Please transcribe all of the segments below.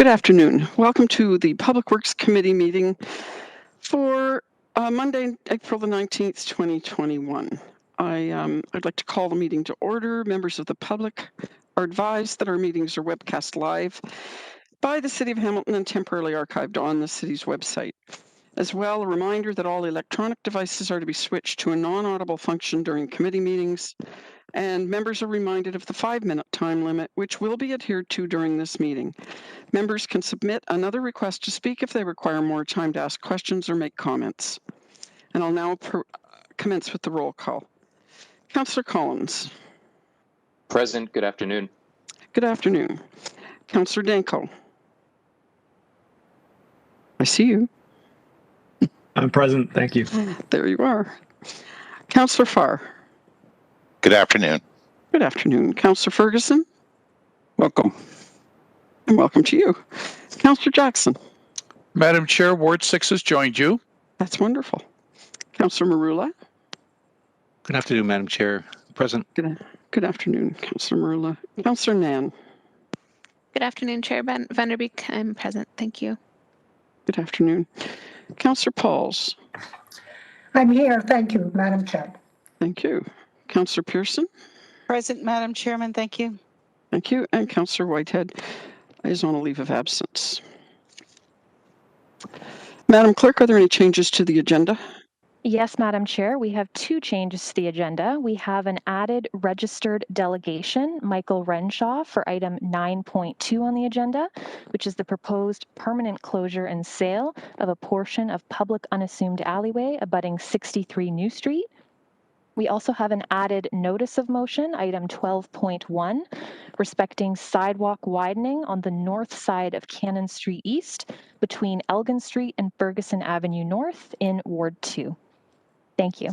Good afternoon. Welcome to the Public Works Committee meeting for Monday, April the 19th, 2021. I'd like to call the meeting to order. Members of the public are advised that our meetings are webcast live by the City of Hamilton and temporarily archived on the city's website. As well, a reminder that all electronic devices are to be switched to a non-audible function during committee meetings, and members are reminded of the 5-minute time limit, which will be adhered to during this meeting. Members can submit another request to speak if they require more time to ask questions or make comments. And I'll now commence with the roll call. Councillor Collins. Present. Good afternoon. Good afternoon. Councillor Danko. I see you. I'm present. Thank you. There you are. Councillor Farr. Good afternoon. Good afternoon. Councillor Ferguson. Welcome. And welcome to you. Councillor Jackson. Madam Chair, Ward 6 has joined you. That's wonderful. Councillor Marula. Good afternoon, Madam Chair. Present. Good afternoon, Councillor Marula. Councillor Nan. Good afternoon, Chair Vanderbeek. I'm present. Thank you. Good afternoon. Councillor Pauls. I'm here. Thank you, Madam Chair. Thank you. Councillor Pearson. Present, Madam Chairman. Thank you. Thank you. And Councillor Whitehead is on a leave of absence. Madam Clerk, are there any changes to the agenda? Yes, Madam Chair, we have 2 changes to the agenda. We have an added registered delegation, Michael Renshaw, for item 9.2 on the agenda, which is the proposed permanent closure and sale of a portion of public unassumed alleyway abutting 63 New Street. We also have an added notice of motion, item 12.1, respecting sidewalk widening on the north side of Cannon Street East between Elgin Street and Ferguson Avenue North in Ward 2. Thank you.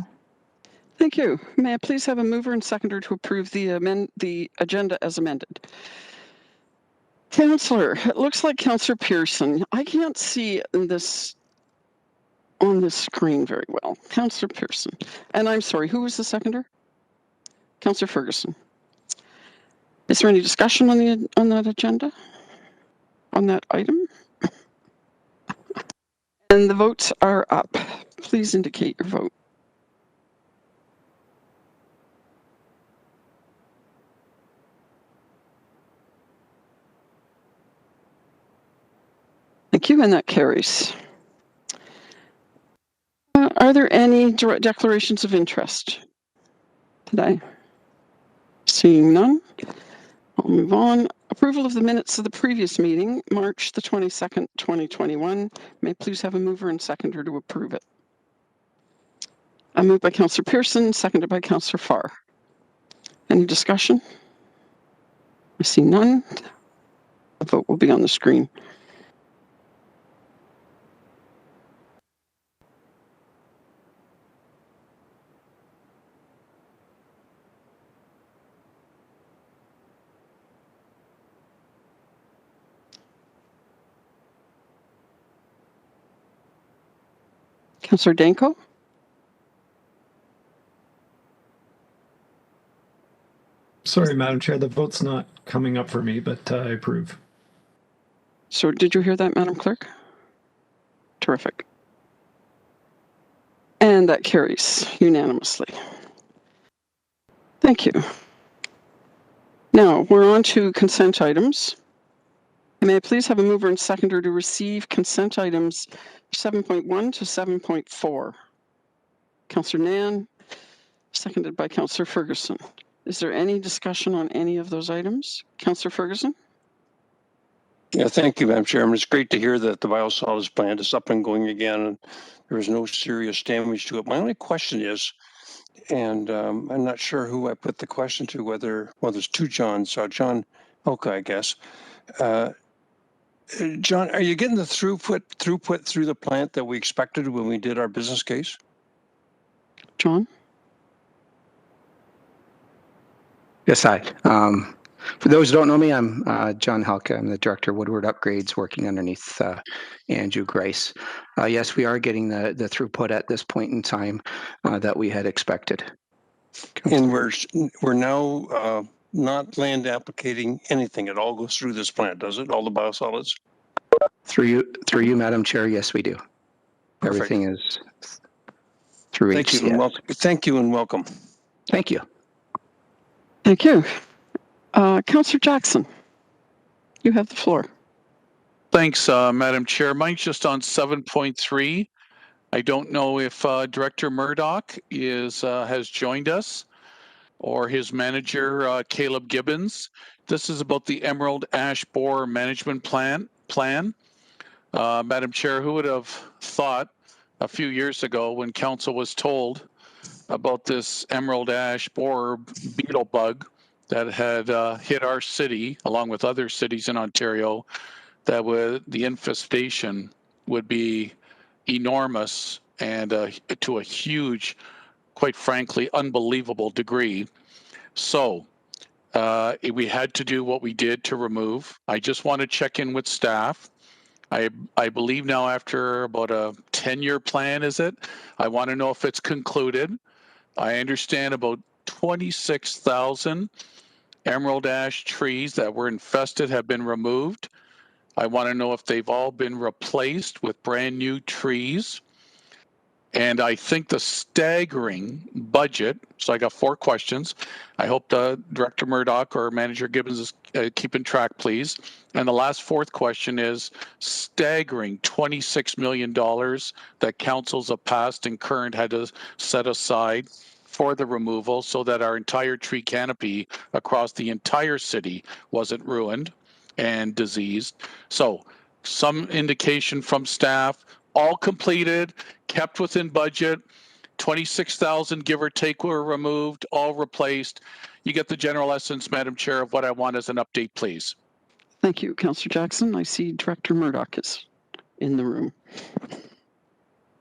Thank you. May I please have a mover and seconder to approve the agenda as amended? Councillor, it looks like Councillor Pearson. I can't see this on the screen very well. Councillor Pearson. And I'm sorry, who was the seconder? Councillor Ferguson. Is there any discussion on that agenda? On that item? And the votes are up. Please indicate your vote. Thank you, and that carries. Are there any direct declarations of interest today? Seeing none, I'll move on. Approval of the minutes of the previous meeting, March the 22nd, 2021. May I please have a mover and seconder to approve it? I moved by Councillor Pearson, seconded by Councillor Farr. Any discussion? I see none. The vote will be on the screen. Councillor Danko? Sorry, Madam Chair, the vote's not coming up for me, but I approve. So did you hear that, Madam Clerk? Terrific. And that carries unanimously. Thank you. Now we're on to consent items. May I please have a mover and seconder to receive consent items 7.1 to 7.4? Councillor Nan, seconded by Councillor Ferguson. Is there any discussion on any of those items? Councillor Ferguson? Yeah, thank you, Madam Chairman. It's great to hear that the biosolids plant is up and going again, and there is no serious damage to it. My only question is, and I'm not sure who I put the question to, whether, well, there's 2 Johns, John Hoka, I guess. John, are you getting the throughput through the plant that we expected when we did our business case? John? Yes, hi. For those who don't know me, I'm John Halka. I'm the Director of Woodward Upgrades, working underneath Andrew Grice. Yes, we are getting the throughput at this point in time that we had expected. And we're now not land applicating anything. It all goes through this plant, does it? All the biosolids? Through you, Madam Chair, yes, we do. Perfect. Everything is through Thank you HCF. and welcome. Thank you and welcome. Thank you. Thank you. Councillor Jackson, you have the floor. Thanks, Madam Chair. Mine's just on 7.3. I don't know if Director Murdoch has joined us or his manager, Caleb Gibbons. This is about the Emerald Ash Borer Management Plan. Madam Chair, who would have thought a few years ago when council was told about this emerald ash borer beetle bug that had hit our city along with other cities in Ontario, that the infestation would be enormous and to a huge, quite frankly, unbelievable degree. So we had to do what we did to remove. I just want to check in with staff. I believe now after about a 10-year plan, is it? I want to know if it's concluded. I understand about 26,000 emerald ash trees that were infested have been removed. I want to know if they've all been replaced with brand new trees. And I think the staggering budget, so I got 4 questions. I hope Director Murdoch or Manager Gibbons is keeping track, please. And the last 4th question is staggering $26 million that councils of past and current had to set aside for the removal so that our entire tree canopy across the entire city wasn't ruined and diseased. So some indication from staff, all completed, kept within budget, 26,000 give or take were removed, all replaced. You get the general essence, Madam Chair, of what I want as an update, please. Thank you, Councillor Jackson. I see Director Murdoch is in the room.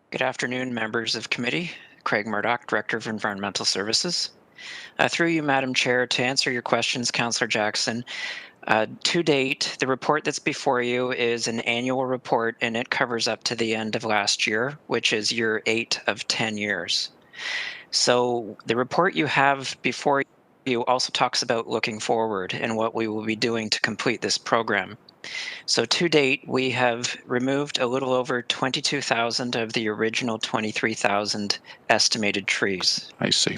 Good afternoon, members of committee. Craig Murdoch, Director of Environmental Services. Through you, Madam Chair, to answer your questions, Councillor Jackson, to date, the report that's before you is an annual report and it covers up to the end of last year, which is year 8 of 10 years. So the report you have before you also talks about looking forward and what we will be doing to complete this program. So to date, we have removed a little over 22,000 of the original 23,000 estimated trees. I see.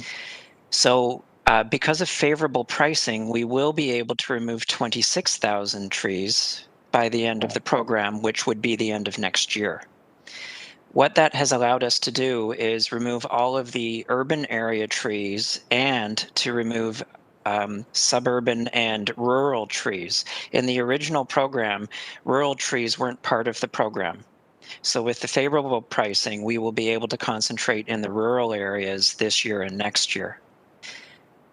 So because of favorable pricing, we will be able to remove 26,000 trees by the end of the program, which would be the end of next year. What that has allowed us to do is remove all of the urban area trees and to remove suburban and rural trees. In the original program, rural trees weren't part of the program. So with the favorable pricing, we will be able to concentrate in the rural areas this year and next year.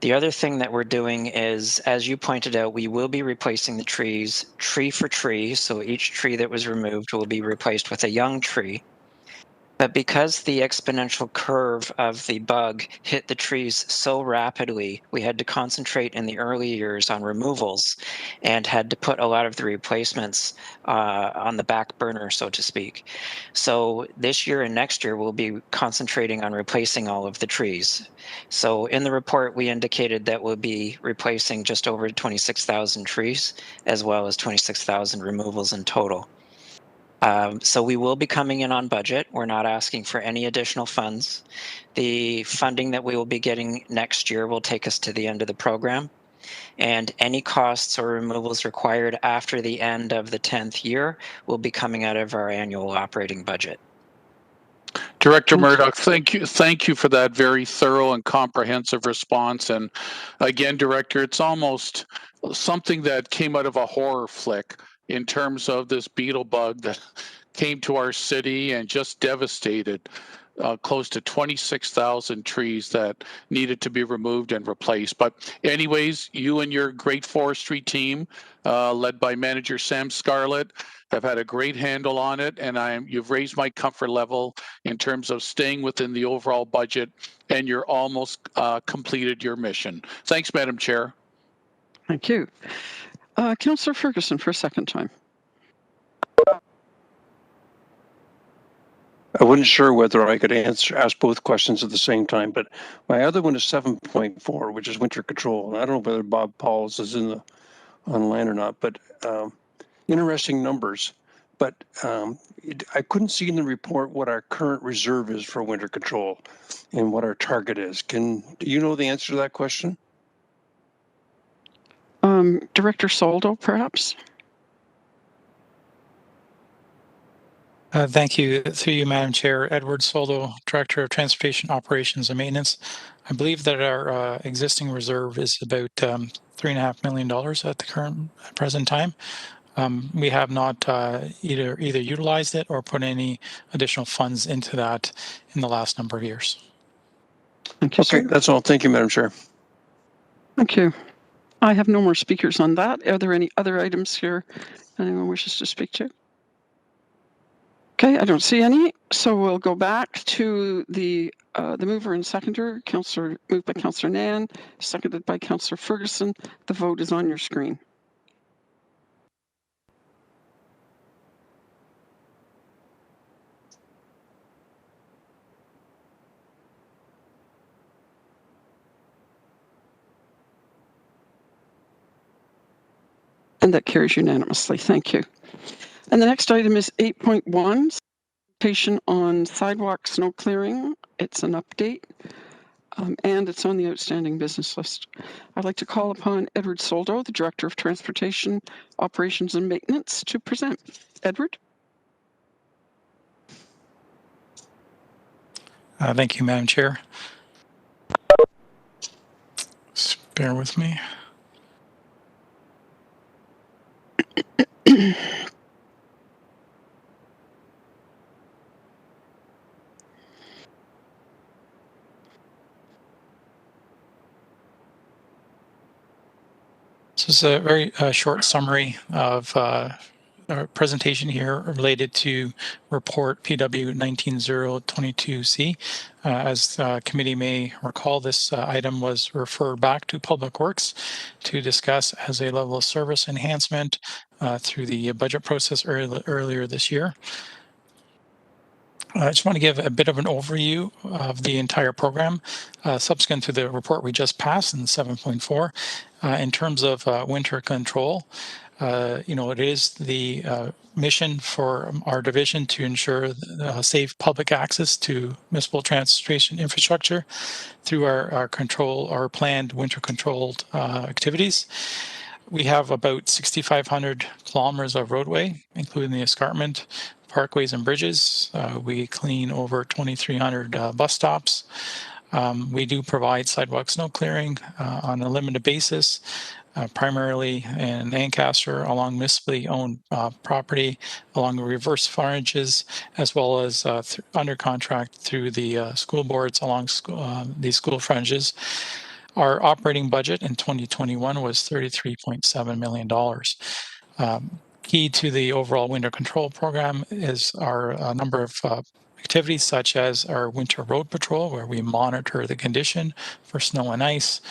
The other thing that we're doing is, as you pointed out, we will be replacing the trees tree for tree. So each tree that was removed will be replaced with a young tree. But because the exponential curve of the bug hit the trees so rapidly, we had to concentrate in the early years on removals and had to put a lot of the replacements on the back burner, so to speak. So this year and next year, we'll be concentrating on replacing all of the trees. So in the report, we indicated that we'll be replacing just over 26,000 trees, as well as 26,000 removals in total. So we will be coming in on budget. We're not asking for any additional funds. The funding that we will be getting next year will take us to the end of the program. And any costs or removals required after the end of the 10th year will be coming out of our annual operating budget. Director Murdoch, thank you for that very thorough and comprehensive response. And again, Director, it's almost something that came out of a horror flick in terms of this beetle bug that came to our city and just devastated close to 26,000 trees that needed to be removed and replaced. But anyways, you and your great forestry team, led by Manager Sam Scarlett, have had a great handle on it, and you've raised my comfort level in terms of staying within the overall budget, and you're almost completed your mission. Thanks, Madam Chair. Thank you. Councillor Ferguson for a second time. I wasn't sure whether I could ask both questions at the same time, but my other one is 7.4, which is winter control. I don't know whether Bob Pauls is online or not, but interesting numbers. but I couldn't see in the report what our current reserve is for winter control and what our target is. Do you know the answer to that question? Director Soldo, perhaps? Thank you. Through you, Madam Chair. Edward Soldo, Director of Transportation Operations and Maintenance. I believe that our existing reserve is about $3.5 million at the present time. We have not either utilized it or put any additional funds into that in the last number of years. Thank you, okay, sir. That's all. Thank you, Madam Chair. Thank you. I have no more speakers on that. Are there any other items here anyone wishes to speak to? Okay, I don't see any, so we'll go back to the mover and seconder. Moved by Councillor Nan, seconded by Councillor Ferguson. The vote is on your screen. And that carries unanimously. Thank you. And the next item is 8.1, presentation on sidewalk snow clearing. It's an update, and it's on the outstanding business list. I'd like to call upon Edward Soldo, the Director of Transportation, Operations and Maintenance, to present. Edward? Thank you, Madam Chair. Just bear with me. This is a very short summary of our presentation here related to report PW 19022C. As committee may recall, this item was referred back to Public Works to discuss as a level of service enhancement through the budget process earlier this year. I just want to give a bit of an overview of the entire program subsequent to the report we just passed in 7.4. In terms of winter control, it is the mission for our division to ensure safe public access to municipal transportation infrastructure through our planned winter controlled activities. We have about 6,500 kilometers of roadway, including the escarpment, parkways and bridges. We clean over 2,300 bus stops. We do provide sidewalk snow clearing on a limited basis, primarily in Ancaster along municipally owned property, along the reverse frontages, as well as under contract through the school boards along these school frontages. Our operating budget in 2021 was $33.7 million. Key to the overall winter control program is our number of activities such as our winter road patrol, where we monitor the condition for snow and ice.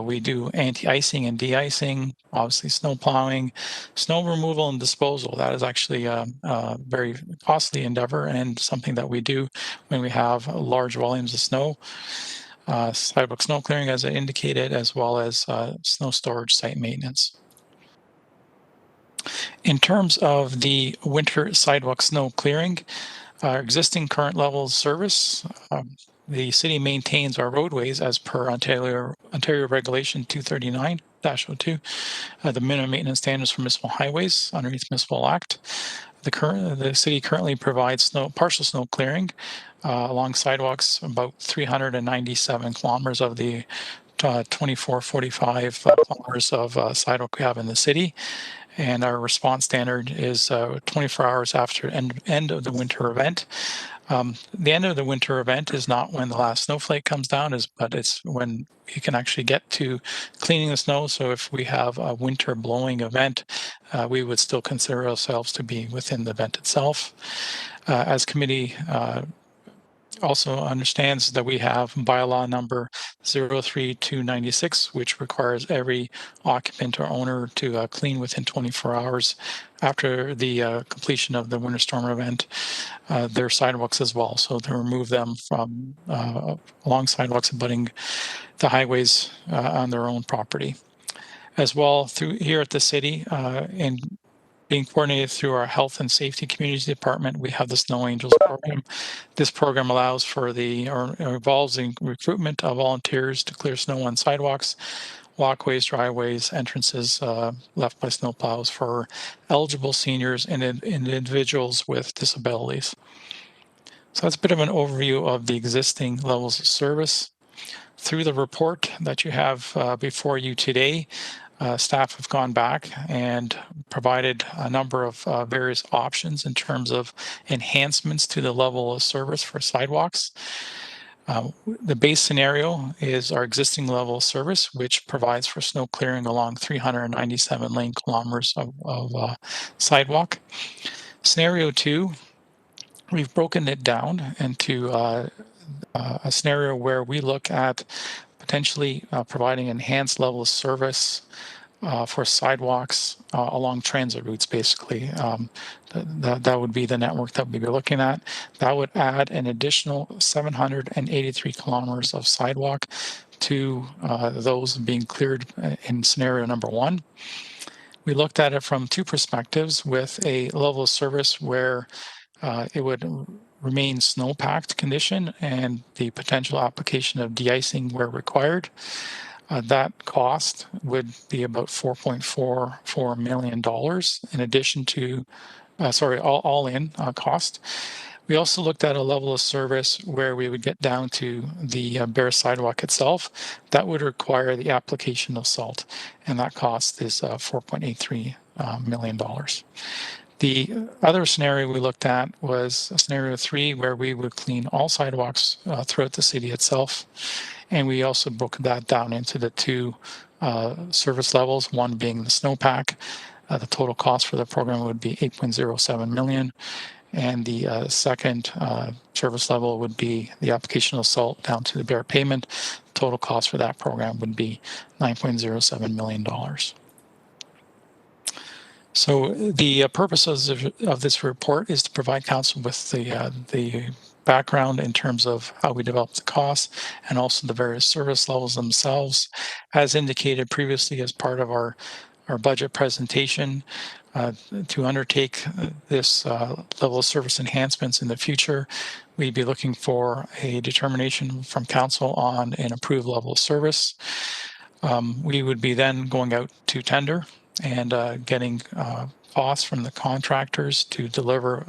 We do anti-icing and de-icing, obviously snow plowing, snow removal and disposal. That is actually a very costly endeavor and something that we do when we have large volumes of snow. Sidewalk snow clearing, as I indicated, as well as snow storage site maintenance. In terms of the winter sidewalk snow clearing, our existing current level of service, the city maintains our roadways as per Ontario Regulation 239-02, the minimum maintenance standards for municipal highways underneath Municipal Act. The city currently provides partial snow clearing along sidewalks, about 397 kilometers of the 2445 kilometers of sidewalk we have in the city. And our response standard is 24 hours after end of the winter event. The end of the winter event is not when the last snowflake comes down, but it's when you can actually get to cleaning the snow. So if we have a winter blowing event, we would still consider ourselves to be within the event itself. As committee also understands that we have bylaw number 03296, which requires every occupant or owner to clean within 24 hours after the completion of the winter storm event, their sidewalks as well. So to remove them from along sidewalks abutting the highways on their own property. As well, through here at the city, in being coordinated through our Health and Safety Communities Department. We have the Snow Angels program. This program allows for or involves the recruitment of volunteers to clear snow on sidewalks, walkways, driveways, entrances left by snowplows for eligible seniors and individuals with disabilities. So that's a bit of an overview of the existing levels of service. Through the report that you have before you today, staff have gone back and provided a number of various options in terms of enhancements to the level of service for sidewalks. The base scenario is our existing level of service, which provides for snow clearing along 397 lane kilometers of sidewalk. Scenario 2, we've broken it down into a scenario where we look at potentially providing enhanced level of service for sidewalks along transit routes, basically. That would be the network that we'd be looking at. That would add an additional 783 kilometers of sidewalk to those being cleared in scenario number 1. We looked at it from 2 perspectives, with a level of service where it would remain snowpacked condition and the potential application of de-icing where required. That cost would be about $4.44 million in addition to, all in cost. We also looked at a level of service where we would get down to the bare sidewalk itself. That would require the application of salt, and that cost is $4.83 million. The other scenario we looked at was scenario 3, where we would clean all sidewalks throughout the city itself. And we also broke that down into the 2 service levels, one being the snowpack. The total cost for the program would be $8.07 million. And the second service level would be the application of salt down to the bare pavement. Total cost for that program would be $9.07 million. So the purpose of this report is to provide council with the background in terms of how we develop the costs and also the various service levels themselves. As indicated previously as part of our budget presentation, to undertake this level of service enhancements in the future, we'd be looking for a determination from council on an approved level of service. We would be then going out to tender and getting costs from the contractors to deliver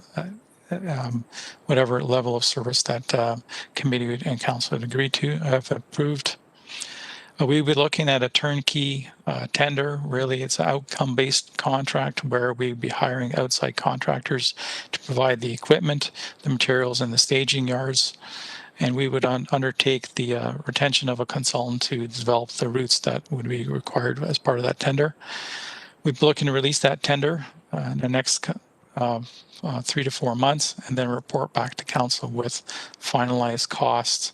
whatever level of service that committee and council had agreed to, have approved. We would be looking at a turnkey tender. Really, it's an outcome-based contract where we'd be hiring outside contractors to provide the equipment, the materials, and the staging yards. And we would undertake the retention of a consultant to develop the routes that would be required as part of that tender. We'd be looking to release that tender in the next 3 to 4 months, and then report back to council with finalized costs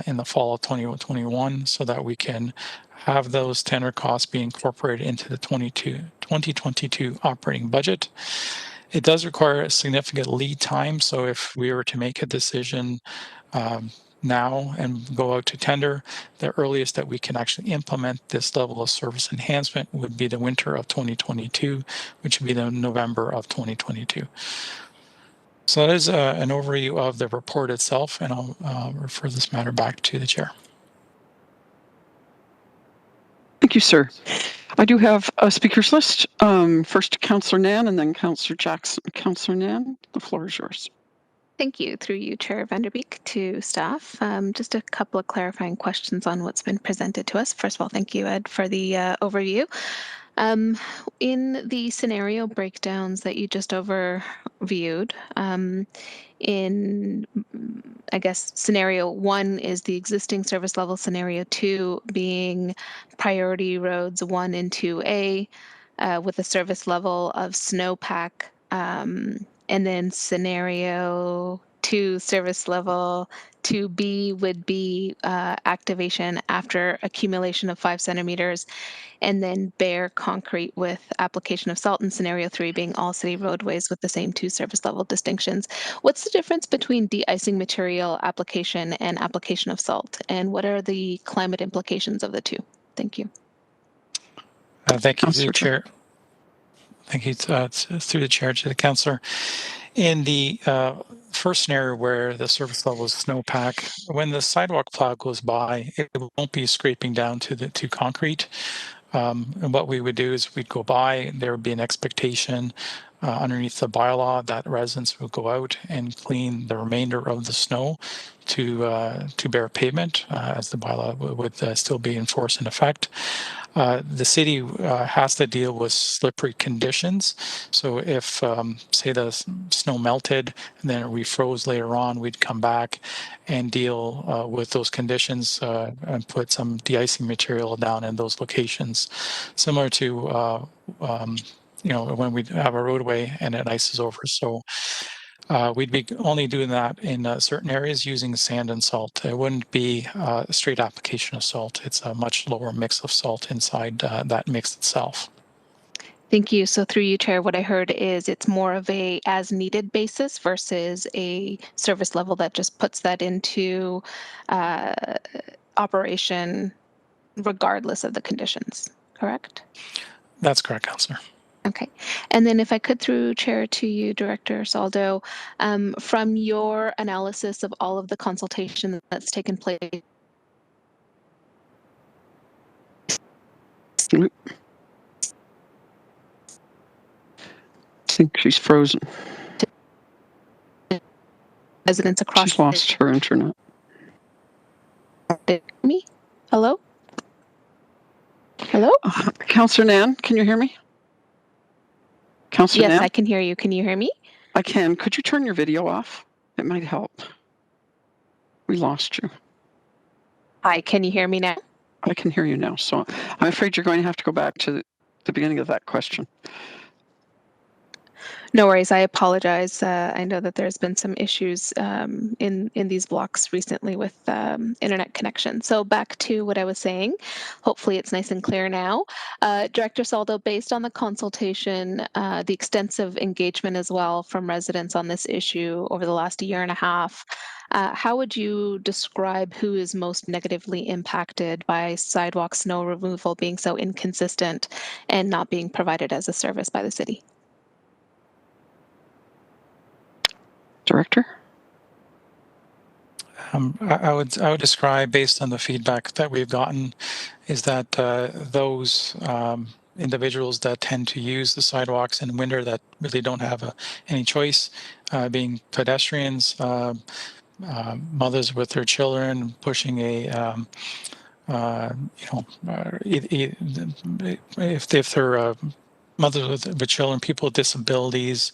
in the fall of 2021, so that we can have those tender costs be incorporated into the 2022 operating budget. It does require a significant lead time, so if we were to make a decision now and go out to tender, the earliest that we can actually implement this level of service enhancement would be the winter of 2022, which would be the November of 2022. So that is an overview of the report itself, and I'll refer this matter back to the chair. Thank you, sir. I do have a speakers list. First, Councillor Nan, and then Councillor Jackson. Councillor Nan, the floor is yours. Thank you, through you, Chair Vanderbeek, to staff. Just a couple of clarifying questions on what's been presented to us. First of all, thank you, Ed, for the overview. In the scenario breakdowns that you just overviewed, in, I guess, scenario 1 is the existing service level, scenario 2 being priority roads 1 and 2A with a service level of snowpack, and then scenario 2 service level 2B would be activation after accumulation of 5 centimeters, and then bare concrete with application of salt, and scenario 3 being all city roadways with the same 2 service level distinctions. What's the difference between de-icing material application and application of salt, and what are the climate implications of the 2? Thank you. Thank you, Chair. Thank you. Through the chair to the councillor. In the first scenario where the surface level is snowpack, when the sidewalk plow goes by, it won't be scraping down to concrete. And what we would do is we'd go by, there would be an expectation underneath the bylaw that residents would go out and clean the remainder of the snow to bare pavement, as the bylaw would still be in force in effect. The city has to deal with slippery conditions. So if, say, the snow melted and then it refroze later on, we'd come back and deal with those conditions and put some de-icing material down in those locations, similar to when we have a roadway and it ices over. So we'd be only doing that in certain areas using sand and salt. It wouldn't be a straight application of salt. It's a much lower mix of salt inside that mix itself. Thank you. So through you, Chair, what I heard is it's more of a as needed basis versus a service level that just puts that into operation regardless of the conditions, correct? That's correct, Councillor. Okay. And then if I could, through Chair to you, Director Saldo, from your analysis of all of the consultation that's taken place. I think she's frozen. Residents across. She's lost her internet. Me? Hello? Hello? Councillor Nan, can you hear me? Councillor Yes, Nan? I can hear you. Can you hear me? I can. Could you turn your video off? It might help. We lost you. Hi, can you hear me now? I can hear you now. So I'm afraid you're going to have to go back to the beginning of that question. No worries. I apologize. I know that there's been some issues in these blocks recently with internet connection. So back to what I was saying. Hopefully it's nice and clear now. Director Saldo, based on the consultation, the extensive engagement as well from residents on this issue over the last year and a half, how would you describe who is most negatively impacted by sidewalk snow removal being so inconsistent and not being provided as a service by the city? Director? I would describe, based on the feedback that we've gotten, is that those individuals that tend to use the sidewalks in winter that really don't have any choice, being pedestrians, mothers with their children pushing a if they're mothers with children, people with disabilities,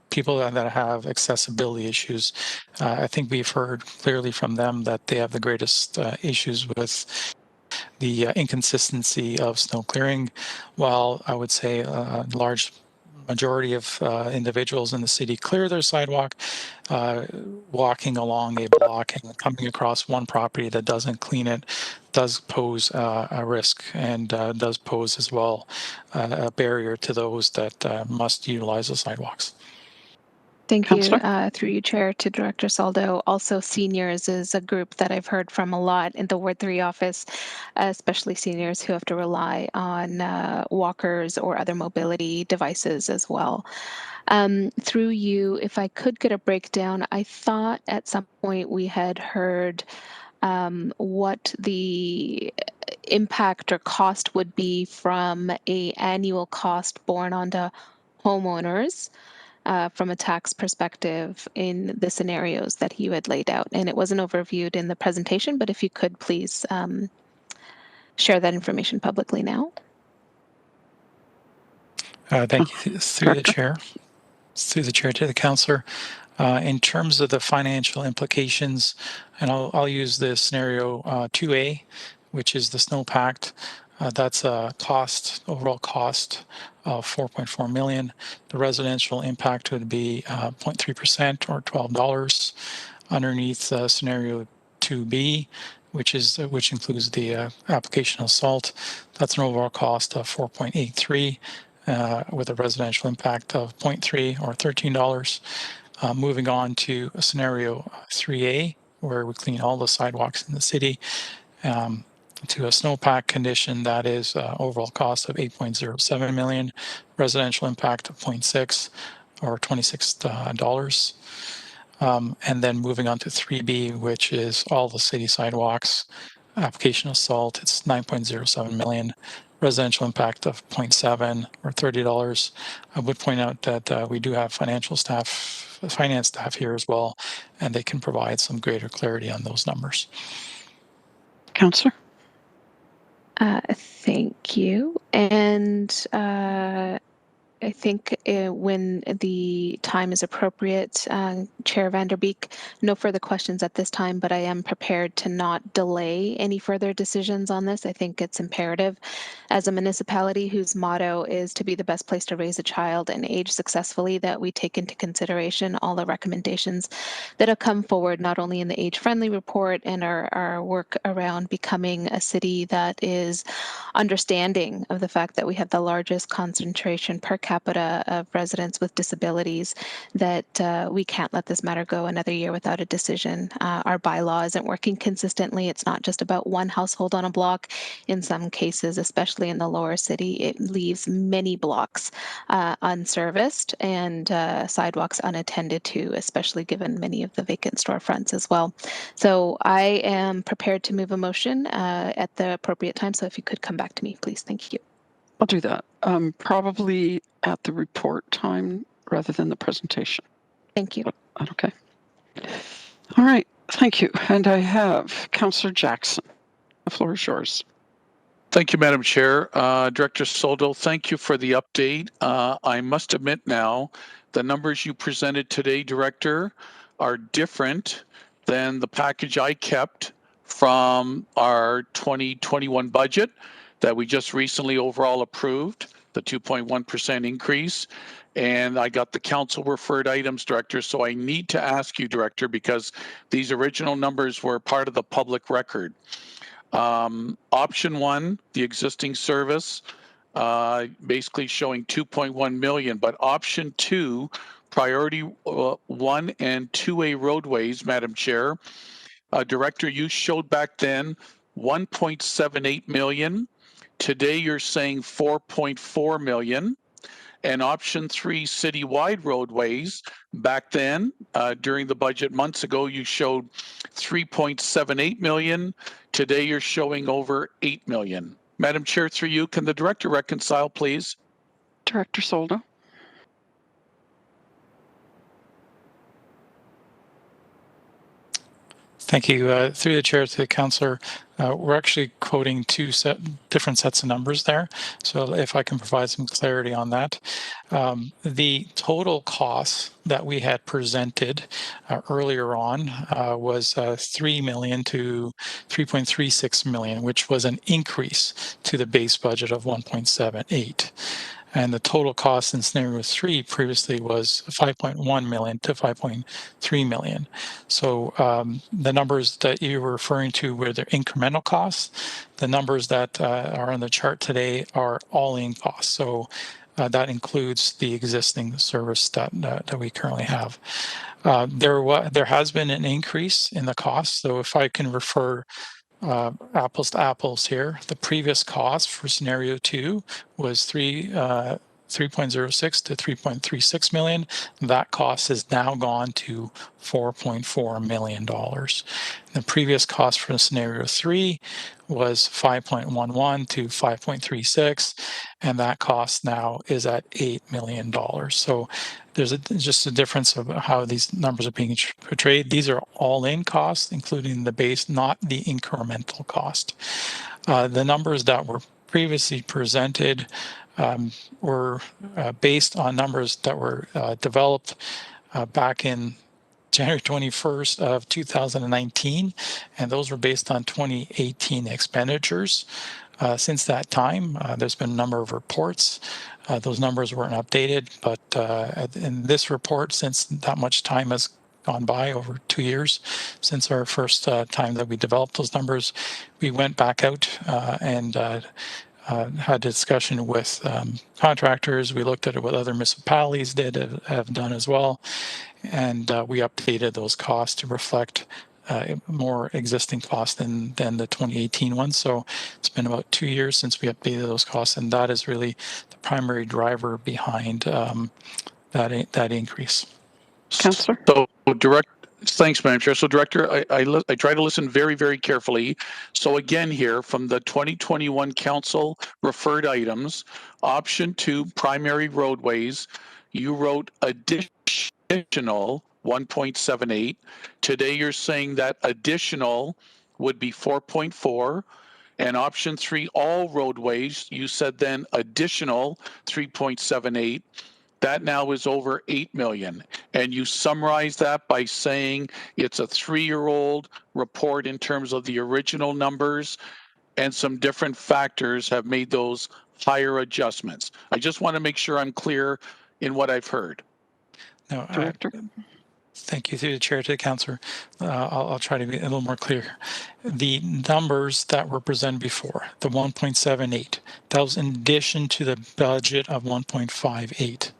people that have accessibility issues. I think we've heard clearly from them that they have the greatest issues with the inconsistency of snow clearing, while I would say a large majority of individuals in the city clear their sidewalk, walking along a block and coming across one property that doesn't clean it does pose a risk and does pose as well a barrier to those that must utilize the sidewalks. Thank you. Through you, Chair, to Director Saldo. Also, seniors is a group that I've heard from a lot in the Ward 3 office, especially seniors who have to rely on walkers or other mobility devices as well. Through you, if I could get a breakdown, I thought at some point we had heard what the impact or cost would be from an annual cost borne onto homeowners. From a tax perspective in the scenarios that you had laid out. And it wasn't overviewed in the presentation, but if you could please share that information publicly now. Thank you. Through the chair to the councillor. In terms of the financial implications, and I'll use the scenario 2A, which is the snowpack. That's a overall cost of 4.4 million. The residential impact would be 0.3% or $12. Underneath scenario 2B, which includes the application of salt, that's an overall cost of 4.83 with a residential impact of 0.3 or $13. Moving on to scenario 3A, where we clean all the sidewalks in the city. to a snowpack condition that is overall cost of 8.07 million, residential impact of 0.6 or $26. And then moving on to 3B, which is all the city sidewalks, application of salt, it's 9.07 million, residential impact of 0.7 or $30. I would point out that we do have finance staff here as well, and they can provide some greater clarity on those numbers. Councillor? Thank you. And I think when the time is appropriate, Chair Vanderbeek, no further questions at this time, but I am prepared to not delay any further decisions on this. I think it's imperative as a municipality whose motto is to be the best place to raise a child and age successfully that we take into consideration all the recommendations that have come forward, not only in the age-friendly report and our work around becoming a city that is understanding of the fact that we have the largest concentration per capita of residents with disabilities, that we can't let this matter go another year without a decision. Our bylaw isn't working consistently. It's not just about one household on a block. In some cases, especially in the lower city, it leaves many blocks unserviced and sidewalks unattended to, especially given many of the vacant storefronts as well. So I am prepared to move a motion at the appropriate time. So if you could come back to me, please. Thank you. I'll do that. Probably at the report time rather than the presentation. Thank you. Okay. All right. Thank you. And I have Councillor Jackson. The floor is yours. Thank you, Madam Chair. Director Soldo, thank you for the update. I must admit now, the numbers you presented today, Director, are different than the package I kept from our 2021 budget that we just recently overall approved, the 2.1% increase. And I got the council referred items, Director. So I need to ask you, Director, because these original numbers were part of the public record. Option 1, the existing service, basically showing 2.1 million, but option 2, priority 1 and 2A roadways, Madam Chair, Director, you showed back then 1.78 million. Today you're saying 4.4 million. And option 3, citywide roadways, back then, during the budget months ago, you showed 3.78 million. Today you're showing over 8 million. Madam Chair, through you, can the Director reconcile, please? Director Soldo. Thank you. Through the chair to the councillor, we're actually quoting two different sets of numbers there. So if I can provide some clarity on that. The total cost that we had presented earlier on was 3 million to 3.36 million, which was an increase to the base budget of 1.78. And the total cost in scenario 3 previously was 5.1 million to 5.3 million. So the numbers that you were referring to were the incremental costs. The numbers that are on the chart today are all-in costs. So that includes the existing service that we currently have. There has been an increase in the cost. So if I can refer apples to apples here, the previous cost for scenario 2 was 3.06 to 3.36 million. That cost has now gone to $4.4 million. The previous cost for scenario 3 was 5.11 to 5.36, and that cost now is at $8 million. So there's just a difference of how these numbers are being portrayed. These are all-in costs, including the base, not the incremental cost. The numbers that were previously presented were based on numbers that were developed back in January 21st of 2019, and those were based on 2018 expenditures. Since that time, there's been a number of reports. Those numbers weren't updated, but in this report, since that much time has gone by, over 2 years since our first time that we developed those numbers, we went back out and had a discussion with contractors. We looked at what other municipalities have done as well, and we updated those costs to reflect more existing costs than the 2018 ones. So it's been about 2 years since we updated those costs, and that is really the primary driver behind that increase. Councillor? So, thanks, Madam Chair. So, Director, I try to listen very, very carefully. So, again, here from the 2021 Council referred items, option 2, primary roadways, you wrote additional 1.78. Today, you're saying that additional would be 4.4. And option 3, all roadways, you said then additional 3.78. That now is over 8 million. And you summarize that by saying it's a 3-year-old report in terms of the original numbers, and some different factors have made those higher adjustments. I just want to make sure I'm clear in what I've heard. No, Director? Thank you, through the chair to the councillor. I'll try to be a little more clear. The numbers that were presented before, the 1.78, that was in addition to the budget of 1.58.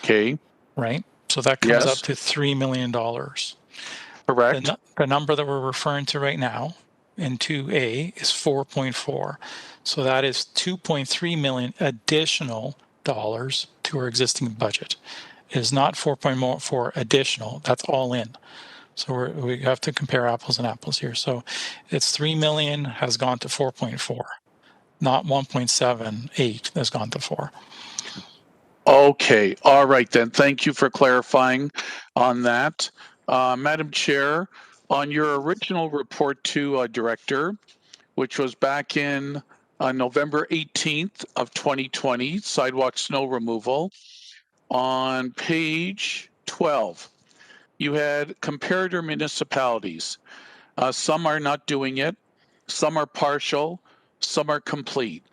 Okay. Right? So that comes up Yes. to $3 million. Correct. The number that we're referring to right now in 2A is 4.4. So that is 2.3 million additional dollars to our existing budget. It is not 4.4 additional, that's all in. So we have to compare apples and apples here. So it's 3 million has gone to 4.4, not 1.78 has gone to 4. Okay. All right, then. Thank you for clarifying on that. Madam Chair, on your original report to Director, which was back in November 18th of 2020, sidewalk snow removal, on page 12, you had comparator municipalities. Some are not doing it, some are partial, some are complete.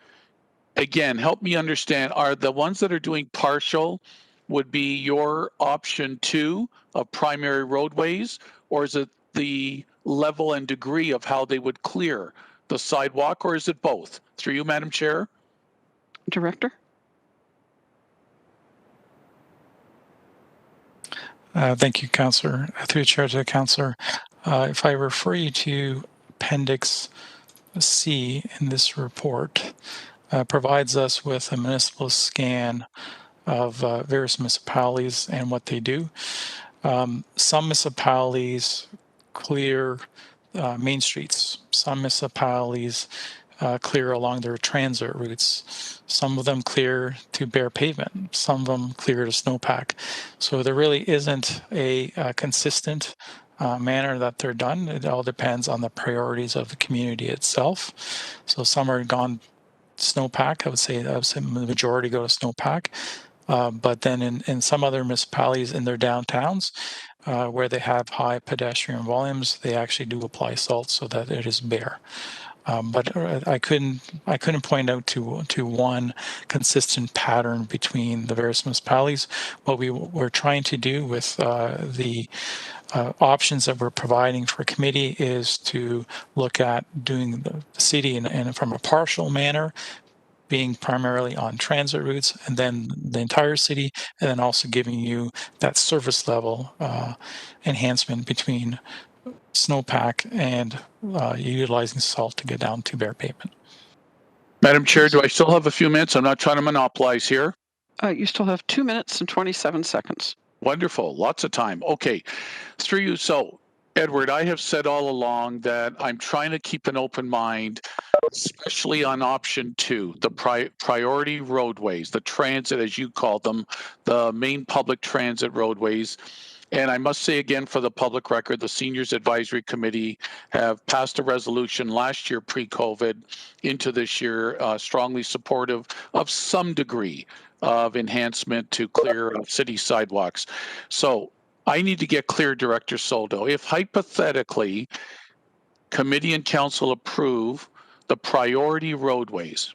Again, help me understand, are the ones that are doing partial would be your option 2 of primary roadways, or is it the level and degree of how they would clear the sidewalk, or is it both? Through you, Madam Chair. Director? Thank you, Councillor. Through the chair to the councillor, if I refer you to Appendix C in this report, provides us with a municipal scan of various municipalities and what they do. Some municipalities clear main streets. Some municipalities clear along their transit routes. Some of them clear to bare pavement. Some of them clear to snowpack. So there really isn't a consistent manner that they're done. It all depends on the priorities of the community itself. So some are gone snowpack. I would say the majority go to snowpack. But then in some other municipalities in their downtowns, where they have high pedestrian volumes, they actually do apply salt so that it is bare. But I couldn't point out to one consistent pattern between the various municipalities. What we're trying to do with the options that we're providing for committee is to look at doing the city in from a partial manner, being primarily on transit routes, and then the entire city, and then also giving you that service level enhancement between snowpack and utilizing salt to get down to bare pavement. Madam Chair, do I still have a few minutes? I'm not trying to monopolize here. You still have 2 minutes and 27 seconds. Wonderful. Lots of time. Okay. Through you. So, Edward, I have said all along that I'm trying to keep an open mind, especially on option 2, the priority roadways, the transit, as you call them, the main public transit roadways. And I must say again, for the public record, the Seniors Advisory Committee have passed a resolution last year pre-COVID into this year, strongly supportive of some degree of enhancement to clear city sidewalks. So I need to get clear, Director Soldo, if hypothetically committee and council approve the priority roadways,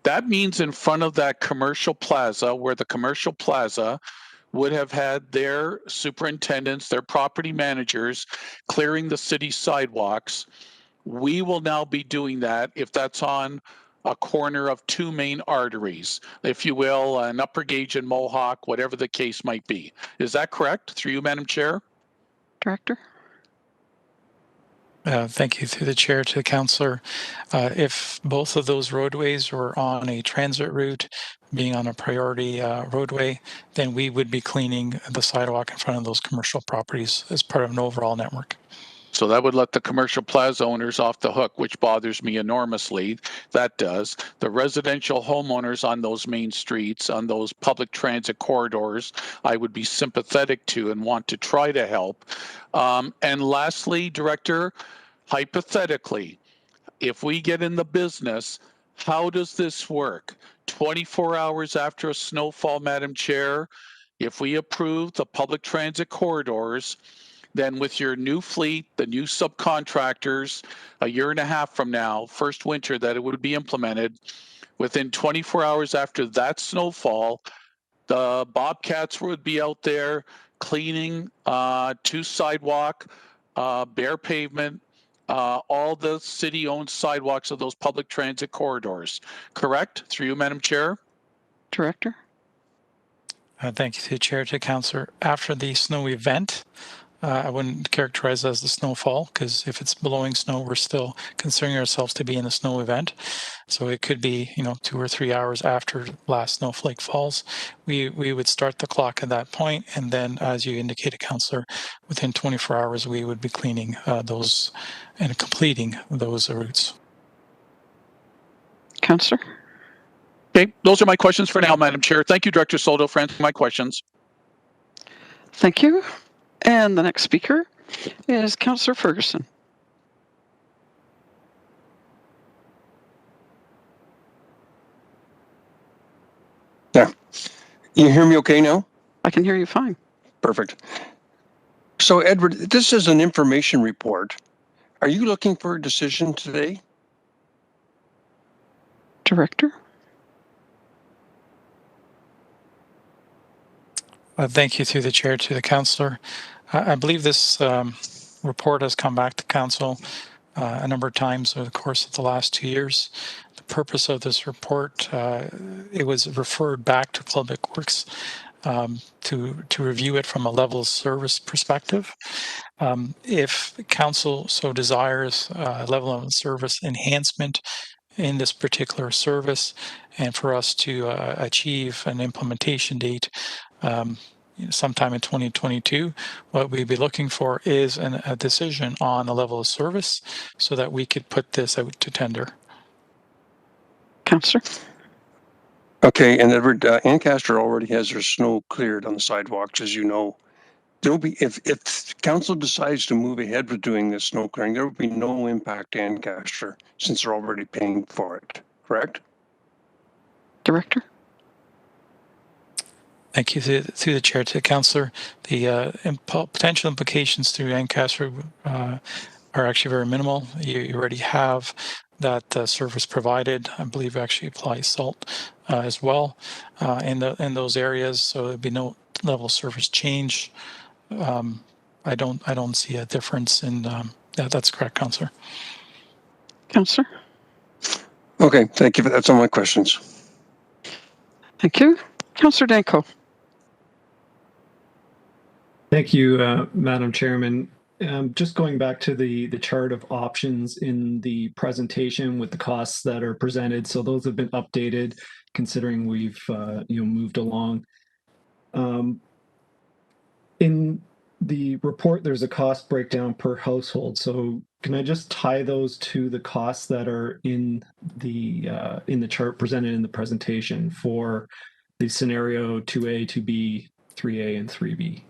that means in front of that commercial plaza, where the commercial plaza would have had their superintendents, their property managers clearing the city sidewalks, we will now be doing that if that's on a corner of 2 main arteries, if you will, an Upper Gauge and Mohawk, whatever the case might be. Is that correct? Through you, Madam Chair? Director? Thank you through the chair to the councillor. If both of those roadways were on a transit route, being on a priority roadway, then we would be cleaning the sidewalk in front of those commercial properties as part of an overall network. So that would let the commercial plaza owners off the hook, which bothers me enormously. That does. The residential homeowners on those main streets, on those public transit corridors, I would be sympathetic to and want to try to help. And lastly, Director, hypothetically, if we get in the business, how does this work? 24 hours after a snowfall, Madam Chair, if we approve the public transit corridors, then with your new fleet, the new subcontractors, a year and a half from now, first winter that it would be implemented, within 24 hours after that snowfall, the Bobcats would be out there cleaning to sidewalk, bare pavement, all the city-owned sidewalks of those public transit corridors. Correct? Through you, Madam Chair. Director? Thank you to the chair, to councillor. After the snow event, I wouldn't characterize it as the snowfall, because if it's blowing snow, we're still considering ourselves to be in the snow event. So it could be, 2 or 3 hours after last snowflake falls. We would start the clock at that point, and then, as you indicated, councillor, within 24 hours, we would be cleaning those and completing those routes. Councillor? Okay, those are my questions for now, Madam Chair. Thank you, Director Soto, for answering my questions. Thank you. And the next speaker is Councillor Ferguson. Yeah. You hear me okay now? I can hear you fine. Perfect. So, Edward, this is an information report. Are you looking for a decision today? Director? Thank you through the chair to the councillor. I believe this report has come back to council a number of times over the course of the last 2 years. The purpose of this report, it was referred back to Public Works to review it from a level of service perspective. If council so desires a level of service enhancement in this particular service, and for us to achieve an implementation date sometime in 2022, what we'd be looking for is a decision on the level of service so that we could put this out to tender. Councillor? Okay, and Edward, Ancaster already has their snow cleared on the sidewalks, as you know. There'll be, if council decides to move ahead with doing this snow clearing, there will be no impact to Ancaster since they're already paying for it, correct? Director? Thank you through the chair to the councillor. The potential implications through Ancaster are actually very minimal. You already have that service provided. I believe actually applies SALT as well in those areas, so there'd be no level of service change. I don't see a difference in that's correct, councillor. Councillor? Okay, thank you. That's all my questions. Thank you. Councillor Danko. Thank you, Madam Chairman. Just going back to the chart of options in the presentation with the costs that are presented. So those have been updated considering we've moved along. In the report, there's a cost breakdown per household. So can I just tie those to the costs that are in the chart presented in the presentation for the scenario 2A, 2B, 3A, and 3B?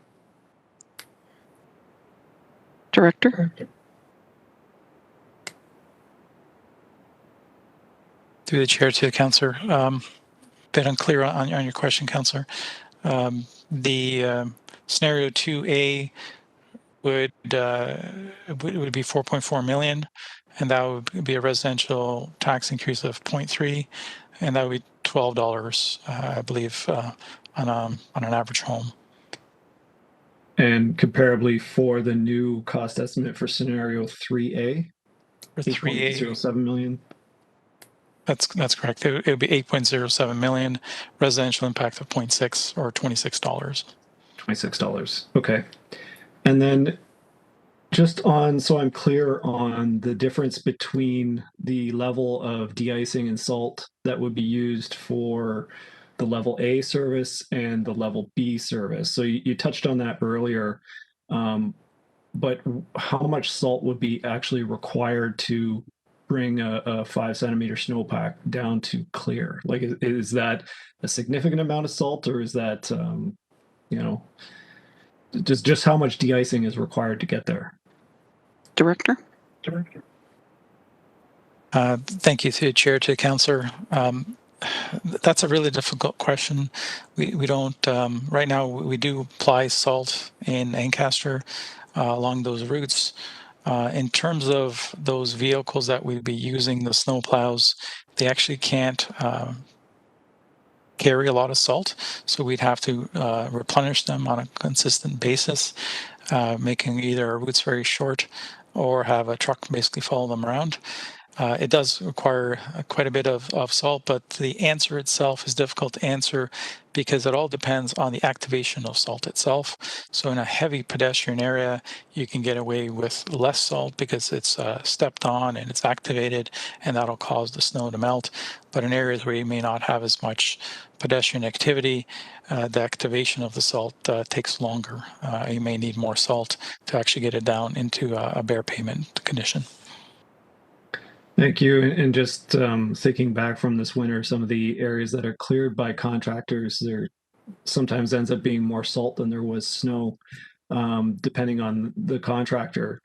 Director? Through the chair to the councillor. Bit unclear on your question, councillor. The scenario 2A would be 4.4 million, and that would be a residential tax increase of 0.3, and that would be $12, I believe, on an average home. And comparably for the new cost estimate for scenario 3A, for 3A, 8.07 million. That's correct. It would be 8.07 million, residential impact of 0.6 or $26. $26. Okay. And then Just on, so I'm clear on the difference between the level of de-icing and salt that would be used for the level A service and the level B service. So you touched on that earlier, but how much salt would be actually required to bring a 5 centimeter snowpack down to clear? Like, is that a significant amount of salt, or is that, you know, just how much de-icing is required to get there? Director? Thank you to the chair, to the councillor. That's a really difficult question. We don't, right now we do apply salt in Ancaster along those routes. In terms of those vehicles that we'd be using, the snow plows, they actually can't carry a lot of salt, so we'd have to replenish them on a consistent basis, making either our routes very short or have a truck basically follow them around. It does require quite a bit of salt, but the answer itself is difficult to answer because it all depends on the activation of salt itself. So in a heavy pedestrian area, you can get away with less salt because it's stepped on and it's activated, and that'll cause the snow to melt. But in areas where you may not have as much pedestrian activity, the activation of the salt takes longer. You may need more salt to actually get it down into a bare pavement condition. Thank you. And just thinking back from this winter, some of the areas that are cleared by contractors, there sometimes ends up being more salt than there was snow, depending on the contractor.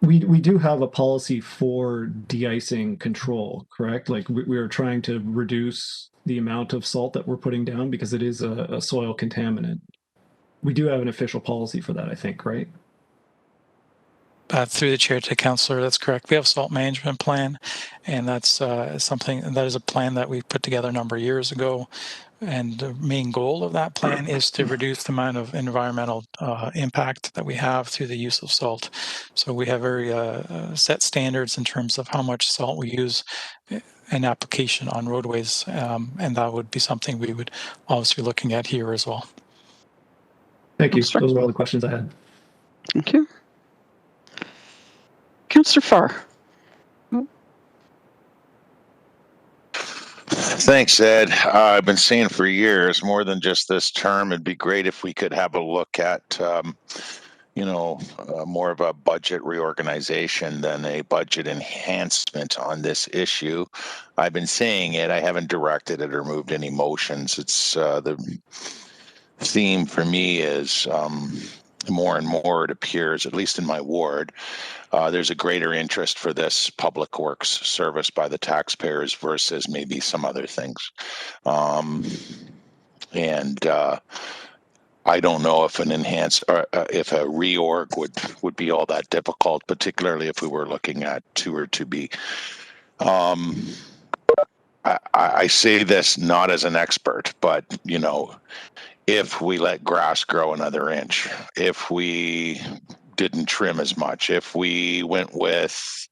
We do have a policy for de-icing control, correct? Like we are trying to reduce the amount of salt that we're putting down because it is a soil contaminant. We do have an official policy for that, I think, right? Through the chair to councillor, that's correct. We have a salt management plan, and that's something that is a plan that we put together a number of years ago. And the main goal of that plan is to reduce the amount of environmental impact that we have through the use of salt. So we have very set standards in terms of how much salt we use in application on roadways, and that would be something we would obviously be looking at here as well. Thank you. Those are all the questions I had. Thank you. Councillor Farr. Thanks, Ed. I've been saying for years, more than just this term, it'd be great if we could have a look at, more of a budget reorganization than a budget enhancement on this issue. I've been saying it. I haven't directed it or moved any motions. It's the theme for me is more and more, it appears, at least in my ward, there's a greater interest for this public works service by the taxpayers versus maybe some other things. I don't know if an enhanced or if a reorg would be all that difficult, particularly if we were looking at 2 or 2B. I say this not as an expert, but if we let grass grow another inch, if we didn't trim as much, if we went with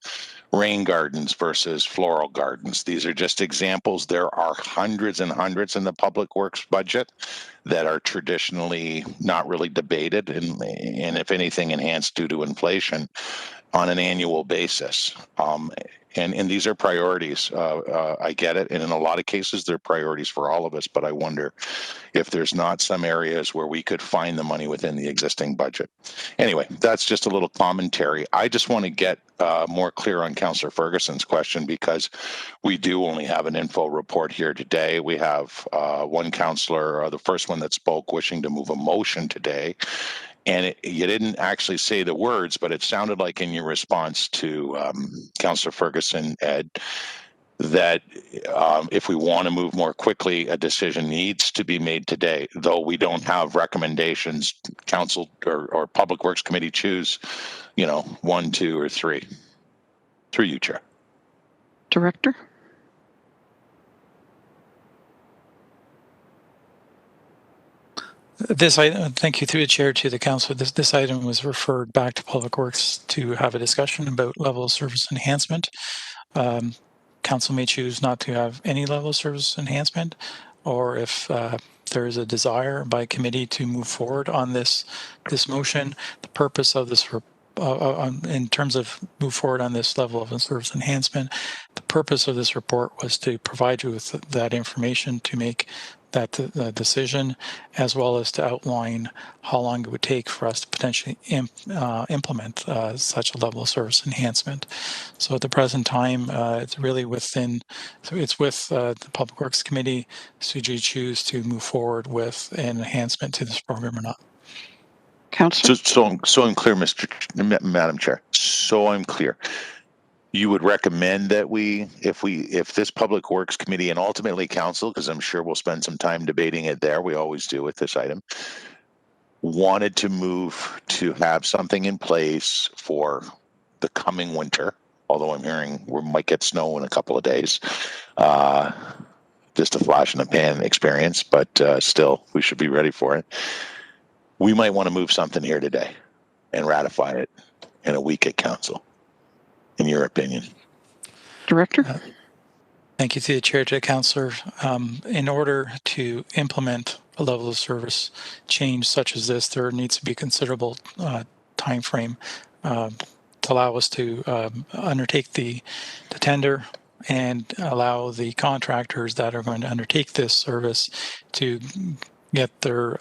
rain gardens versus floral gardens. These are just examples. There are hundreds and hundreds in the public works budget that are traditionally not really debated and if anything enhanced due to inflation on an annual basis. And these are priorities. I get it. And in a lot of cases, they're priorities for all of us. But I wonder if there's not some areas where we could find the money within the existing budget. Anyway, that's just a little commentary. I just want to get more clear on Councillor Ferguson's question because we do only have an info report here today. We have one councillor, the first one that spoke, wishing to move a motion today. And you didn't actually say the words, but it sounded like in your response to Councillor Ferguson, Ed, that if we want to move more quickly, a decision needs to be made today, though we don't have recommendations. Council or Public Works Committee choose, 1, 2, or 3. Through you, Chair. Director? This item, thank you through the chair to the council. This item was referred back to Public Works to have a discussion about level of service enhancement. Council may choose not to have any level of service enhancement, or if there is a desire by committee to move forward on this motion. The purpose of this in terms of move forward on this level of service enhancement, the purpose of this report was to provide you with that information to make that decision, as well as to outline how long it would take for us to potentially implement such a level of service enhancement. So at the present time, it's really within, so it's with the Public Works Committee should you choose to move forward with an enhancement to this program or not. Councillor? So I'm clear, Madam Chair. So I'm clear. You would recommend that if this Public Works Committee and ultimately Council, because I'm sure we'll spend some time debating it there, we always do with this item, wanted to move to have something in place for the coming winter, although I'm hearing we might get snow in a couple of days. Just a flash in the pan experience, but still, we should be ready for it. We might want to move something here today and ratify it in a week at Council, in your opinion. Director? Thank you to the Chair, to the Councillor. In order to implement a level of service change such as this, there needs to be considerable time frame to allow us to undertake the tender and allow the contractors that are going to undertake this service to get their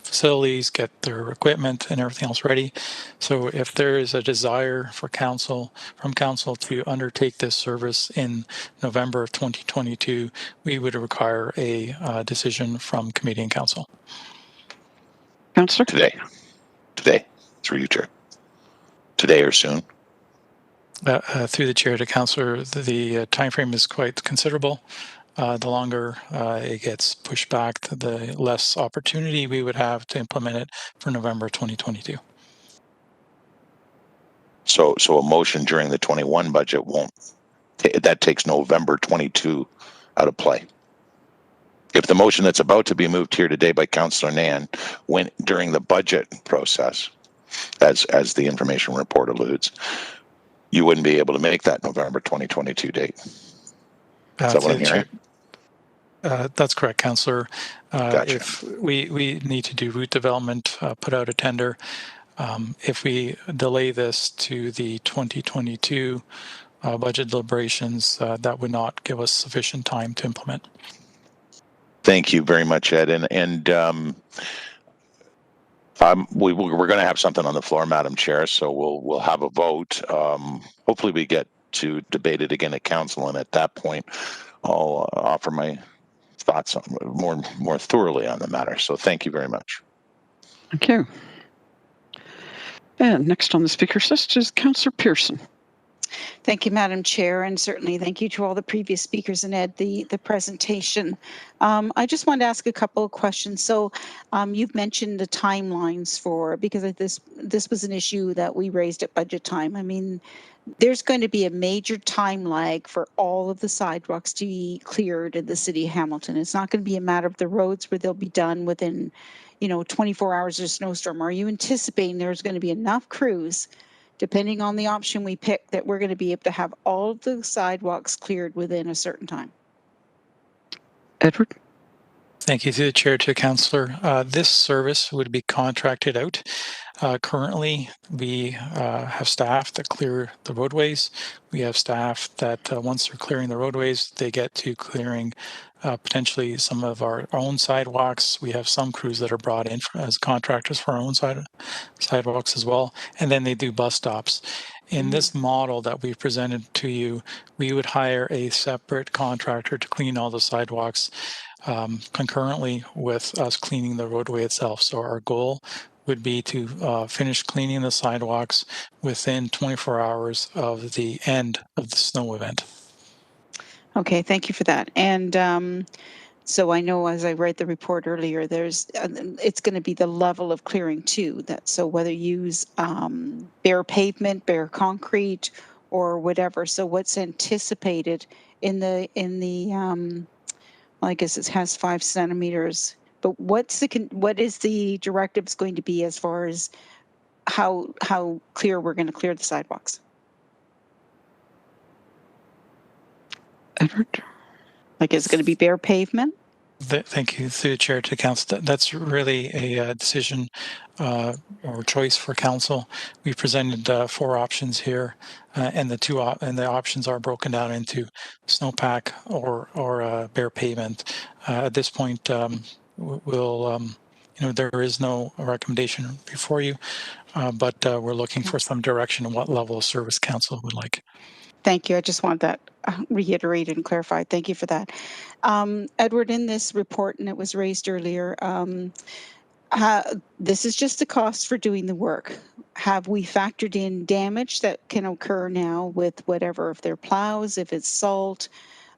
facilities, get their equipment and everything else ready. So if there is a desire for council to undertake this service in November of 2022, we would require a decision from committee and council. Councillor? Today, through you, Chair. Today or soon. Through the Chair to Councillor, the time frame is quite considerable. The longer it gets pushed back, the less opportunity we would have to implement it for November 2022. So a motion during the 21 budget won't, that takes November 22 out of play. If the motion that's about to be moved here today by Councillor Nan went during the budget process, as the information report alludes, you wouldn't be able to make that November 2022 date. Is that what I'm hearing? That's correct, Councillor. Gotcha. If we need to do route development, put out a tender. If we delay this to the 2022 budget deliberations, that would not give us sufficient time to implement. Thank you very much, Ed. We're going to have something on the floor, Madam Chair, so we'll have a vote. Hopefully we get to debate it again at Council, and at that point, I'll offer my thoughts on more thoroughly on the matter. So thank you very much. Thank you. And next on the speaker's list is Councillor Pearson. Thank you, Madam Chair, and certainly thank you to all the previous speakers and Ed, the presentation. I just wanted to ask a couple of questions. So you've mentioned the timelines because this was an issue that we raised at budget time. I mean, there's going to be a major time lag for all of the sidewalks to be cleared in the city of Hamilton. It's not going to be a matter of the roads where they'll be done within, 24 hours of a snowstorm. Are you anticipating there's going to be enough crews, depending on the option we pick, that we're going to be able to have all of the sidewalks cleared within a certain time? Edward? Thank you to the Chair, to Councillor. This service would be contracted out. Currently, we have staff that clear the roadways. We have staff that once they're clearing the roadways, they get to clearing potentially some of our own sidewalks. We have some crews that are brought in as contractors for our own sidewalks as well. And then they do bus stops. In this model that we've presented to you, we would hire a separate contractor to clean all the sidewalks concurrently with us cleaning the roadway itself. So our goal would be to finish cleaning the sidewalks within 24 hours of the end of the snow event. Okay, thank you for that. And so I know, as I read the report earlier, it's going to be the level of clearing too. So whether you use bare pavement, bare concrete, or whatever. So what's anticipated in the well, I guess it has 5 centimeters. But what is the directives going to be as far as how clear we're going to clear the sidewalks? Edward? Like, is it going to be bare pavement? Thank you, through the chair to council. That's really a decision or choice for council. We presented 4 options here, and the options are broken down into snowpack or bare pavement. At this point, we'll there is no recommendation before you, but we're looking for some direction on what level of service council would like. Thank you. I just want that reiterated and clarified. Thank you for that. Edward, in this report, and it was raised earlier, this is just the cost for doing the work. Have we factored in damage that can occur now with whatever, if they're plows, if it's salt,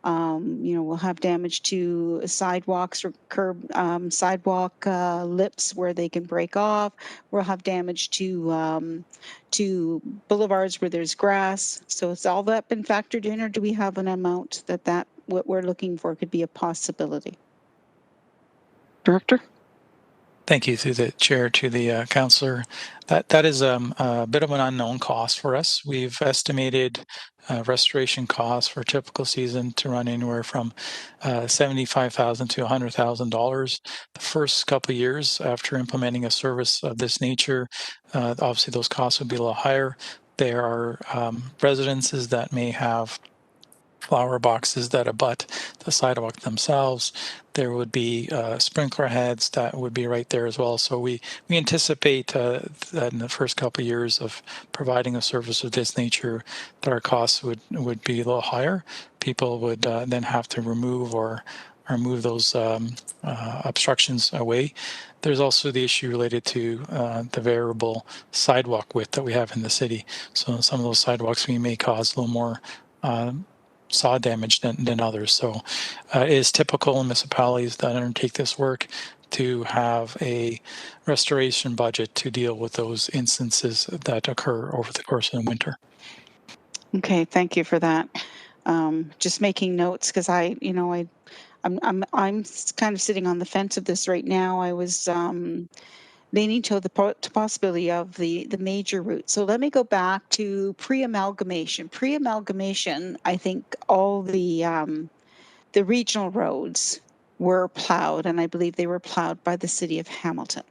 we'll have damage to sidewalks or sidewalk lips where they can break off. We'll have damage to boulevards where there's grass. So has all that been factored in, or do we have an amount that what we're looking for could be a possibility? Director? Thank you, through the chair, to the councillor. That is a bit of an unknown cost for us. We've estimated restoration costs for a typical season to run anywhere from $75,000 to $100,000. The first couple of years after implementing a service of this nature, obviously those costs would be a little higher. There are residences that may have flower boxes that abut the sidewalk themselves. There would be sprinkler heads that would be right there as well. So we anticipate that in the first couple of years of providing a service of this nature, that our costs would be a little higher. People would then have to remove or move those obstructions away. There's also the issue related to the variable sidewalk width that we have in the city. So some of those sidewalks we may cause a little more saw damage than others. So it is typical in municipalities that undertake this work to have a restoration budget to deal with those instances that occur over the course of the winter. Okay, thank you for that. Just making notes because I'm kind of sitting on the fence of this right now. I was leaning to the possibility of the major route. So let me go back to pre-amalgamation. Pre-amalgamation, I think all the regional roads were plowed, and I believe they were plowed by the city of Hamilton.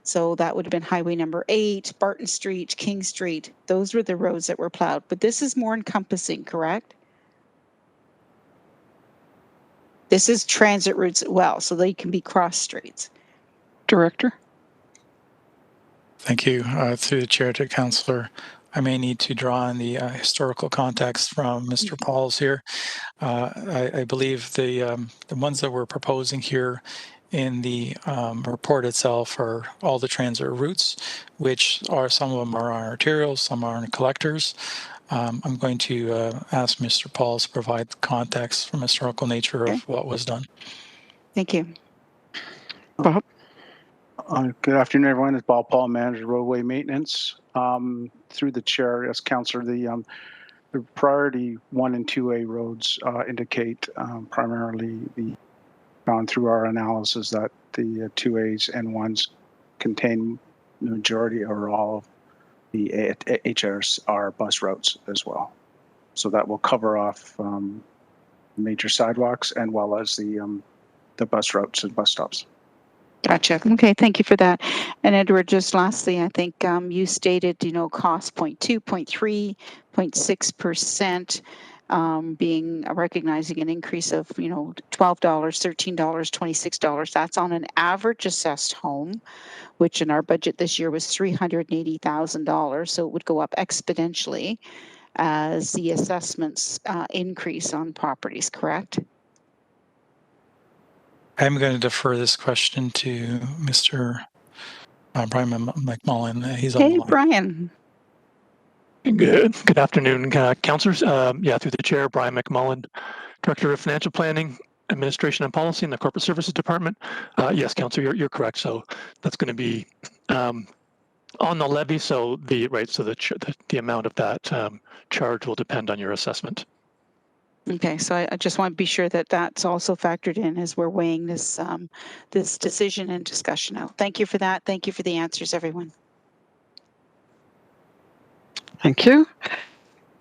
So that would have been highway number 8, Barton Street, King Street. Those were the roads that were plowed. But this is more encompassing, correct? This is transit routes as well, so they can be cross streets. Director? Thank you. Through the chair to councillor, I may need to draw on the historical context from Mr. Pauls here. I believe the ones that we're proposing here in the report itself are all the transit routes, which are, some of them are on arterials, some are on collectors. I'm going to ask Mr. Pauls to provide context from historical nature of what was done. Thank you. Bob? Good afternoon, everyone. It's Bob Paul, Manager Roadway Maintenance. Through the chair, as Councillor, the priority 1 and 2A roads indicate primarily gone through our analysis that the 2As and 1s contain the majority or all of the HRS bus routes as well. So that will cover off major sidewalks and well as the bus routes and bus stops. Gotcha. Okay, thank you for that. And Edward, just lastly, I think you stated, cost 0.2, 0.3, 0.6%, being recognizing an increase of, $12, $13, $26. That's on an average assessed home, which in our budget this year was $380,000. So it would go up exponentially as the assessments increase on properties, correct? I'm going to defer this question to Mr. Brian McMullen. He's on the line. Brian. Good afternoon, councillors. Through the chair, Brian McMullen, Director of Financial Planning, Administration and Policy in the Corporate Services Department. Yes, councillor, you're correct. So that's going to be on the levy. So the amount of that charge will depend on your assessment. Okay, so I just want to be sure that that's also factored in as we're weighing this this decision and discussion out. Thank you for that. Thank you for the answers, everyone. Thank you.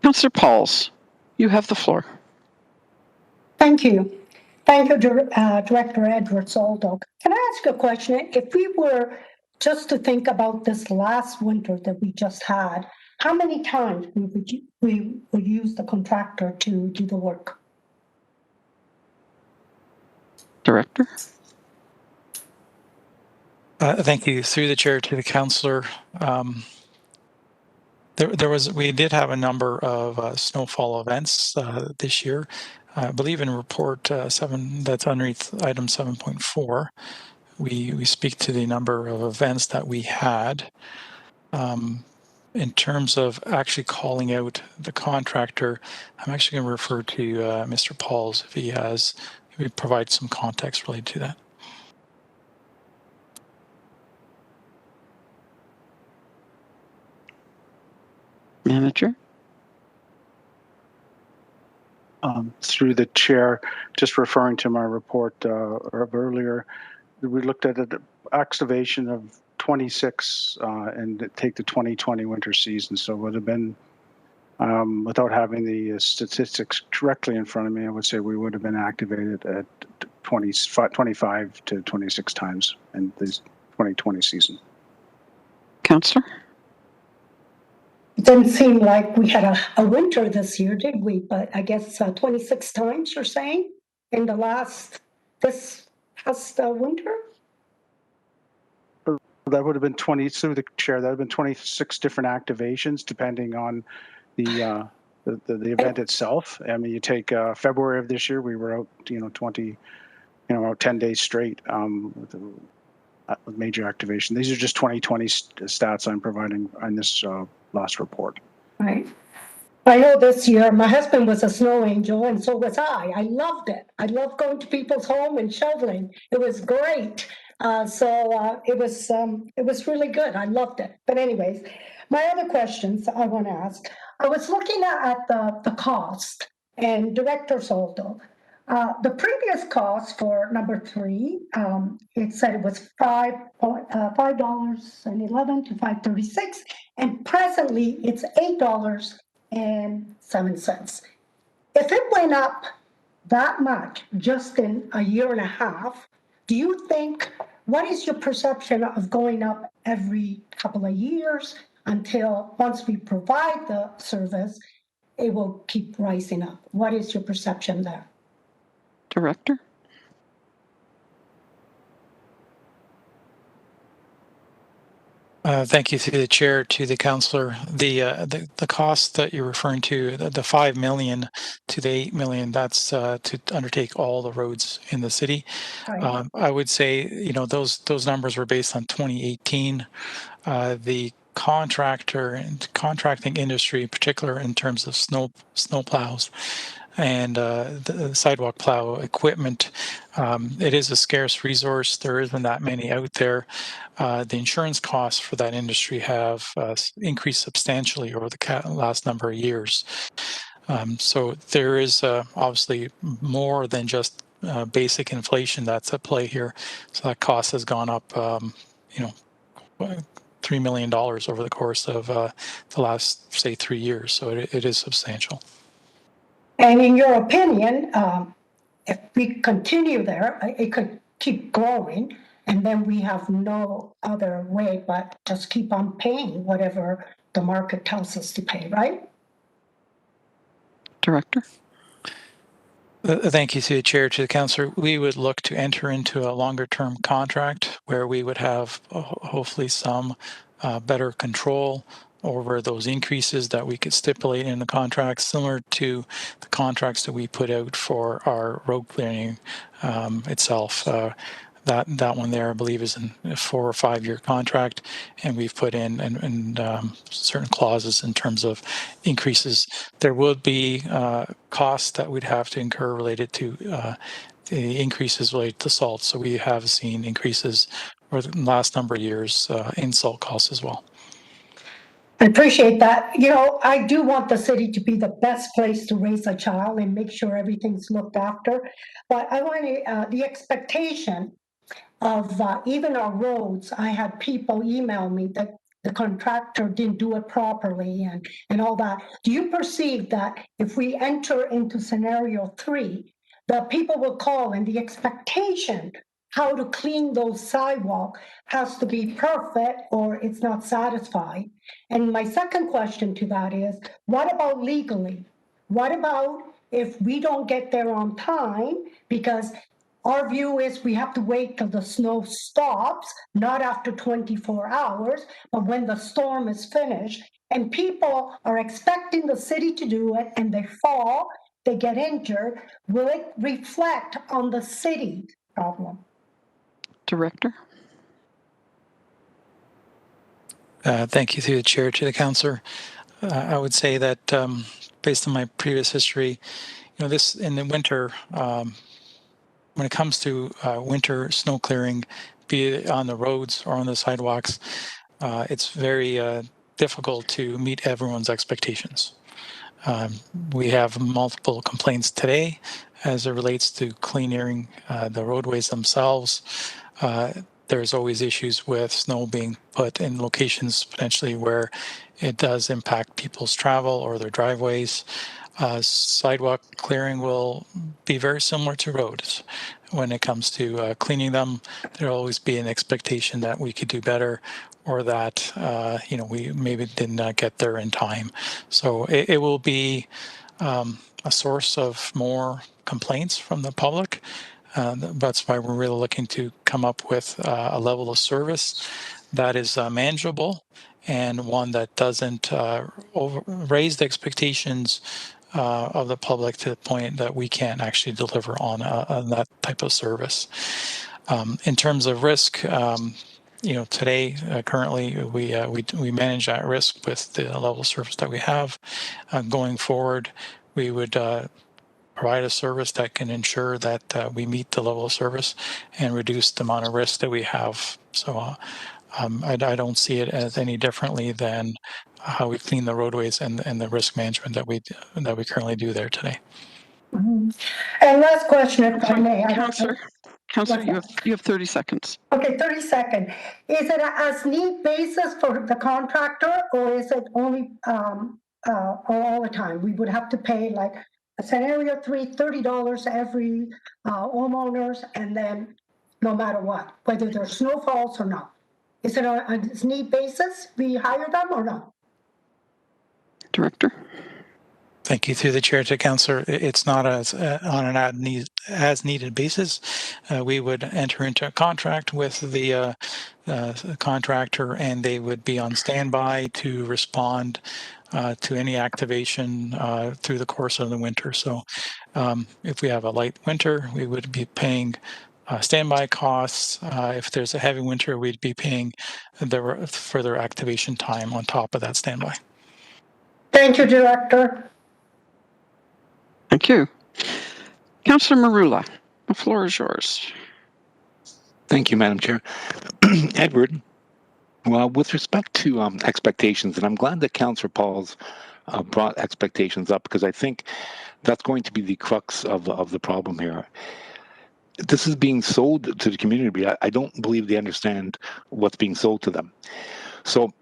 Councillor Pauls, you have the floor. Thank you. Thank you, Director Edwards-Aldo. Can I ask a question? If we were just to think about this last winter that we just had, how many times we would use the contractor to do the work? Director? Thank you. Through the chair to the councillor. We did have a number of snowfall events this year. I believe in report 7, that's underneath item 7.4, we speak to the number of events that we had. In terms of actually calling out the contractor, I'm actually going to refer to Mr. Pauls if he provides some context related to that. Manager? Through the chair, just referring to my report of earlier, we looked at an excavation of 26 and take the 2020 winter season. So it would have been, without having the statistics directly in front of me, I would say we would have been activated at 25 to 26 times in this 2020 season. Councillor? It didn't seem like we had a winter this year, did we? But I guess 26 times you're saying in this past winter? That would have been 20, through the chair, that would have been 26 different activations depending on the event itself. I mean, you take February of this year, we were out, 10 days straight with major activation. These are just 2020 stats I'm providing on this last report. Right. I know this year my husband was a snow angel and so was I. I loved it. I loved going to people's home and shoveling. It was great. It was really good. I loved it. But anyways, my other questions I want to ask. I was looking at the cost and Director Soldo. The previous cost for number 3, it said it was $5.11 to $5.36, and presently it's $8.07. If it went up that much just in a year and a half, do you think, what is your perception of going up every couple of years until once we provide the service, it will keep rising up? What is your perception there? Director? Thank you through the chair to the councillor. The cost that you're referring to, the 5 million to the 8 million, that's to undertake all the roads in the city. Right. I would say, those numbers were based on 2018. The contractor and contracting industry, in particular in terms of snow plows and the sidewalk plow equipment, it is a scarce resource. There isn't that many out there. The insurance costs for that industry have increased substantially over the last number of years. So there is obviously more than just basic inflation that's at play here. So that cost has gone up, $3 million over the course of the last, say, 3 years. So it is substantial. And in your opinion, if we continue there, it could keep growing, and then we have no other way but just keep on paying whatever the market tells us to pay, right? Director? Thank you to the chair, to the councillor. We would look to enter into a longer term contract where we would have hopefully some better control over those increases that we could stipulate in the contract, similar to the contracts that we put out for our road clearing itself. That one there, I believe, is in a 4 or 5 year contract, and we've put in certain clauses in terms of increases. There would be costs that we'd have to incur related to the increases related to salt. So we have seen increases over the last number of years in salt costs as well. I appreciate that. I do want the city to be the best place to raise a child and make sure everything's looked after. But I want the expectation of even our roads. I had people email me that the contractor didn't do it properly and all that. Do you perceive that if we enter into scenario 3, the people will call, and the expectation how to clean those sidewalk has to be perfect or it's not satisfied. And my second question to that is, what about legally? What about if we don't get there on time? Because our view is we have to wait till the snow stops, not after 24 hours, but when the storm is finished. And people are expecting the city to do it, and they fall, they get injured. Will it reflect on the city problem? Director? Thank you through the chair to the councillor. I would say that based on my previous history, this in the winter, when it comes to winter snow clearing, be it on the roads or on the sidewalks, it's very difficult to meet everyone's expectations. We have multiple complaints today as it relates to clearing the roadways themselves. There's always issues with snow being put in locations potentially where it does impact people's travel or their driveways. Sidewalk clearing will be very similar to roads. When it comes to cleaning them, there'll always be an expectation that we could do better, or that we maybe did not get there in time. So it will be a source of more complaints from the public. That's why we're really looking to come up with a level of service that is manageable and one that doesn't raise the expectations of the public to the point that we can't actually deliver on that type of service. In terms of risk, today, currently, we manage that risk with the level of service that we have. Going forward, we would provide a service that can ensure that we meet the level of service and reduce the amount of risk that we have. So I don't see it as any differently than how we clean the roadways and the risk management that we currently do there today. Mm-hmm. And last question, if I may. Councillor, you have 30 seconds. Okay, 30 seconds. Is it a as-need basis for the contractor, or is it only all the time? We would have to pay like a scenario 3, $30 every homeowners, and then no matter what, whether there's snowfalls or not. Is it a as-need basis? We hire them or not? Director? Thank you through the chair to councillor. It's not on an as-needed basis. We would enter into a contract with the contractor, and they would be on standby to respond to any activation through the course of the winter. So if we have a light winter, we would be paying standby costs. If there's a heavy winter, we'd be paying the further activation time on top of that standby. Thank you, Director. Thank you. Councillor Marula, the floor is yours. Thank you, Madam Chair. Edward, well, with respect to expectations, and I'm glad that Councillor Paul's brought expectations up, because I think that's going to be the crux of the problem here. This is being sold to the community. I don't believe they understand what's being sold to them. So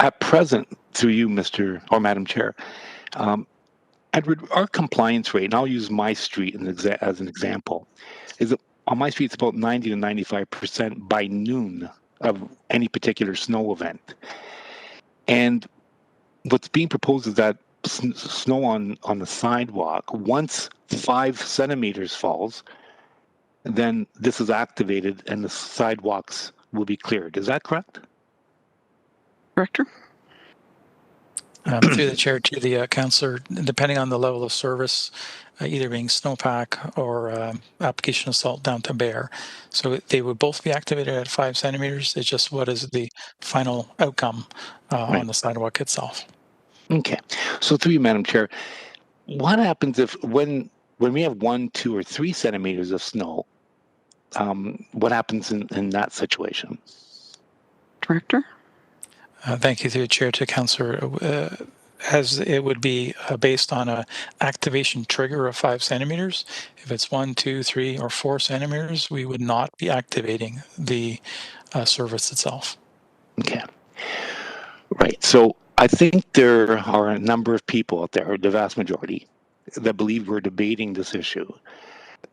at present, through you, Madam Chair, Edward, our compliance rate, and I'll use my street as an example, is that on my street it's about 90 to 95% by noon of any particular snow event. And what's being proposed is that snow on the sidewalk, once 5 centimeters falls, then this is activated and the sidewalks will be cleared. Is that correct? Director? Through the chair to the councillor, depending on the level of service, either being snowpack or application of salt down to bare. So they would both be activated at 5 centimeters. It's just what is the final outcome Right. on the sidewalk itself. Okay. So through you, Madam Chair, what happens if when we have 1, 2, or 3 centimeters of snow, what happens in that situation? Director? Thank you through the chair to councillor. As it would be based on a activation trigger of 5 centimeters. If it's 1, 2, 3, or 4 centimeters, we would not be activating the service itself. Okay. Right. So I think there are a number of people out there, the vast majority, that believe we're debating this issue.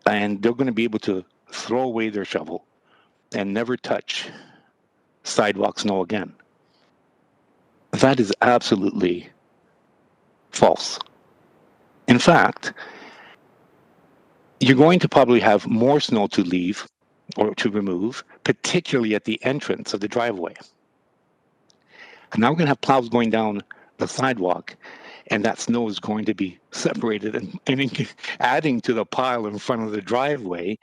and they're going to be able to throw away their shovel and never touch sidewalk snow again. That is absolutely false. In fact, you're going to probably have more snow to leave or to remove, particularly at the entrance of the driveway. And now we're going to have plows going down the sidewalk, and that snow is going to be separated and adding to the pile in front of the driveway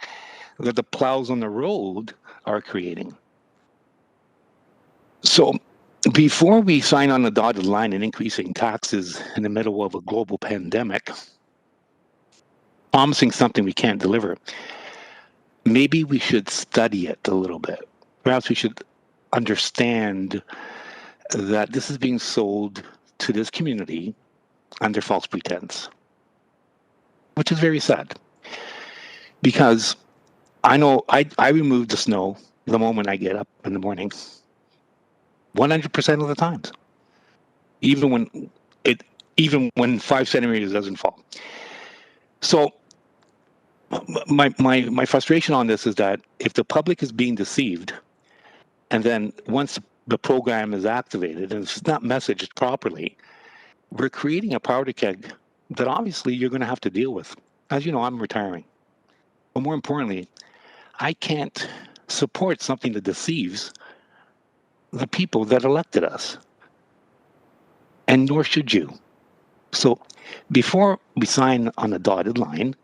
that the plows on the road are creating. So before we sign on the dotted line and increasing taxes in the middle of a global pandemic, promising something we can't deliver, maybe we should study it a little bit. Perhaps we should understand that this is being sold to this community under false pretense, which is very sad. Because I know I remove the snow the moment I get up in the morning, 100% of the times, even when 5 centimeters doesn't fall. So my frustration on this is that if the public is being deceived, and then once the program is activated and it's not messaged properly, we're creating a powder keg that obviously you're going to have to deal with. As you know, I'm retiring. But more importantly, I can't support something that deceives the people that elected us. And nor should you. So before we sign on a dotted line,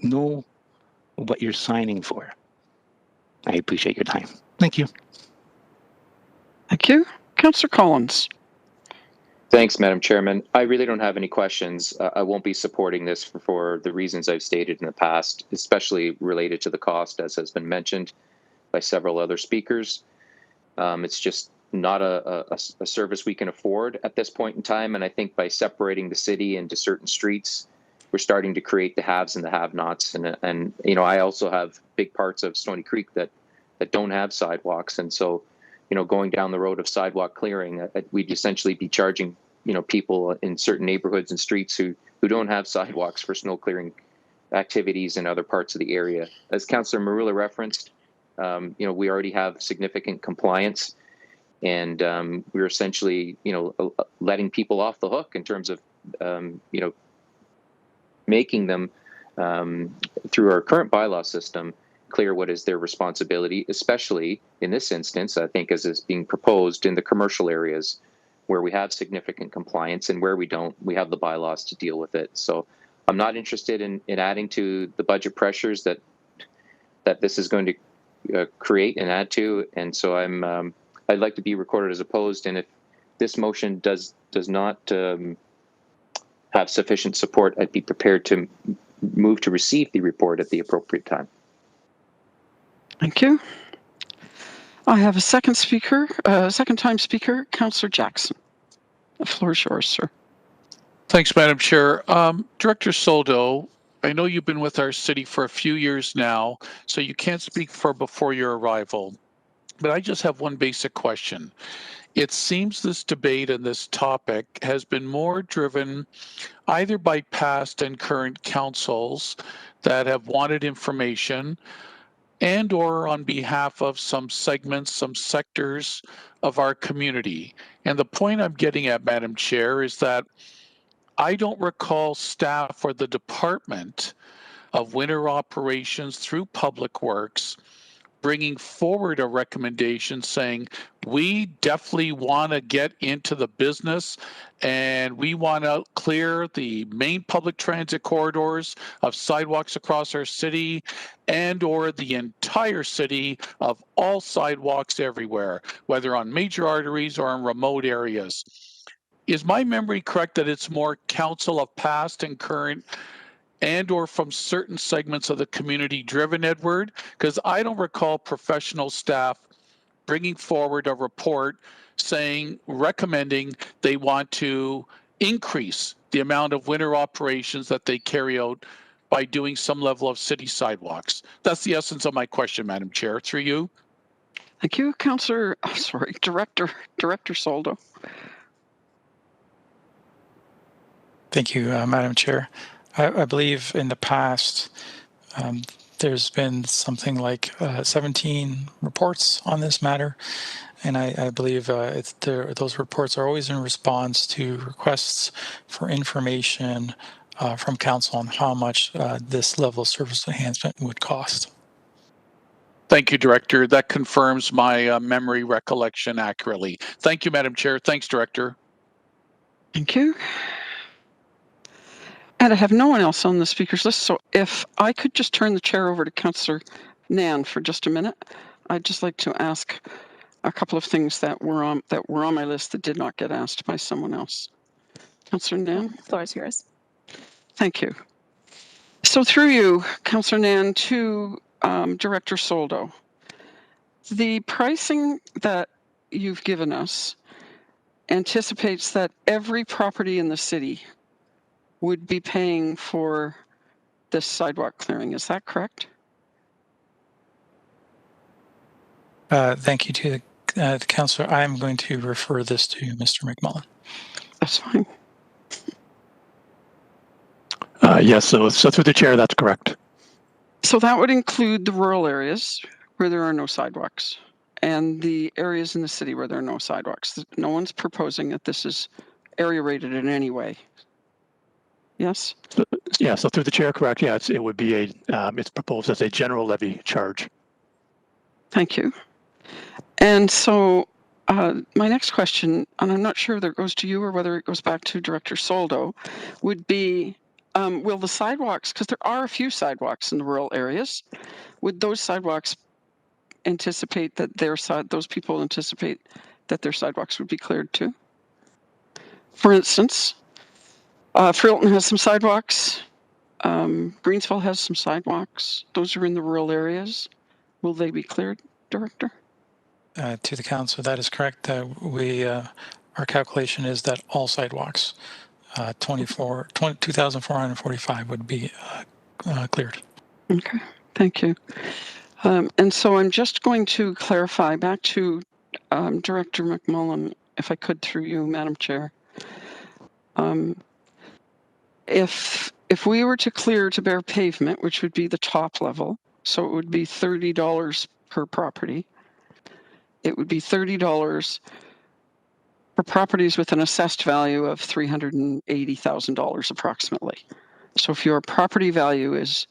know what you're signing for. I appreciate your time. Thank you. Thank you. Councillor Collins. Thanks, Madam Chairman. I really don't have any questions. I won't be supporting this for the reasons I've stated in the past, especially related to the cost, as has been mentioned by several other speakers. It's just not a service we can afford at this point in time. And I think by separating the city into certain streets, we're starting to create the haves and the have-nots. And you know, I also have big parts of Stony Creek that don't have sidewalks. And so, you know, going down the road of sidewalk clearing, we'd essentially be charging, you know, people in certain neighborhoods and streets who don't have sidewalks for snow clearing activities in other parts of the area. As Councillor Marula referenced, you know, we already have significant compliance, and we're essentially, you know, letting people off the hook in terms of, you know, making them through our current bylaw system clear what is their responsibility, especially in this instance, I think, as is being proposed in the commercial areas where we have significant compliance, and where we don't, we have the bylaws to deal with it. So I'm not interested in adding to the budget pressures that this is going to create and add to. And so I'd like to be recorded as opposed. And if this motion does not have sufficient support, I'd be prepared to move to receive the report at the appropriate time. Thank you. I have a second speaker, second-time speaker, Councillor Jackson. The floor is yours, sir. Thanks, Madam Chair. Director Soldo, I know you've been with our city for a few years now, so you can't speak for before your arrival. But I just have one basic question. It seems this debate and this topic has been more driven either by past and current councils that have wanted information, and or on behalf of some segments, some sectors of our community. And the point I'm getting at, Madam Chair, is that I don't recall staff or the Department of Winter Operations through Public Works bringing forward a recommendation saying, we definitely want to get into the business and we want to clear the main public transit corridors of sidewalks across our city and or the entire city of all sidewalks everywhere, whether on major arteries or in remote areas. Is my memory correct that it's more council of past and current and or from certain segments of the community driven, Edward? Because I don't recall professional staff bringing forward a report saying, recommending they want to increase the amount of winter operations that they carry out by doing some level of city sidewalks. That's the essence of my question, Madam Chair, through you. Thank you, Director Soldo. Thank you, Madam Chair. I believe in the past, There's been something like 17 reports on this matter, and I believe those reports are always in response to requests for information from council on how much this level of service enhancement would cost. Thank you, Director. That confirms my memory recollection accurately. Thank you, Madam Chair. Thanks, Director. Thank you. And I have no one else on the speakers list, so if I could just turn the chair over to Councillor Nan for just a minute, I'd just like to ask a couple of things that were on my list that did not get asked by someone else. Councillor Nan? The floor is yours. Thank you. So through you, Councillor Nan, to Director Soldo, the pricing that you've given us anticipates that every property in the city would be paying for this sidewalk clearing. Is that correct? Thank you to the councillor. I'm going to refer this to Mr. McMullen. That's fine. Yes, so through the chair, that's correct. So that would include the rural areas where there are no sidewalks and the areas in the city where there are no sidewalks. No one's proposing that this is area rated in any way. Yes? Yeah, so through the chair, correct. Yeah, it would be it's proposed as a general levy charge. Thank you. And so my next question, and I'm not sure whether it goes to you or whether it goes back to Director Soldo, would be, will the sidewalks, because there are a few sidewalks in the rural areas, would those sidewalks anticipate that those people anticipate that their sidewalks would be cleared too? For instance, Freelton has some sidewalks. Greensville has some sidewalks. Those are in the rural areas. Will they be cleared, Director? To the council, that is correct. Our calculation is that all sidewalks, 2,445 would be cleared. Okay, thank you. And so I'm just going to clarify back to Director McMullen, if I could, through you, Madam Chair. If we were to clear to bare pavement, which would be the top level, so it would be $30 per property. It would be $30 for properties with an assessed value of $380,000 approximately. So if your property value is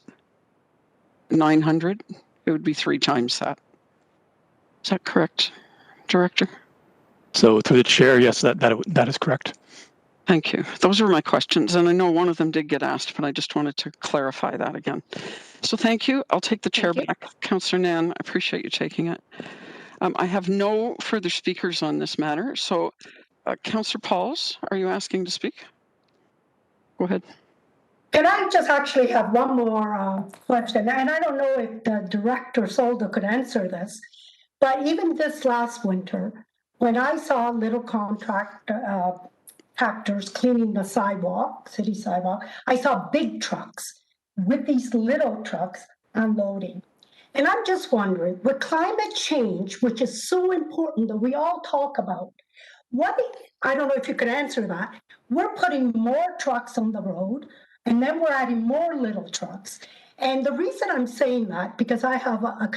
900, it would be 3 times that. Is that correct, Director? So through the chair, yes, that is correct. Thank you. Those were my questions, and I know one of them did get asked, but I just wanted to clarify that again. So thank you. I'll take the chair back. Councillor Nan, I appreciate you taking it. I have no further speakers on this matter. So Councillor Pauls, are you asking to speak? Go ahead. Can I just actually have one more question? And I don't know if the Director Soldo could answer this, but even this last winter, when I saw little contractors cleaning the sidewalk, city sidewalk, I saw big trucks with these little trucks unloading. And I'm just wondering, with climate change, which is so important that we all talk about, I don't know if you could answer that. We're putting more trucks on the road, and then we're adding more little trucks. And the reason I'm saying that, because I have a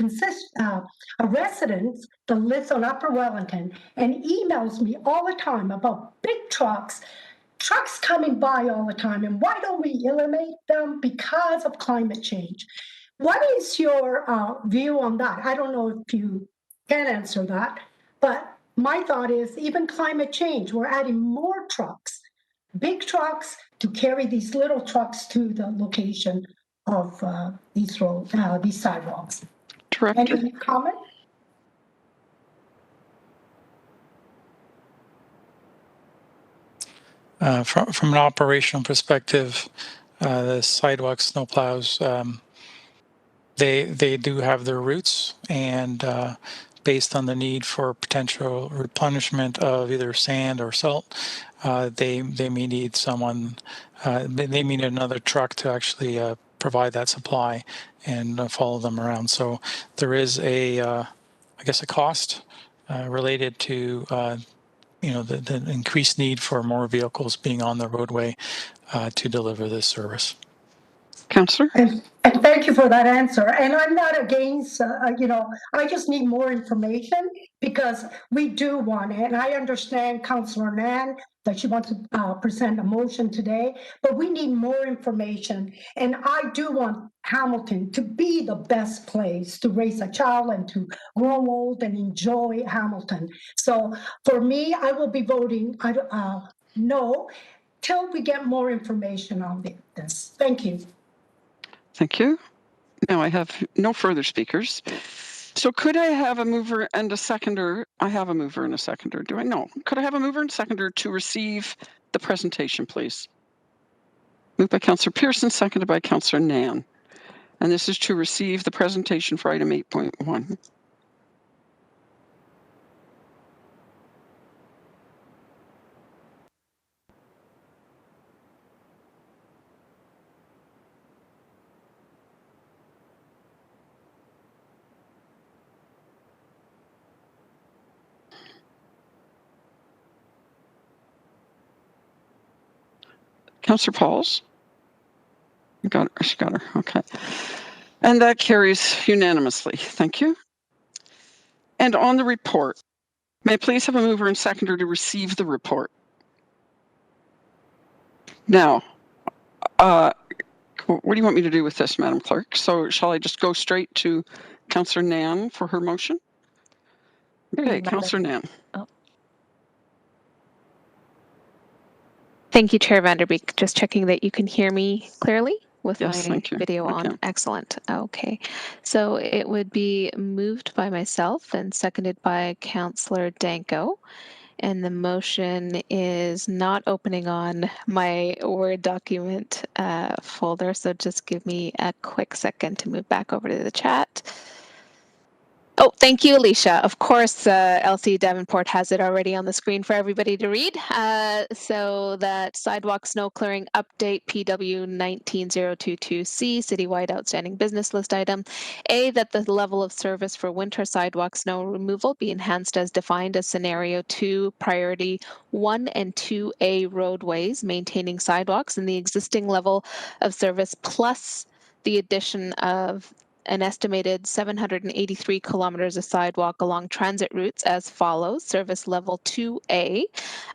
resident that lives on Upper Wellington and emails me all the time about big trucks coming by all the time, and why don't we eliminate them? Because of climate change. What is your view on that? I don't know if you can answer that, but my thought is even climate change, we're adding more trucks, big trucks, to carry these little trucks to the location of these sidewalks. Director. Any comment? From an operational perspective, the sidewalk snowplows, they do have their routes, and based on the need for potential replenishment of either sand or salt, they may need someone. They need another truck to actually provide that supply and follow them around. So there is I guess a cost related to the increased need for more vehicles being on the roadway to deliver this service. Councillor? And thank you for that answer. And I'm not against, I just need more information because we do want it. And I understand Councillor Nan that she wants to present a motion today, but we need more information. And I do want Hamilton to be the best place to raise a child and to grow old and enjoy Hamilton. So for me, I will be voting no till we get more information on this. Thank you. Thank you. Now I have no further speakers. So could I have a mover and a seconder? I have a mover and a seconder. Do I? No. Could I have a mover and seconder to receive the presentation, please? Moved by Councillor Pearson, seconded by Councillor Nan. And this is to receive the presentation for item 8.1. Councillor Pauls? You got her. She got her. Okay. And that carries unanimously. Thank you. And on the report, may I please have a mover and seconder to receive the report? Now, what do you want me to do with this, Madam Clerk? So shall I just go straight to Councillor Nan for her motion? Okay, Councillor Nan. Oh. Thank you, Chair Vanderbeek. Just checking that you can hear me clearly with my video on. Excellent. Okay. So it would be moved by myself and seconded by Councillor Danko. And the motion is not opening on my Word document folder. So just give me a quick second to move back over to the chat. Oh, thank you, Alicia. Of course, Elsie Davenport has it already on the screen for everybody to read. So that sidewalk snow clearing update PW 19022C, citywide outstanding business list item. A, that the level of service for winter sidewalk snow removal be enhanced as defined as scenario 2, priority 1 and 2A roadways, maintaining sidewalks in the existing level of service plus the addition of an estimated 783 kilometers of sidewalk along transit routes as follows. Service level 2A,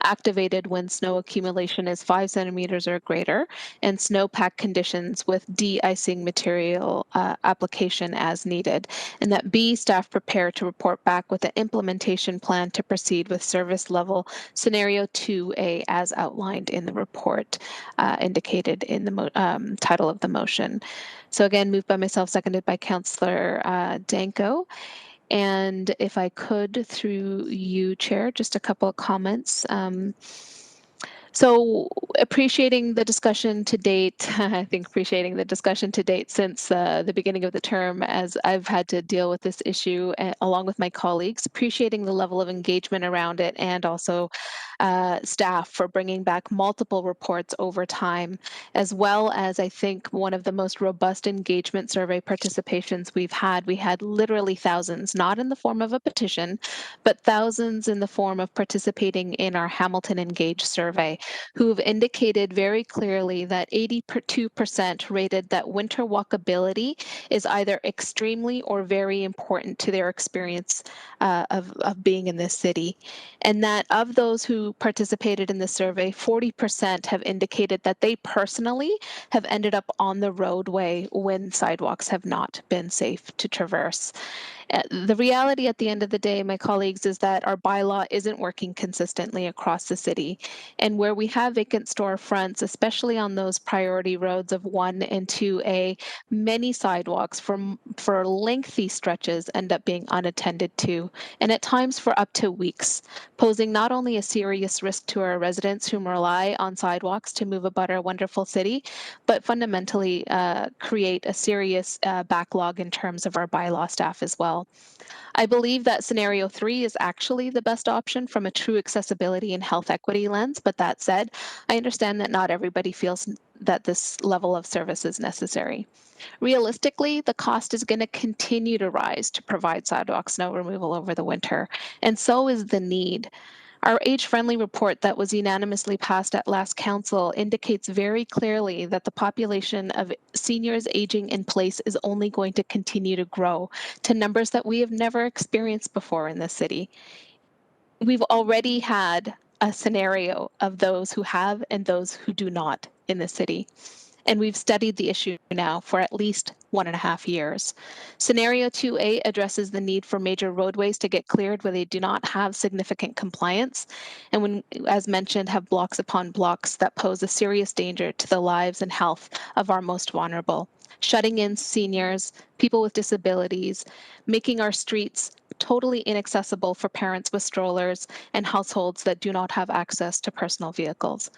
activated when snow accumulation is 5 centimeters or greater, and snowpack conditions with de-icing material application as needed. And that B, staff prepare to report back with an implementation plan to proceed with service level scenario 2A as outlined in the report indicated in the title of the motion. So again, moved by myself, seconded by Councillor Danko. And if I could, through you, Chair, just a couple of comments. So appreciating the discussion to date, I think appreciating the discussion to date since the beginning of the term, as I've had to deal with this issue along with my colleagues, appreciating the level of engagement around it, and also staff for bringing back multiple reports over time, as well as I think one of the most robust engagement survey participations we've had. We had literally thousands, not in the form of a petition, but thousands in the form of participating in our Hamilton Engage survey, who've indicated very clearly that 82% rated that winter walkability is either extremely or very important to their experience of being in this city. And that of those who participated in the survey, 40% have indicated that they personally have ended up on the roadway when sidewalks have not been safe to traverse. The reality at the end of the day, my colleagues, is that our bylaw isn't working consistently across the city. And where we have vacant storefronts, especially on those priority roads of 1 and 2A, many sidewalks for lengthy stretches end up being unattended to, and at times for up to weeks, posing not only a serious risk to our residents who rely on sidewalks to move about our wonderful city, but fundamentally create a serious backlog in terms of our bylaw staff as well. I believe that scenario 3 is actually the best option from a true accessibility and health equity lens. But that said, I understand that not everybody feels that this level of service is necessary. Realistically, the cost is going to continue to rise to provide sidewalk snow removal over the winter, and so is the need. Our age-friendly report that was unanimously passed at last council indicates very clearly that the population of seniors aging in place is only going to continue to grow to numbers that we have never experienced before in this city. We've already had a scenario of those who have and those who do not in the city. And we've studied the issue now for at least 1.5 years. Scenario 2A addresses the need for major roadways to get cleared where they do not have significant compliance, and when, as mentioned, have blocks upon blocks that pose a serious danger to the lives and health of our most vulnerable, shutting in seniors, people with disabilities, making our streets totally inaccessible for parents with strollers and households that do not have access to personal vehicles.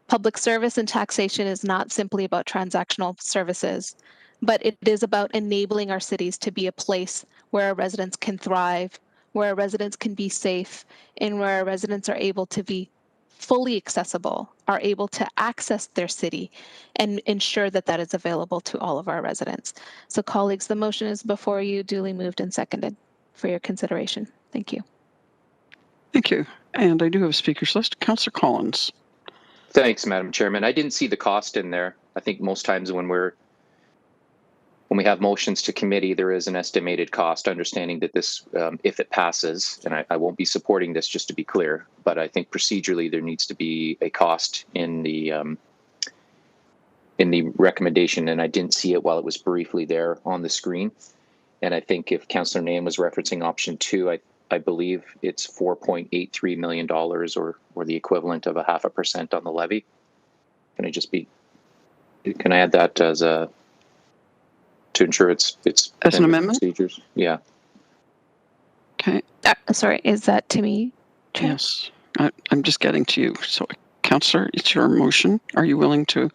Public service and taxation is not simply about transactional services, but it is about enabling our cities to be a place where our residents can thrive, where our residents can be safe, and where our residents are able to be fully accessible, are able to access their city, and ensure that that is available to all of our residents. So colleagues, the motion is before you, duly moved and seconded for your consideration. Thank you. Thank you. And I do have a speakers list. Councillor Collins. Thanks, Madam Chairman. I didn't see the cost in there. I think most times when we have motions to committee, there is an estimated cost, understanding that this, if it passes, and I won't be supporting this, just to be clear, but I think procedurally there needs to be a cost in the recommendation, and I didn't see it while it was briefly there on the screen. And I think if Councillor Nain was referencing option 2, I believe it's $4.83 million, or the equivalent of 0.5% on the levy. Can I add that as to ensure it's as an amendment? Procedures? Yeah. Okay. Sorry, is that to me, Chair? Yes, I'm just getting to you. So, Councillor, it's your motion. Are you willing to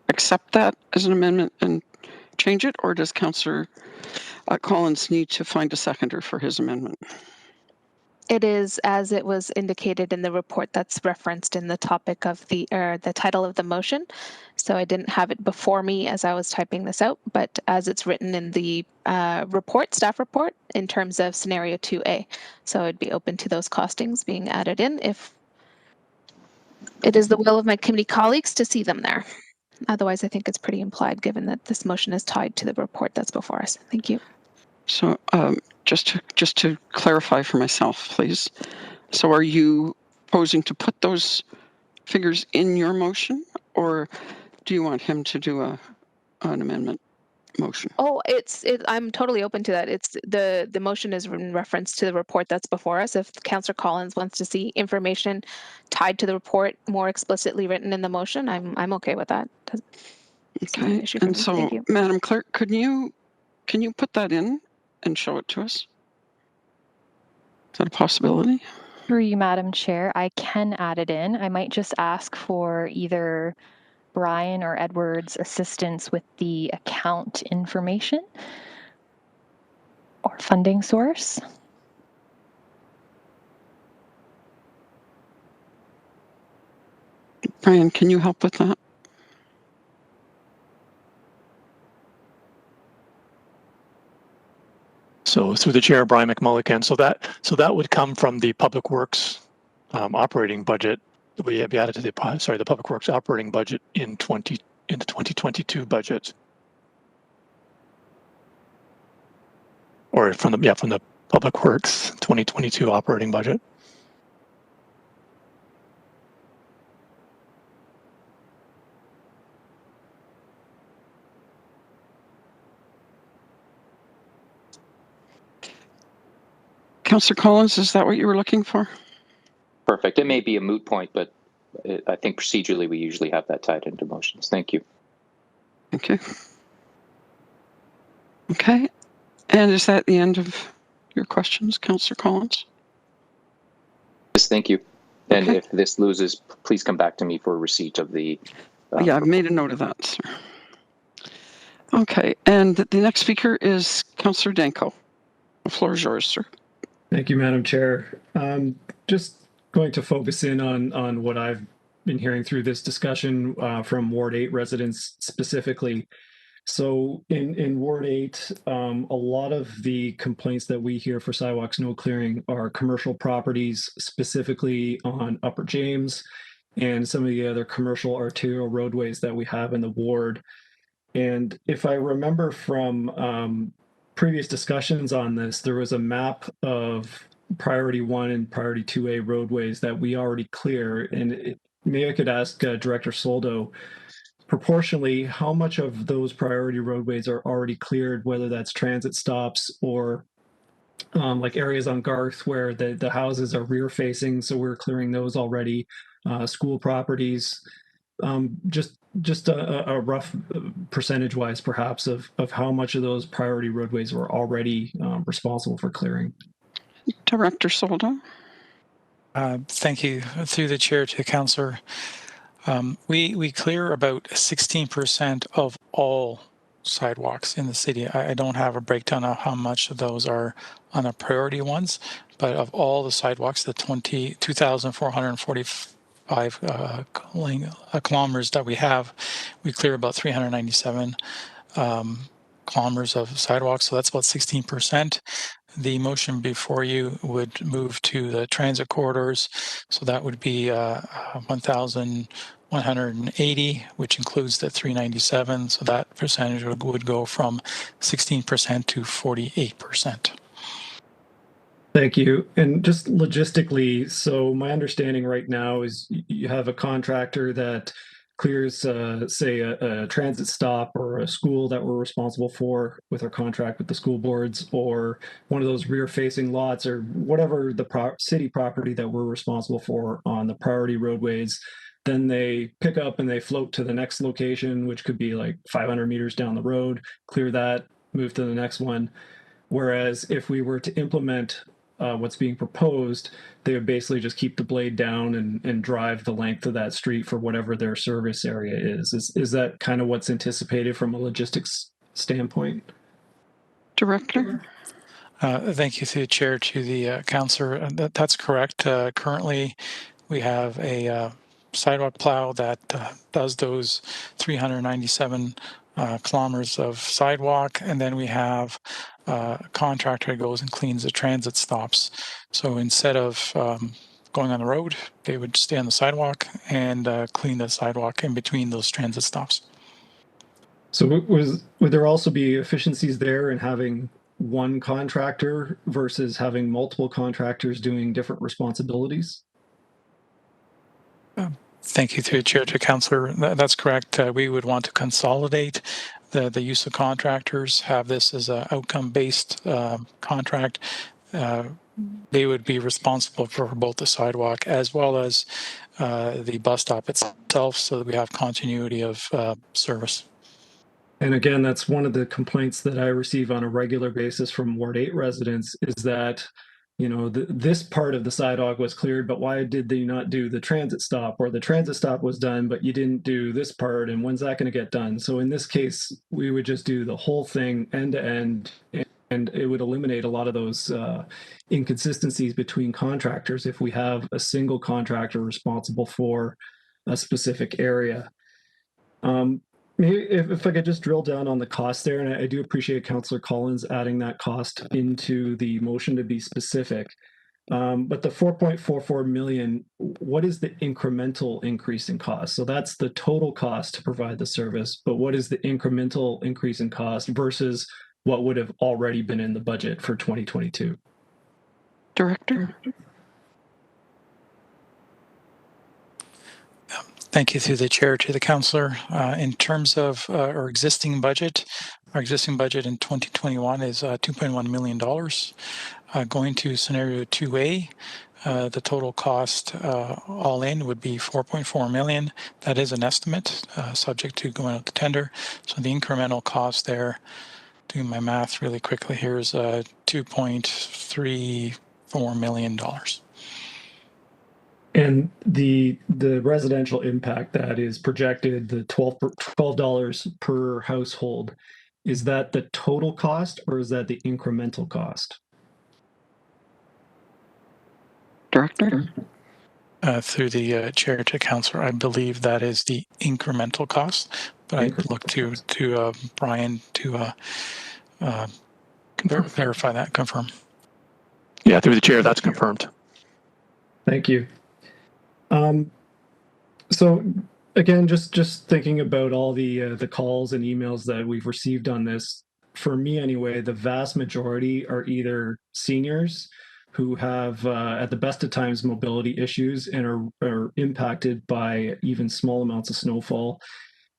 accept that as an amendment and change it, or does Councillor Collins need to find a seconder for his amendment? It is as it was indicated in the report that's referenced in the topic of the title of the motion. So I didn't have it before me as I was typing this out, but as it's written in the staff report in terms of scenario 2A. So I'd be open to those costings being added in if it is the will of my committee colleagues to see them there. Otherwise, I think it's pretty implied given that this motion is tied to the report that's before us. Thank you. So just to clarify for myself, please. So are you proposing to put those figures in your motion, or do you want him to do an amendment motion? Oh, I'm totally open to that. It's the motion is in reference to the report that's before us. If Councillor Collins wants to see information tied to the report more explicitly written in the motion, I'm okay with that. It's not an issue for me. So, Thank you. Madam Clerk, can you put that in and show it to us? Is that a possibility? Through you, Madam Chair, I can add it in. I might just ask for either Brian or Edward's assistance with the account information or funding source. Brian, can you help with that? So through the chair, Brian McMullican. So that would come from the Public Works operating budget. We have added to the Public Works operating budget in the 2022 budget, or from the Public Works 2022 operating budget. Councillor Collins, is that what you were looking for? Perfect. It may be a moot point, but I think procedurally we usually have that tied into motions. Thank you. Okay. Okay. And is that the end of your questions, Councillor Collins? Yes, thank you. And okay. If this loses, please come back to me for receipt of the... yeah, I've made a note of that, sir. Okay, and the next speaker is Councillor Danko. The floor is yours, sir. Thank you, Madam Chair. Just going to focus in on what I've been hearing through this discussion from Ward 8 residents specifically. So in Ward 8, a lot of the complaints that we hear for sidewalk snow clearing are commercial properties, specifically on Upper James and some of the other commercial arterial roadways that we have in the ward. And if I remember from previous discussions on this, there was a map of priority 1 and priority 2A roadways that we already clear. And maybe I could ask Director Soldo, proportionally, how much of those priority roadways are already cleared, whether that's transit stops or like areas on Garth where the houses are rear facing, so we're clearing those already, school properties, just a rough percentage wise perhaps of how much of those priority roadways were already responsible for clearing. Director Soldo. Thank you. Through the chair to Councillor. We clear about 16% of all sidewalks in the city. I don't have a breakdown of how much of those are on the priority ones, but of all the sidewalks, the 2,445 kilometers that we have, we clear about 397 kilometers of sidewalks, so that's about 16%. The motion before you would move to the transit corridors, so that would be 1,180, which includes the 397, so that percentage would go from 16% to 48%. Thank you. And just logistically, so my understanding right now is you have a contractor that clears, say, a transit stop or a school that we're responsible for with our contract with the school boards, or one of those rear-facing lots, or whatever the city property that we're responsible for on the priority roadways. Then they pick up and they float to the next location, which could be like 500 meters down the road, clear that, move to the next one. Whereas if we were to implement what's being proposed, they would basically just keep the blade down and drive the length of that street for whatever their service area is. Is that kind of what's anticipated from a logistics standpoint? Director? Thank you through the chair to the councillor. That's correct. Currently, we have a sidewalk plow that does those 397 kilometers of sidewalk, and then we have a contractor that goes and cleans the transit stops. So instead of going on the road, they would stay on the sidewalk and clean the sidewalk in between those transit stops. So would there also be efficiencies there in having one contractor versus having multiple contractors doing different responsibilities? Thank you through the chair to councillor. That's correct. We would want to consolidate the use of contractors, have this as an outcome-based contract. They would be responsible for both the sidewalk as well as the bus stop itself, so that we have continuity of service. And again, that's one of the complaints that I receive on a regular basis from Ward 8 residents is that, you know, this part of the sidewalk was cleared, but why did they not do the transit stop? Or the transit stop was done, but you didn't do this part, and when's that going to get done? So in this case, we would just do the whole thing end to end, and it would eliminate a lot of those inconsistencies between contractors if we have a single contractor responsible for a specific area. Maybe if I could just drill down on the cost there, and I do appreciate Councillor Collins adding that cost into the motion to be specific. But the 4.44 million, what is the incremental increase in cost? So that's the total cost to provide the service, but what is the incremental increase in cost versus what would have already been in the budget for 2022? Director? Thank you through the chair to the councillor. In terms of our existing budget in 2021 is $2.1 million. Going to scenario 2A, the total cost all in would be 4.4 million. That is an estimate subject to going out to tender. So the incremental cost there, doing my math really quickly here, is $2.34 million. And the residential impact that is projected, the $12 per household, is that the total cost or is that the incremental cost? Director? Through the chair to Councillor, I believe that is the incremental cost, but I'd look to Brian to verify that, confirm. Yeah, through the chair, that's confirmed. Thank you. So again, just thinking about all the calls and emails that we've received on this, for me anyway, the vast majority are either seniors who have, at the best of times, mobility issues and are impacted by even small amounts of snowfall.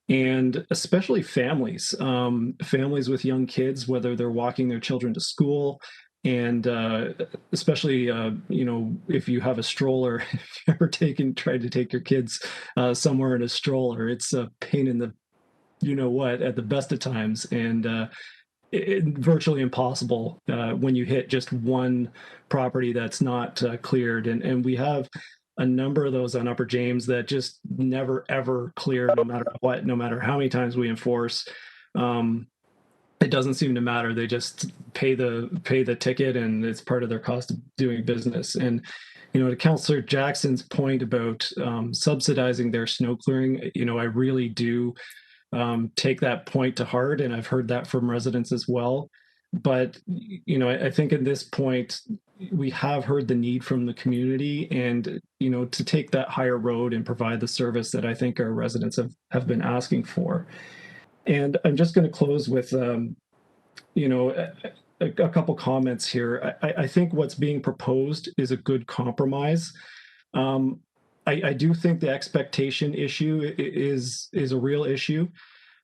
And especially families, families with young kids, whether they're walking their children to school, and especially you know, if you have a stroller, if you ever tried to take your kids somewhere in a stroller, it's a pain in the you know what at the best of times, and virtually impossible when you hit just one property that's not cleared, and we have a number of those on Upper James that just never ever clear, no matter what, no matter how many times we enforce. It doesn't seem to matter. They just pay the ticket, and it's part of their cost of doing business. And you know, to Councillor Jackson's point about subsidizing their snow clearing, you know, I really do take that point to heart, and I've heard that from residents as well. But you know, I think at this point we have heard the need from the community, and you know, to take that higher road and provide the service that I think our residents have been asking for. And I'm just going to close with you know, a couple comments here. I think what's being proposed is a good compromise. I do think the expectation issue is a real issue,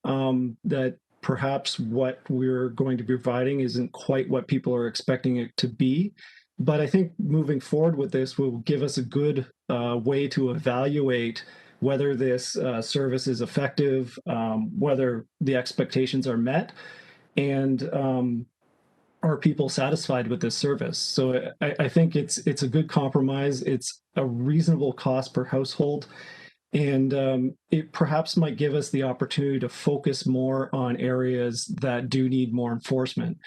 that perhaps what we're going to be providing isn't quite what people are expecting it to be. But I think moving forward with this will give us a good way to evaluate whether this service is effective, whether the expectations are met, and are people satisfied with this service. So I think it's a good compromise. It's a reasonable cost per household, and it perhaps might give us the opportunity to focus more on areas that do need more enforcement.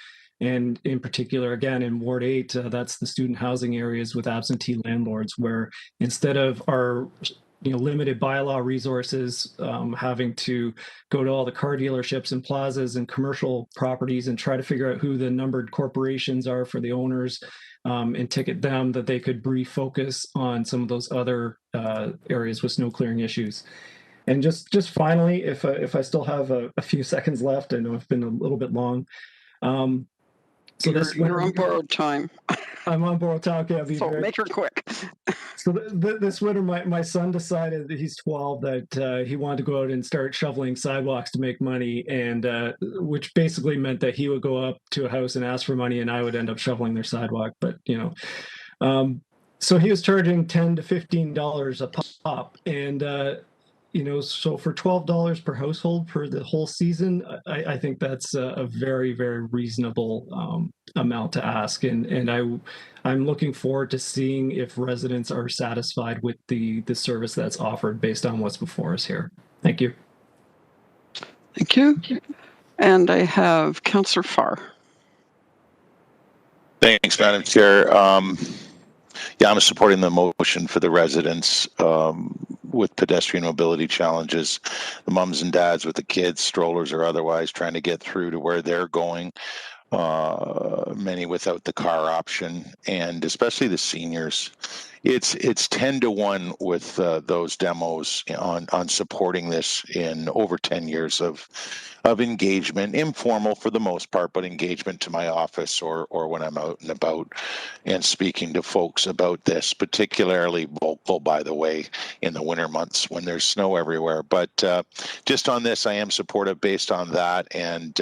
And in particular, again, in Ward 8, that's the student housing areas with absentee landlords, where instead of our limited bylaw resources, having to go to all the car dealerships and plazas and commercial properties and try to figure out who the numbered corporations are for the owners, and ticket them, that they could refocus on some of those other areas with snow clearing issues. And just finally, if I still have a few seconds left, I know I've been a little bit long. So you're on borrowed time. I'm on borrowed time. Okay, so make her quick. So this winter, my son decided that he's 12, that he wanted to go out and start shoveling sidewalks to make money, and which basically meant that he would go up to a house and ask for money, and I would end up shoveling their sidewalk. But so he was charging $10 to $15 a pop, and so for $12 per household for the whole season, I think that's a very, very reasonable amount to ask, and I'm looking forward to seeing if residents are satisfied with the service that's offered based on what's before us here. Thank you. Thank you. And I have Councillor Farr. Thanks, Madam Chair. Yeah, I'm supporting the motion for the residents with pedestrian mobility challenges, the mums and dads with the kids, strollers or otherwise, trying to get through to where they're going. Many without the car option, and especially the seniors. It's 10 to 1 with those demos on supporting this in over 10 years of engagement, informal for the most part, but engagement to my office or when I'm out and about and speaking to folks about this, particularly vocal, by the way, in the winter months when there's snow everywhere. But just on this, I am supportive based on that, and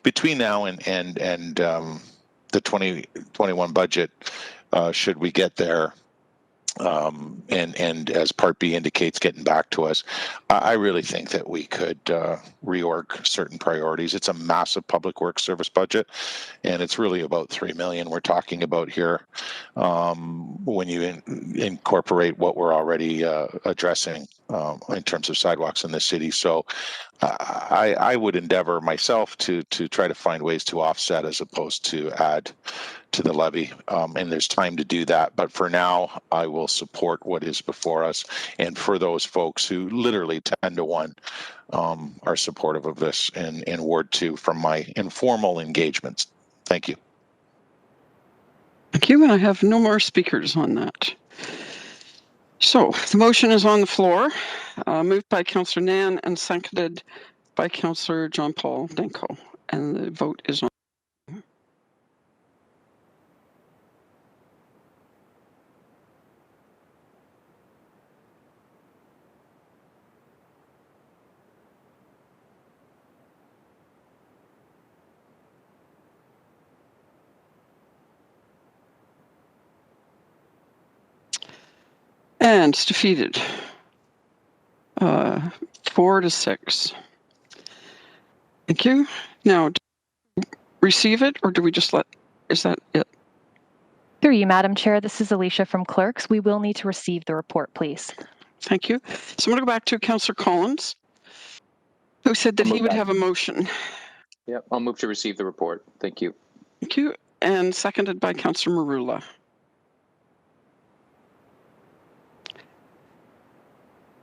between now and the 2021 budget, should we get there, and as Part B indicates, getting back to us, I really think that we could reorg certain priorities. It's a massive public works service budget, and it's really about $3 million we're talking about here when you incorporate what we're already addressing in terms of sidewalks in the city. So I would endeavor myself to try to find ways to offset as opposed to add to the levy, and there's time to do that. But for now, I will support what is before us. And for those folks who literally 10 to 1 are supportive of this in Ward 2 from my informal engagements. Thank you. Thank you. And I have no more speakers on that. So the motion is on the floor, moved by Councillor Nan and seconded by Councillor John Paul Danko. And the vote is on. And it's defeated. 4-6. Thank you. Now, do we receive it, or do we just is that it? Through you, Madam Chair, this is Alicia from Clerks. We will need to receive the report, please. Thank you. So I'm going to go back to Councillor Collins, who said that he would have a motion. Yep, I'll move to receive the report. Thank you. Thank you. And seconded by Councillor Marula.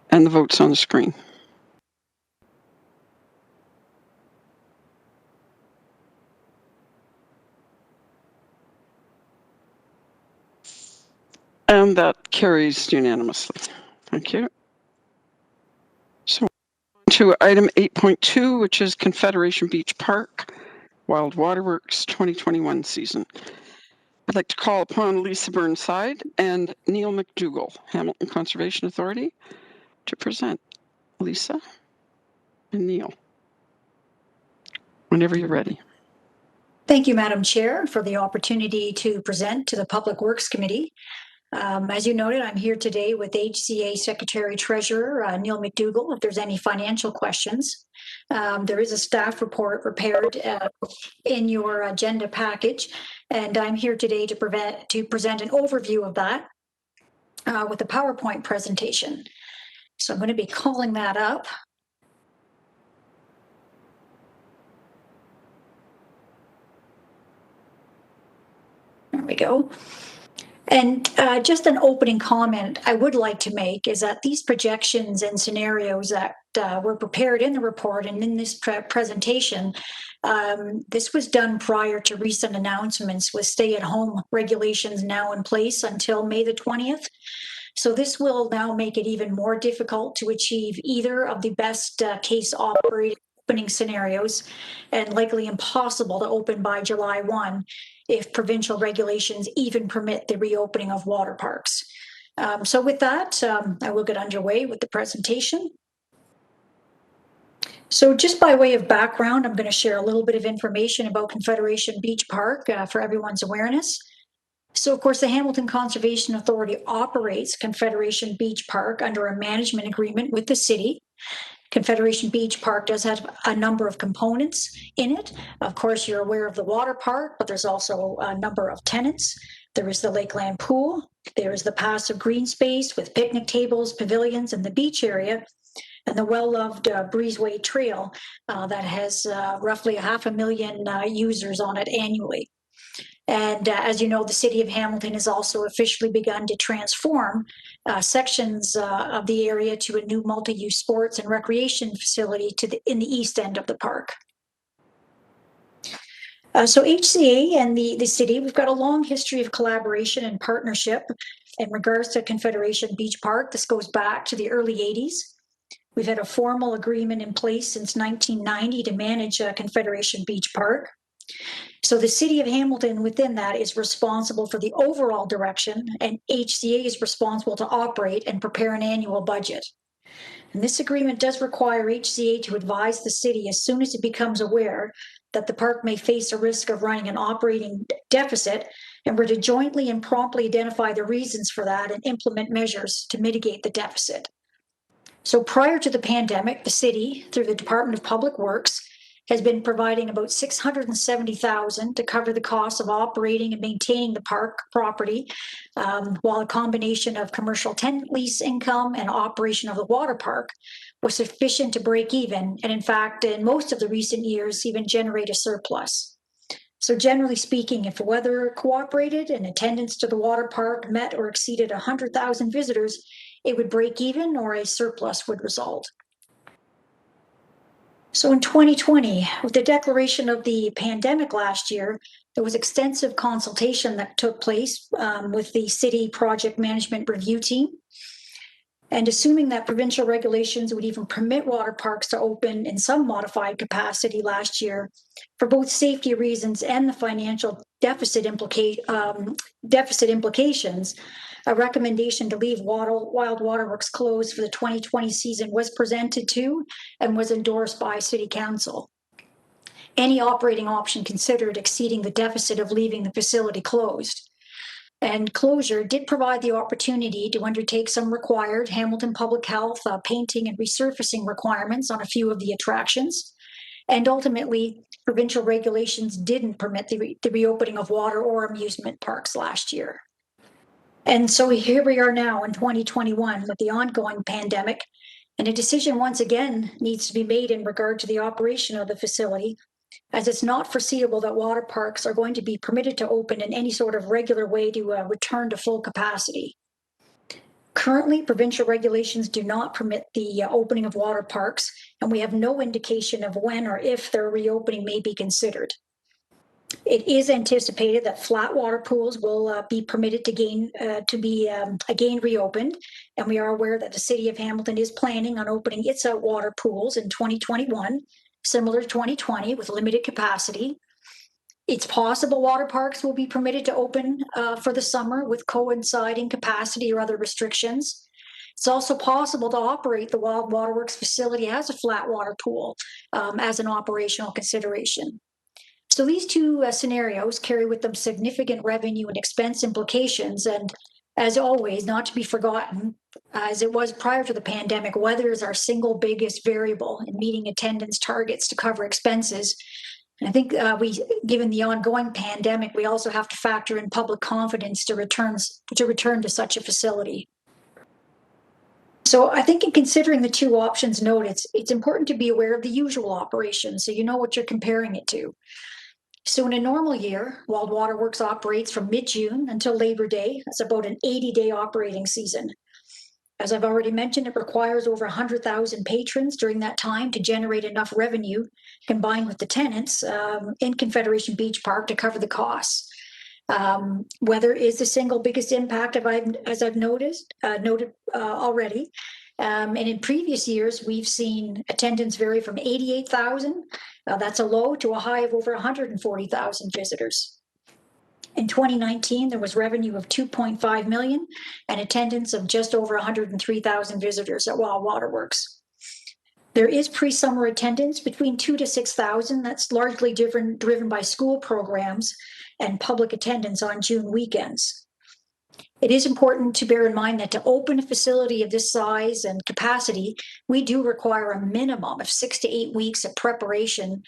And the vote's on the screen. And that carries unanimously. Thank you. So on to item 8.2, which is Confederation Beach Park Wild Waterworks 2021 season. I'd like to call upon Lisa Burnside and Neil McDougall, Hamilton Conservation Authority, to present. Lisa and Neil, whenever you're ready. Thank you, Madam Chair, for the opportunity to present to the Public Works Committee. As you noted, I'm here today with HCA Secretary Treasurer Neil McDougall if there's any financial questions. There is a staff report prepared in your agenda package, and I'm here today to present an overview of that with a PowerPoint presentation. So I'm going to be calling that up. There we go. And just an opening comment I would like to make is that these projections and scenarios that were prepared in the report and in this presentation, this was done prior to recent announcements with stay-at-home regulations now in place until May the 20th. So this will now make it even more difficult to achieve either of the best case opening scenarios, and likely impossible to open by July 1 if provincial regulations even permit the reopening of water parks. So with that, I will get underway with the presentation. So just by way of background, I'm going to share a little bit of information about Confederation Beach Park for everyone's awareness. So, of course, the Hamilton Conservation Authority operates Confederation Beach Park under a management agreement with the city. Confederation Beach Park does have a number of components in it. Of course, you're aware of the water park, but there's also a number of tenants. There is the Lakeland Pool. There is the passive green space with picnic tables, pavilions, and the beach area, and the well-loved Breezeway Trail that has roughly 500,000 users on it annually. And as you know, the City of Hamilton has also officially begun to transform sections of the area to a new multi-use sports and recreation facility in the east end of the park. So HCA and the city, we've got a long history of collaboration and partnership in regards to Confederation Beach Park. This goes back to the early 80s. We've had a formal agreement in place since 1990 to manage Confederation Beach Park. So the City of Hamilton within that is responsible for the overall direction, and HCA is responsible to operate and prepare an annual budget. And this agreement does require HCA to advise the city as soon as it becomes aware that the park may face a risk of running an operating deficit, and we're to jointly and promptly identify the reasons for that and implement measures to mitigate the deficit. So prior to the pandemic, the city, through the Department of Public Works, has been providing about $670,000 to cover the cost of operating and maintaining the park property, while a combination of commercial tenant lease income and operation of the water park was sufficient to break even, and in fact, in most of the recent years, even generate a surplus. So generally speaking, if weather cooperated and attendance to the water park met or exceeded 100,000 visitors, it would break even or a surplus would result. So in 2020, with the declaration of the pandemic last year, there was extensive consultation that took place with the city project management review team. And assuming that provincial regulations would even permit water parks to open in some modified capacity last year, for both safety reasons and the financial deficit implications, a recommendation to leave Wild Waterworks closed for the 2020 season was presented to and was endorsed by City Council. Any operating option considered exceeding the deficit of leaving the facility closed. And closure did provide the opportunity to undertake some required Hamilton Public Health painting and resurfacing requirements on a few of the attractions. And ultimately, provincial regulations didn't permit the reopening of water or amusement parks last year. And so here we are now in 2021 with the ongoing pandemic, and a decision once again needs to be made in regard to the operation of the facility, as it's not foreseeable that water parks are going to be permitted to open in any sort of regular way to return to full capacity. Currently, provincial regulations do not permit the opening of water parks, and we have no indication of when or if their reopening may be considered. It is anticipated that flat water pools will be permitted to be again reopened, and we are aware that the City of Hamilton is planning on opening its water pools in 2021, similar to 2020 with limited capacity. It's possible water parks will be permitted to open for the summer with coinciding capacity or other restrictions. It's also possible to operate the Wild Waterworks facility as a flat water pool as an operational consideration. So these two scenarios carry with them significant revenue and expense implications, and as always, not to be forgotten, as it was prior to the pandemic, weather is our single biggest variable in meeting attendance targets to cover expenses. And I think given the ongoing pandemic, we also have to factor in public confidence to return to such a facility. So I think in considering the two options noted, it's important to be aware of the usual operation so you know what you're comparing it to. So in a normal year, Wild Waterworks operates from mid-June until Labor Day. That's about an 80-day operating season. As I've already mentioned, it requires over 100,000 patrons during that time to generate enough revenue combined with the tenants in Confederation Beach Park to cover the costs. Weather is the single biggest impact, as I've noted already. And in previous years, we've seen attendance vary from 88,000, that's a low, to a high of over 140,000 visitors. In 2019, there was revenue of $2.5 million and attendance of just over 103,000 visitors at Wild Waterworks. There is pre-summer attendance between 2,000 to 6,000. That's largely driven by school programs and public attendance on June weekends. It is important to bear in mind that to open a facility of this size and capacity, we do require a minimum of 6 to 8 weeks of preparation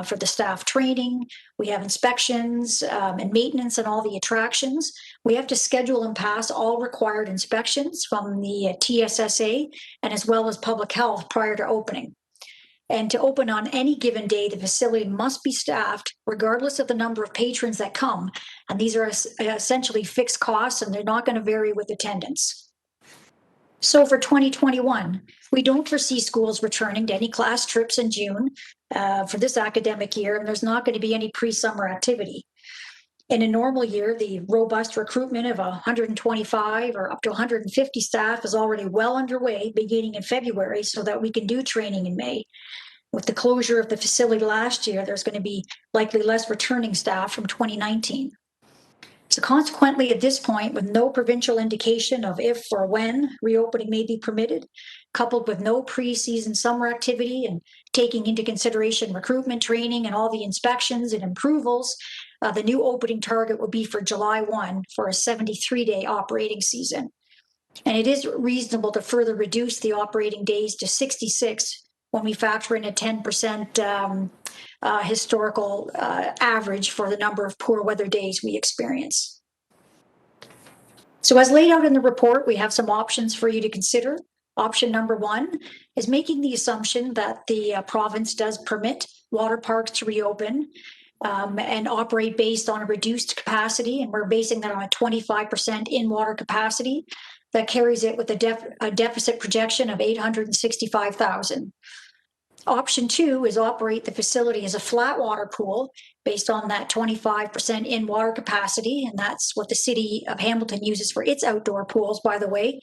for the staff training. We have inspections and maintenance on all the attractions. We have to schedule and pass all required inspections from the TSSA and as well as public health prior to opening. And to open on any given day, the facility must be staffed regardless of the number of patrons that come. And these are essentially fixed costs and they're not going to vary with attendance. So for 2021, we don't foresee schools returning to any class trips in June for this academic year, and there's not going to be any pre-summer activity. In a normal year, the robust recruitment of 125 or up to 150 staff is already well underway beginning in February so that we can do training in May. With the closure of the facility last year, there's going to be likely less returning staff from 2019. So consequently, at this point, with no provincial indication of if or when reopening may be permitted, coupled with no pre-season summer activity and taking into consideration recruitment, training, and all the inspections and approvals, the new opening target will be for July 1 for a 73-day operating season. And it is reasonable to further reduce the operating days to 66 when we factor in a 10% historical average for the number of poor weather days we experience. So as laid out in the report, we have some options for you to consider. Option number one is making the assumption that the province does permit water parks to reopen and operate based on a reduced capacity, and we're basing that on a 25% in-water capacity. That carries it with a deficit projection of $865,000. Option 2 is operate the facility as a flat water pool based on that 25% in-water capacity, and that's what the City of Hamilton uses for its outdoor pools, by the way.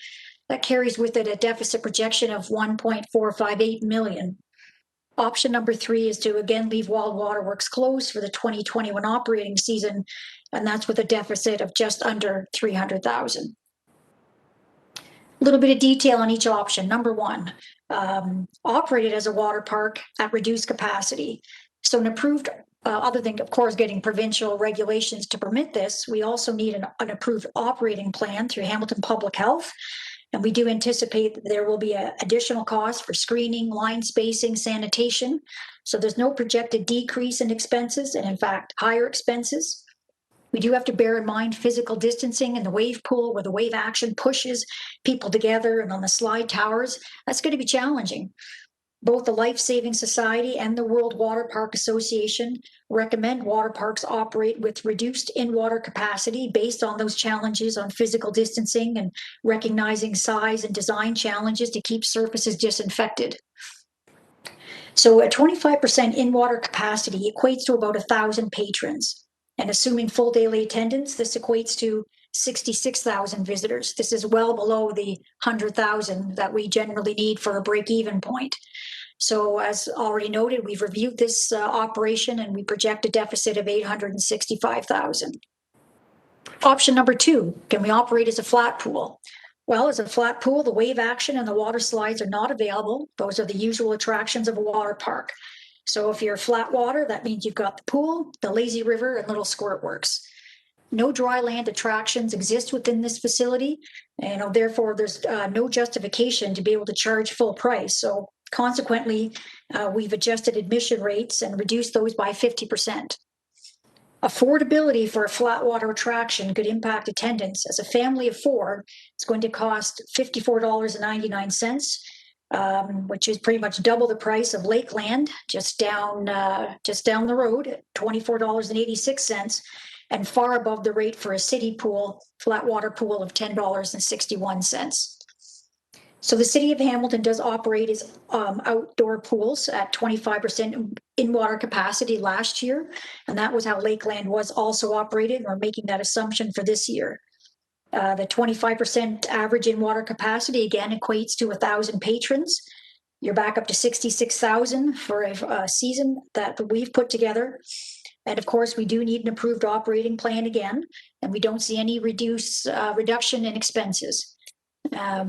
That carries with it a deficit projection of $1.458 million. Option number 3 is to again leave Wild Waterworks closed for the 2021 operating season, and that's with a deficit of just under $300,000. A little bit of detail on each option. Number 1, operated as a water park at reduced capacity. So an approved, other than of course getting provincial regulations to permit this, we also need an approved operating plan through Hamilton Public Health. And we do anticipate that there will be an additional cost for screening, line spacing, sanitation. So there's no projected decrease in expenses, and in fact, higher expenses. We do have to bear in mind physical distancing in the wave pool where the wave action pushes people together, and on the slide towers, that's going to be challenging. Both the Life Saving Society and the World Water Park Association recommend water parks operate with reduced in-water capacity based on those challenges on physical distancing and recognizing size and design challenges to keep surfaces disinfected. So a 25% in-water capacity equates to about 1,000 patrons. And assuming full daily attendance, this equates to 66,000 visitors. This is well below the 100,000 that we generally need for a break-even point. So as already noted, we've reviewed this operation and we project a deficit of $865,000. Option number 2, can we operate as a flat pool? Well, as a flat pool, the wave action and the water slides are not available. Those are the usual attractions of a water park. So if you're flat water, that means you've got the pool, the lazy river, and little squirt works. No dry land attractions exist within this facility, and therefore there's no justification to be able to charge full price. So consequently, we've adjusted admission rates and reduced those by 50%. Affordability for a flat water attraction could impact attendance. As a family of 4, it's going to cost $54.99, which is pretty much double the price of Lakeland, just down the road at $24.86, and far above the rate for a city pool, flat water pool of $10.61. So the City of Hamilton does operate as outdoor pools at 25% in-water capacity last year, and that was how Lakeland was also operated. We're making that assumption for this year. The 25% average in-water capacity, again, equates to 1,000 patrons. You're back up to 66,000 for a season that we've put together. And of course, we do need an approved operating plan again, and we don't see any reduction in expenses.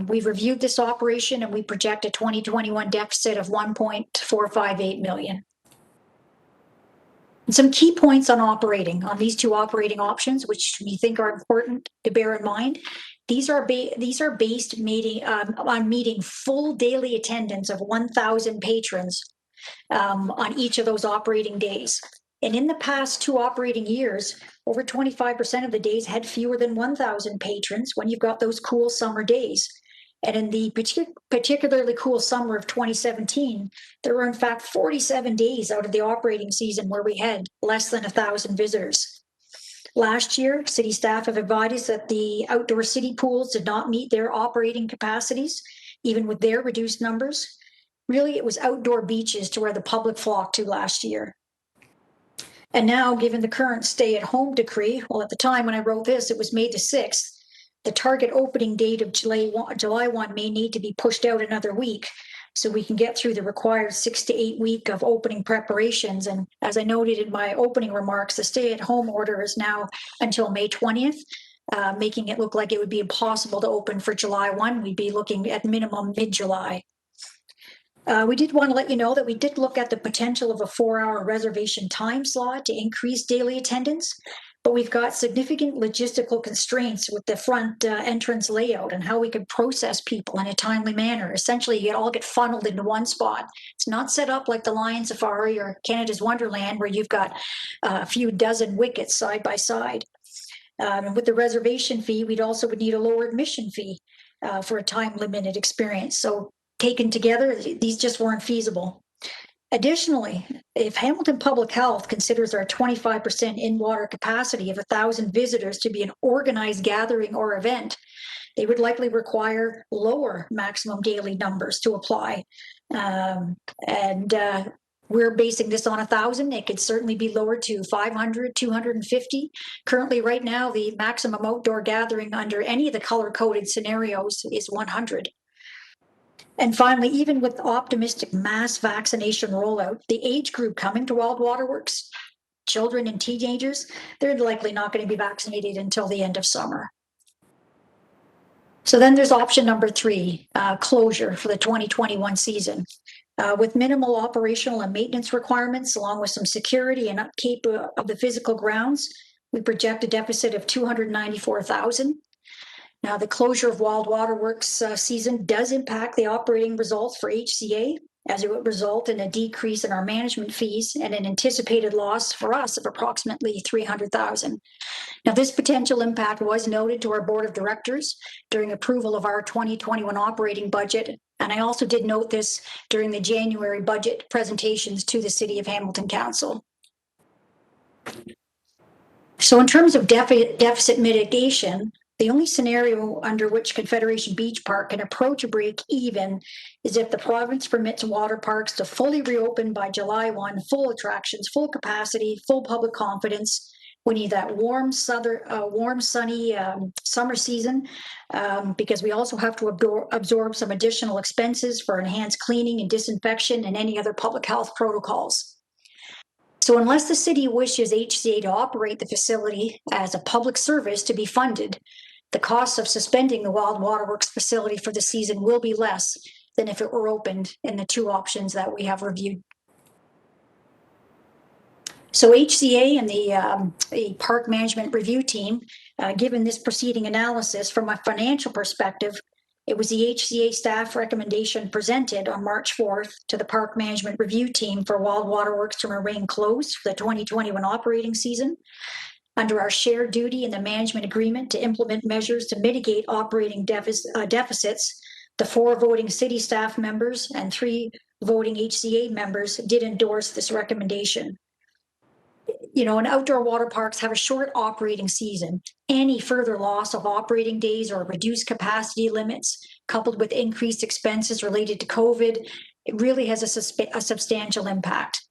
We've reviewed this operation and we project a 2021 deficit of $1.458 million. And some key points on these 2 operating options, which we think are important to bear in mind. These are based on meeting full daily attendance of 1,000 patrons on each of those operating days. And in the past 2 operating years, over 25% of the days had fewer than 1,000 patrons when you've got those cool summer days. And in the particularly cool summer of 2017, there were in fact 47 days out of the operating season where we had less than 1,000 visitors. Last year, city staff have advised that the outdoor city pools did not meet their operating capacities, even with their reduced numbers. Really, it was outdoor beaches to where the public flocked to last year. And now, given the current stay-at-home decree, well, at the time when I wrote this, it was May the 6th, the target opening date of July 1 may need to be pushed out another week so we can get through the required 6 to 8 week of opening preparations. And as I noted in my opening remarks, the stay-at-home order is now until May 20th, making it look like it would be impossible to open for July 1. We'd be looking at minimum mid-July. We did want to let you know that we did look at the potential of a 4-hour reservation time slot to increase daily attendance, but we've got significant logistical constraints with the front entrance layout and how we could process people in a timely manner. Essentially, you all get funneled into one spot. It's not set up like the Lion Safari or Canada's Wonderland where you've got a few dozen wickets side by side. And with the reservation fee, we'd also would need a lower admission fee for a time-limited experience. So taken together, these just weren't feasible. Additionally, if Hamilton Public Health considers our 25% in-water capacity of 1,000 visitors to be an organized gathering or event, they would likely require lower maximum daily numbers to apply. We're basing this on 1,000. It could certainly be lowered to 500, 250. Currently, right now, the maximum outdoor gathering under any of the color-coded scenarios is 100. And finally, even with optimistic mass vaccination rollout, the age group coming to Wild Waterworks, children and teenagers, they're likely not going to be vaccinated until the end of summer. So then there's option number 3, closure for the 2021 season. With minimal operational and maintenance requirements, along with some security and upkeep of the physical grounds, we project a deficit of $294,000. Now, the closure of Wild Waterworks season does impact the operating results for HCA, as it would result in a decrease in our management fees and an anticipated loss for us of approximately $300,000. Now, this potential impact was noted to our board of directors during approval of our 2021 operating budget, and I also did note this during the January budget presentations to the City of Hamilton Council. So in terms of deficit mitigation, the only scenario under which Confederation Beach Park can approach a break even is if the province permits water parks to fully reopen by July 1, full attractions, full capacity, full public confidence. We need that warm, sunny summer season because we also have to absorb some additional expenses for enhanced cleaning and disinfection and any other public health protocols. So unless the city wishes HCA to operate the facility as a public service to be funded, the cost of suspending the Wild Waterworks facility for the season will be less than if it were opened in the 2 options that we have reviewed. So HCA and the Park Management Review Team, given this preceding analysis from a financial perspective, it was the HCA staff recommendation presented on March 4th to the Park Management Review Team for Wild Waterworks to remain closed for the 2021 operating season. Under our shared duty in the management agreement to implement measures to mitigate operating deficits, the 4 voting city staff members and 3 voting HCA members did endorse this recommendation. You know, and outdoor water parks have a short operating season. Any further loss of operating days or reduced capacity limits, coupled with increased expenses related to COVID, it really has a substantial impact.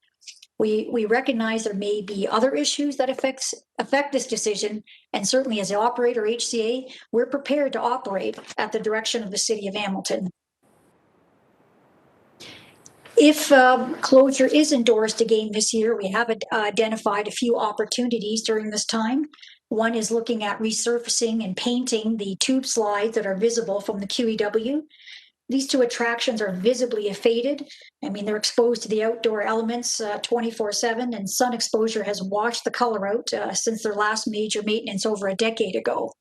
We recognize there may be other issues that affect this decision, and certainly as the operator HCA, we're prepared to operate at the direction of the City of Hamilton. If closure is endorsed again this year, we have identified a few opportunities during this time. One is looking at resurfacing and painting the tube slides that are visible from the QEW. These 2 attractions are visibly faded. I mean, they're exposed to the outdoor elements 24/7, and sun exposure has washed the color out since their last major maintenance over a decade ago.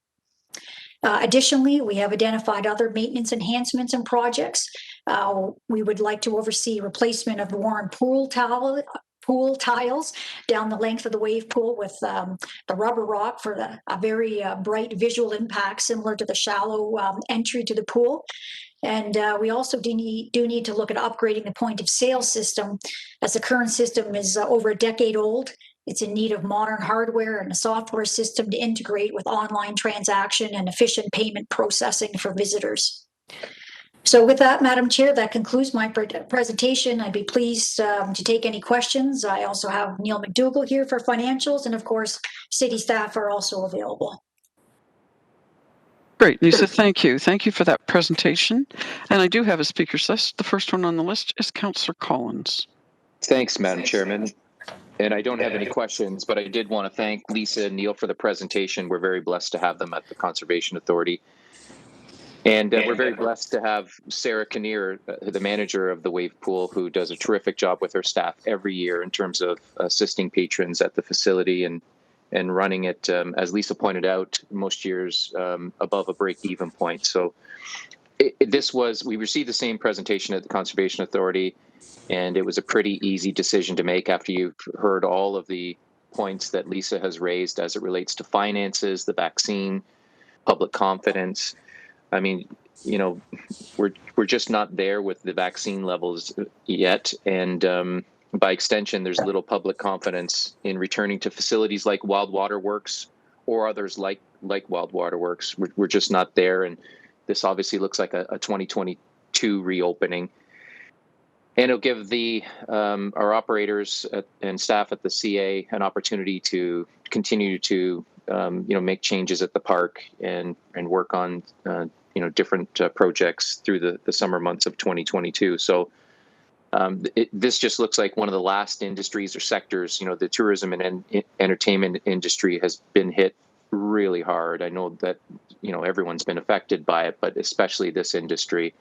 Additionally, we have identified other maintenance enhancements and projects. We would like to oversee replacement of the worn pool tiles down the length of the wave pool with the rubber rock for a very bright visual impact similar to the shallow entry to the pool. And we also do need to look at upgrading the point of sale system, as the current system is over a decade old. It's in need of modern hardware and a software system to integrate with online transaction and efficient payment processing for visitors. So with that, Madam Chair, that concludes my presentation. I'd be pleased to take any questions. I also have Neil McDougall here for financials, and of course, city staff are also available. Great, Lisa, thank you. Thank you for that presentation. And I do have a speaker's list. The first one on the list is Councillor Collins. Thanks, Madam Chairman. And I don't have any questions, but I did want to thank Lisa and Neil for the presentation. We're very blessed to have them at the Conservation Authority. And we're very blessed to have Sarah Kinnear, the manager of the Wave Pool, who does a terrific job with her staff every year in terms of assisting patrons at the facility and running it, as Lisa pointed out, most years above a break-even point. So we received the same presentation at the Conservation Authority, and it was a pretty easy decision to make after you've heard all of the points that Lisa has raised as it relates to finances, the vaccine, public confidence. I mean, we're just not there with the vaccine levels yet, and by extension, there's little public confidence in returning to facilities like Wild Water Works or others like Wild Water Works. We're just not there, and this obviously looks like a 2022 reopening. And it'll give our operators and staff at the CA an opportunity to continue to make changes at the park and work on different projects through the summer months of 2022. So this just looks like one of the last industries or sectors. The tourism and entertainment industry has been hit really hard. I know that everyone's been affected by it, but especially this industry.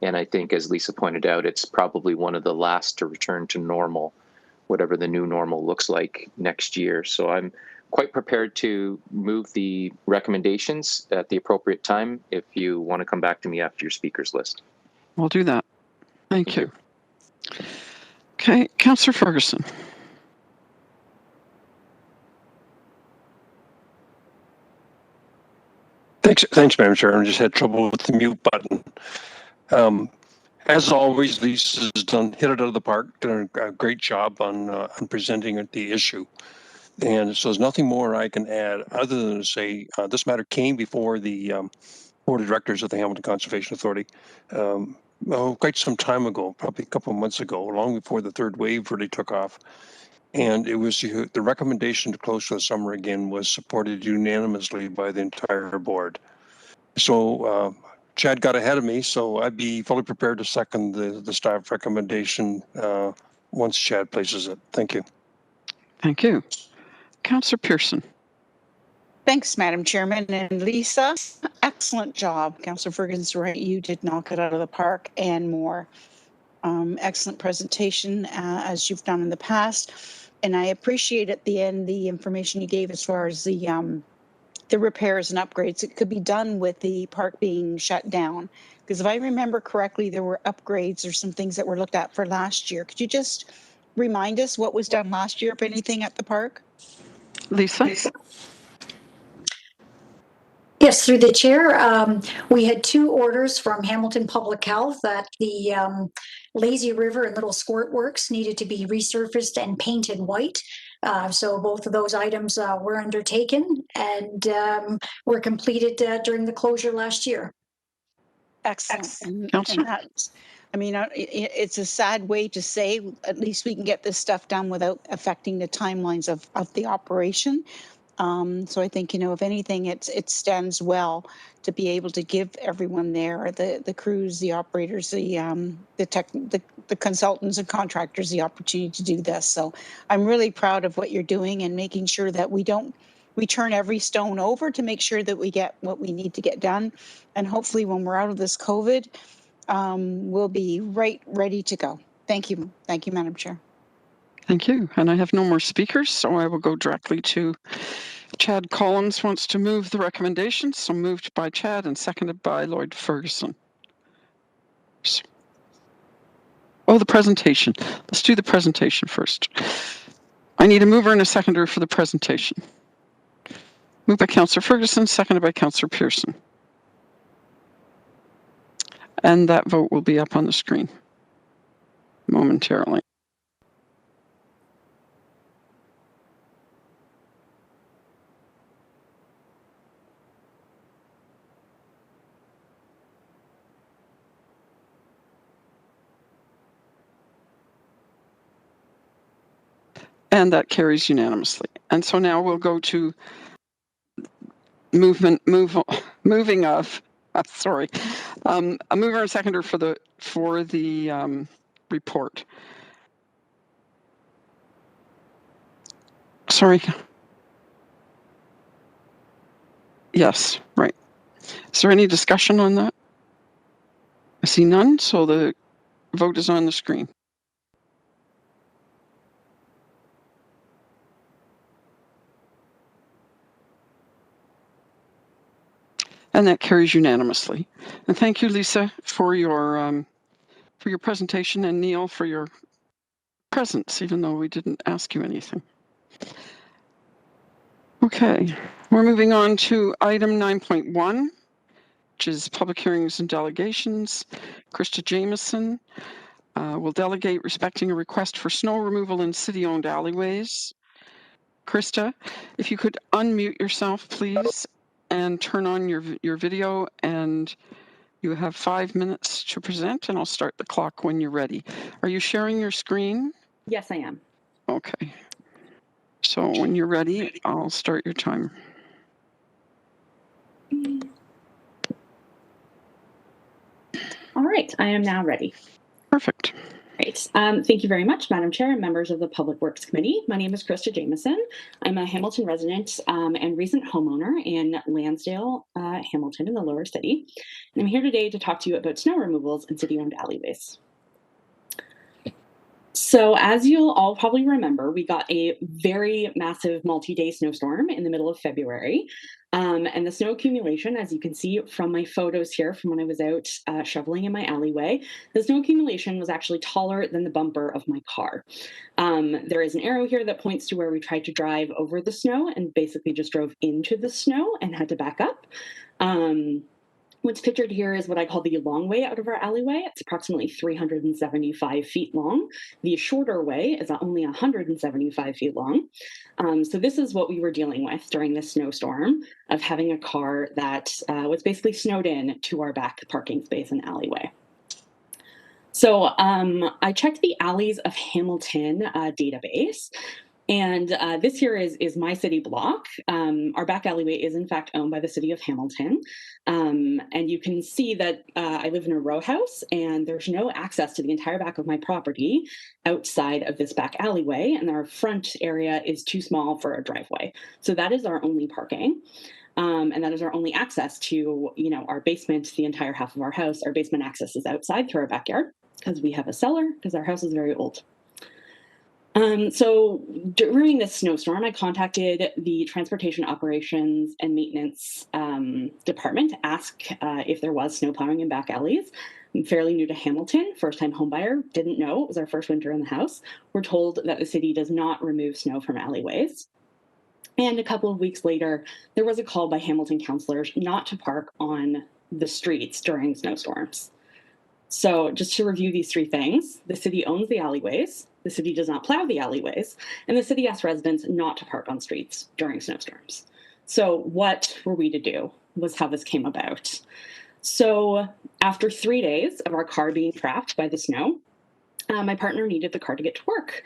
And I think, as Lisa pointed out, it's probably one of the last to return to normal, whatever the new normal looks like next year. So I'm quite prepared to move the recommendations at the appropriate time if you want to come back to me after your speakers list. We'll do that. Thank you. Okay, Councillor Ferguson. Thanks, Madam Chair. I just had trouble with the mute button. As always, Lisa's hit it out of the park, done a great job on presenting the issue. And so there's nothing more I can add other than to say this matter came before the Board of Directors of the Hamilton Conservation Authority quite some time ago, probably a couple of months ago, long before the third wave really took off. And it was the recommendation to close for the summer again was supported unanimously by the entire board. So Chad got ahead of me, so I'd be fully prepared to second the staff recommendation once Chad places it. Thank you. Thank you. Councillor Pearson. Thanks, Madam Chairman. And Lisa, excellent job. Councillor Ferguson's right. You did knock it out of the park and more. Excellent presentation as you've done in the past. And I appreciate at the end the information you gave as far as the repairs and upgrades. It could be done with the park being shut down. Because if I remember correctly, there were upgrades or some things that were looked at for last year. Could you just remind us what was done last year, if anything, at the park? Lisa? Yes, through the chair, we had 2 orders from Hamilton Public Health that the Lazy River and Little Squirt Works needed to be resurfaced and painted white. So both of those items were undertaken and were completed during the closure last year. Excellent. And that's, I mean, it's a sad way to say, at least we can get this stuff done without affecting the timelines of the operation. So I think, if anything, it stands well to be able to give everyone there, the crews, the operators, the consultants and contractors, the opportunity to do this. So I'm really proud of what you're doing and making sure that we turn every stone over to make sure that we get what we need to get done. And hopefully when we're out of this COVID, we'll be ready to go. Thank you. Thank you, Madam Chair. Thank you. And I have no more speakers, so I will go directly to Chad Collins wants to move the recommendation. So moved by Chad and seconded by Lloyd Ferguson. Oh, the presentation. Let's do the presentation first. I need a mover and a seconder for the presentation. Moved by Councillor Ferguson, seconded by Councillor Pearson. And that vote will be up on the screen momentarily. And that carries unanimously. And so now we'll go to moving of, a mover and seconder for the report. Sorry. Yes, right. Is there any discussion on that? I see none, so the vote is on the screen. And that carries unanimously. And thank you, Lisa, for your presentation, and Neil for your presence, even though we didn't ask you anything. Okay, we're moving on to item 9.1, which is public hearings and delegations. Krista Jameson will delegate respecting a request for snow removal in city-owned alleyways. Krista, if you could unmute yourself, please, and turn on your video, and you have 5 minutes to present, and I'll start the clock when you're ready. Are you sharing your screen? Yes, I am. Okay. So when you're ready, I'll start your timer. All right, I am now ready. Perfect. Great. Thank you very much, Madam Chair and members of the Public Works Committee. My name is Krista Jameson. I'm a Hamilton resident and recent homeowner in Lansdale, Hamilton in the Lower City. And I'm here today to talk to you about snow removals in city-owned alleyways. So as you'll all probably remember, we got a very massive multi-day snowstorm in the middle of February. And the snow accumulation, as you can see from my photos here from when I was out shoveling in my alleyway, the snow accumulation was actually taller than the bumper of my car. There is an arrow here that points to where we tried to drive over the snow and basically just drove into the snow and had to back up. What's pictured here is what I call the long way out of our alleyway. It's approximately 375 feet long. The shorter way is only 175 feet long. So this is what we were dealing with during this snowstorm, of having a car that was basically snowed in to our back parking space and alleyway. So I checked the Alleys of Hamilton database. And this here is my city block. Our back alleyway is in fact owned by the city of Hamilton. And you can see that I live in a row house and there's no access to the entire back of my property outside of this back alleyway. And our front area is too small for a driveway. So that is our only parking. And that is our only access to, our basement, the entire half of our house. Our basement access is outside through our backyard because we have a cellar because our house is very old. So during this snowstorm, I contacted the Transportation Operations and Maintenance Department to ask if there was snow plowing in back alleys. I'm fairly new to Hamilton, first-time homebuyer, didn't know. It was our first winter in the house. We're told that the city does not remove snow from alleyways. And a couple of weeks later, there was a call by Hamilton councillors not to park on the streets during snowstorms. So just to review these three things, the city owns the alleyways, the city does not plow the alleyways, and the city asks residents not to park on streets during snowstorms. So what were we to do was how this came about. So after 3 days of our car being trapped by the snow, my partner needed the car to get to work.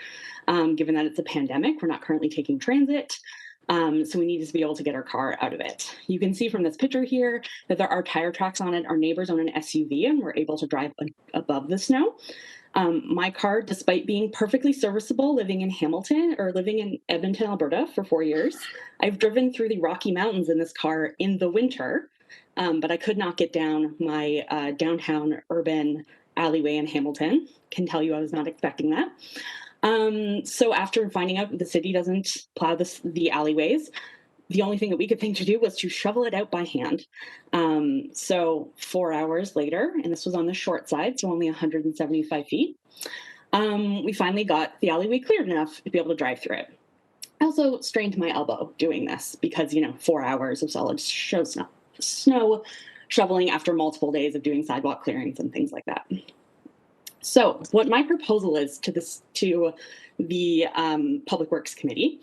Given that it's a pandemic, we're not currently taking transit. So we needed to be able to get our car out of it. You can see from this picture here that there are tire tracks on it. Our neighbors own an SUV and we're able to drive above the snow. My car, despite being perfectly serviceable, living in Hamilton or living in Edmonton, Alberta for 4 years, I've driven through the Rocky Mountains in this car in the winter, but I could not get down my downtown urban alleyway in Hamilton. Can tell you I was not expecting that. So after finding out the city doesn't plow the alleyways, the only thing that we could think to do was to shovel it out by hand. So 4 hours later, and this was on the short side, so only 175 feet, we finally got the alleyway cleared enough to be able to drive through it. I also strained my elbow doing this because, 4 hours of solid snow shoveling after multiple days of doing sidewalk clearings and things like that. So what my proposal is to the Public Works Committee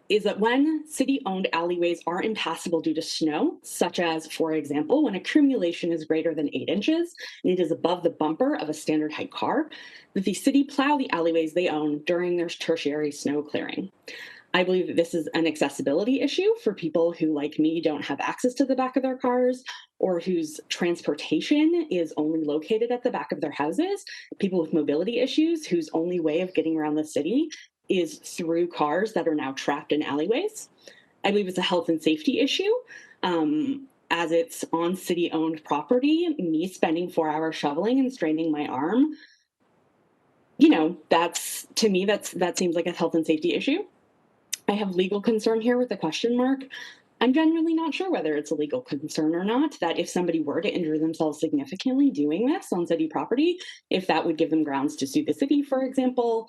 is that when city-owned alleyways are impassable due to snow, such as, for example, when accumulation is greater than 8 inches and it is above the bumper of a standard height car, that the city plow the alleyways they own during their tertiary snow clearing. I believe that this is an accessibility issue for people who, like me, don't have access to the back of their cars or whose transportation is only located at the back of their houses, people with mobility issues whose only way of getting around the city is through cars that are now trapped in alleyways. I believe it's a health and safety issue. As it's on city-owned property, me spending 4 hours shoveling and straining my arm, that's, to me, that seems like a health and safety issue. I have legal concern here with a question mark. I'm genuinely not sure whether it's a legal concern or not, that if somebody were to injure themselves significantly doing this on city property, if that would give them grounds to sue the city, for example,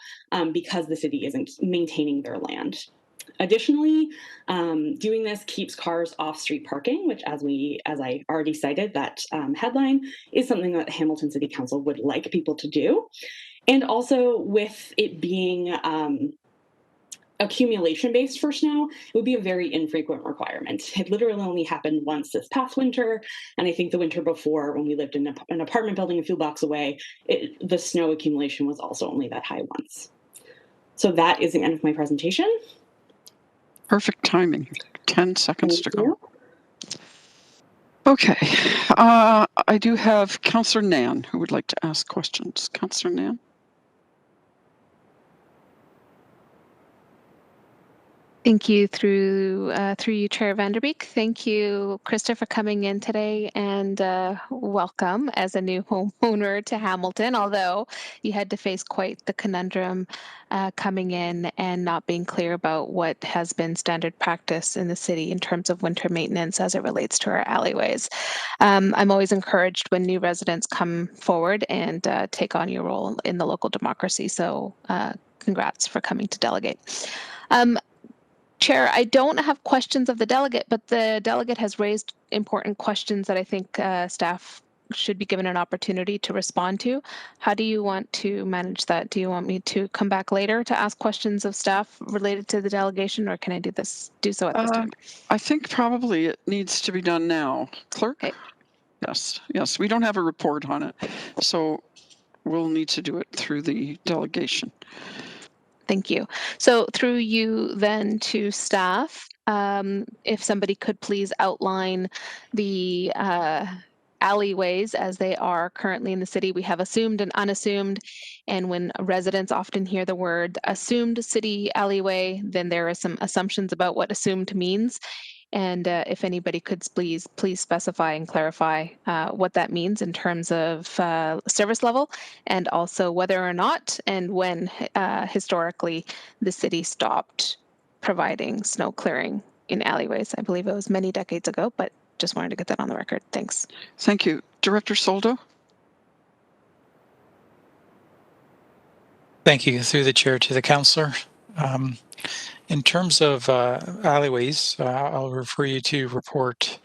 because the city isn't maintaining their land. Additionally, doing this keeps cars off street parking, which as I already cited, that headline is something that Hamilton City Council would like people to do. And also with it being accumulation based for snow, it would be a very infrequent requirement. It literally only happened once this past winter, and I think the winter before, when we lived in an apartment building a few blocks away, the snow accumulation was also only that high once. So that is the end of my presentation. Perfect timing. 10 seconds to go. Okay. I do have Councillor Nan who would like to ask questions. Councillor Nan. Thank you through you, Chair Vanderbeek. Thank you, Krista, for coming in today, and welcome as a new homeowner to Hamilton, although you had to face quite the conundrum coming in and not being clear about what has been standard practice in the city in terms of winter maintenance as it relates to our alleyways. I'm always encouraged when new residents come forward and take on your role in the local democracy, so congrats for coming to delegate. Chair, I don't have questions of the delegate, but the delegate has raised important questions that I think staff should be given an opportunity to respond to. How do you want to manage that? Do you want me to come back later to ask questions of staff related to the delegation, or can I do so at this time? I think probably it needs to be done now. Clerk? Okay. Yes, we don't have a report on it, so we'll need to do it through the delegation. Thank you. So through you then to staff, if somebody could please outline the alleyways as they are currently in the city. We have assumed and unassumed, and when residents often hear the word assumed city alleyway, then there are some assumptions about what assumed means. And if anybody could please specify and clarify what that means in terms of service level, and also whether or not and when historically the city stopped providing snow clearing in alleyways. I believe it was many decades ago, but just wanted to get that on the record. Thanks. Thank you. Director Soldo? Thank you. Through the chair to the councillor. In terms of alleyways, I'll refer you to report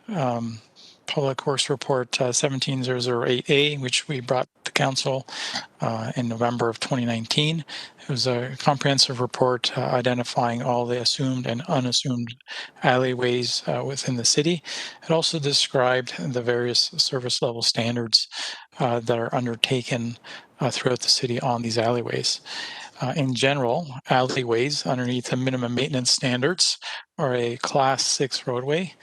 Public Works Report 17008A, which we brought to council in November of 2019. It was a comprehensive report identifying all the assumed and unassumed alleyways within the city. It also described the various service level standards that are undertaken throughout the city on these alleyways. In general, alleyways underneath the minimum maintenance standards are a Class 6 roadway.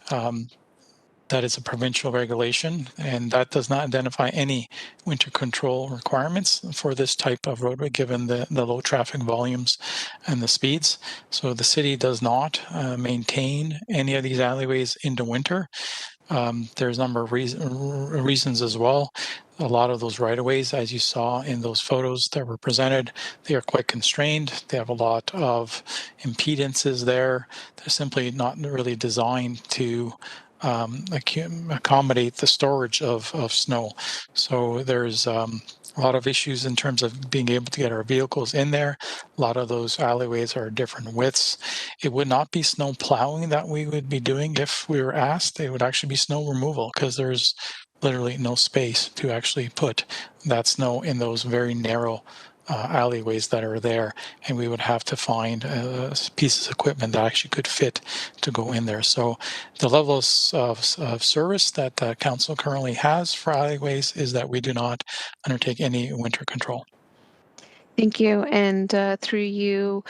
That is a provincial regulation, and that does not identify any winter control requirements for this type of roadway given the low traffic volumes and the speeds. So the city does not maintain any of these alleyways into winter. There's a number of reasons as well. A lot of those right-of-ways, as you saw in those photos that were presented, they are quite constrained. They have a lot of impedances there. They're simply not really designed to accommodate the storage of snow. So there's a lot of issues in terms of being able to get our vehicles in there. A lot of those alleyways are different widths. It would not be snow plowing that we would be doing if we were asked. It would actually be snow removal because there's literally no space to actually put that snow in those very narrow alleyways that are there, and we would have to find pieces of equipment that actually could fit to go in there. So the level of service that the council currently has for alleyways is that we do not undertake any winter control. Thank you. And through you,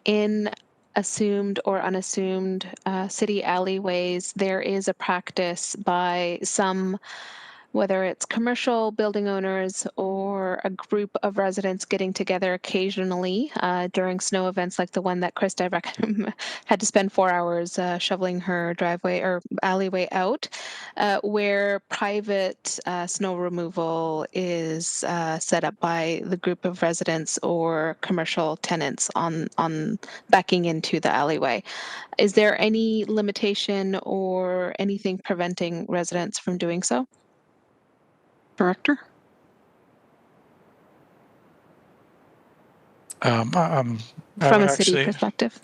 in assumed or unassumed city alleyways, there is a practice by some, whether it's commercial building owners or a group of residents getting together occasionally during snow events like the one that Krista had to spend 4 hours shoveling her driveway or alleyway out, where private snow removal is set up by the group of residents or commercial tenants on backing into the alleyway. Is there any limitation or anything preventing residents from doing so? Director? I From would a city actually, perspective.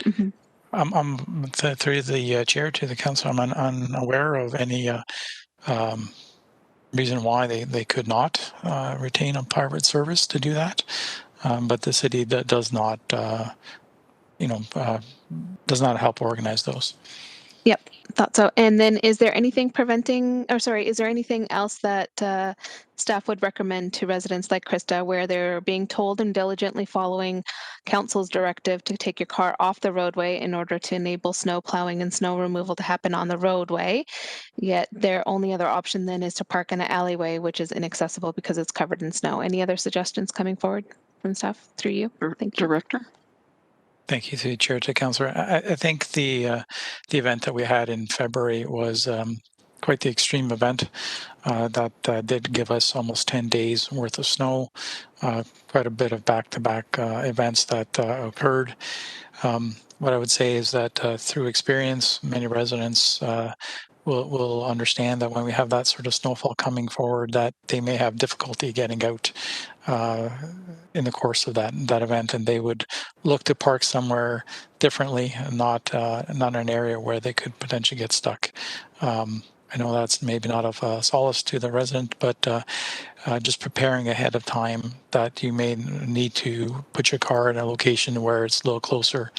through the chair to the council, I'm unaware of any reason why they could not retain a private service to do that. But the city that does not, does not help organize those. Yep, thought so. And then is there anything preventing, or sorry, is there anything else that staff would recommend to residents like Krista where they're being told and diligently following council's directive to take your car off the roadway in order to enable snow plowing and snow removal to happen on the roadway, yet their only other option then is to park in an alleyway, which is inaccessible because it's covered in snow? Any other suggestions coming forward from staff through you? Thank you. Director? Thank you to the chair, to councillor. I think the event that we had in February was quite the extreme event that did give us almost 10 days worth of snow, quite a bit of back-to-back events that occurred. What I would say is that through experience, many residents will understand that when we have that sort of snowfall coming forward, that they may have difficulty getting out in the course of that event, and they would look to park somewhere differently, and not an area where they could potentially get stuck. I know that's maybe not of solace to the resident, but just preparing ahead of time that you may need to put your car in a location where it's a little closer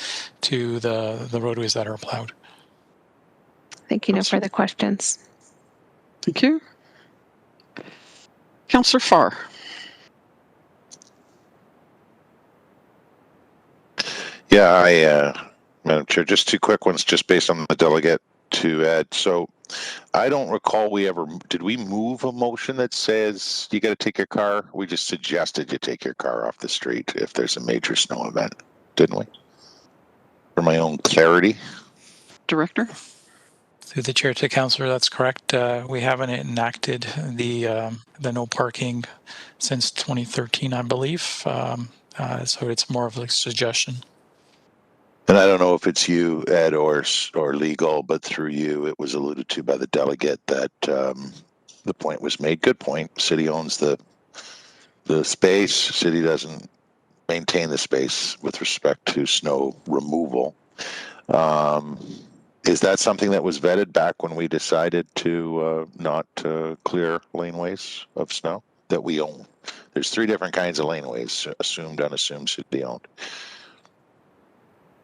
to the roadways that are plowed. Thank you. No further questions. Thank you. Councillor Farr. Yeah, Madam Chair, just two quick ones, just based on the delegate to Ed. So I don't recall did we move a motion that says you got to take your car? We just suggested you take your car off the street if there's a major snow event, didn't we? For my own clarity. Director? Through the chair to councillor, that's correct. We haven't enacted the no parking since 2013, I believe. So it's more of a suggestion. And I don't know if it's you, Ed, or legal, but through you, it was alluded to by the delegate that the point was made. Good point. City owns the space. City doesn't maintain the space with respect to snow removal. Is that something that was vetted back when we decided to not clear laneways of snow that we own? There's three different kinds of laneways: assumed, unassumed, city owned.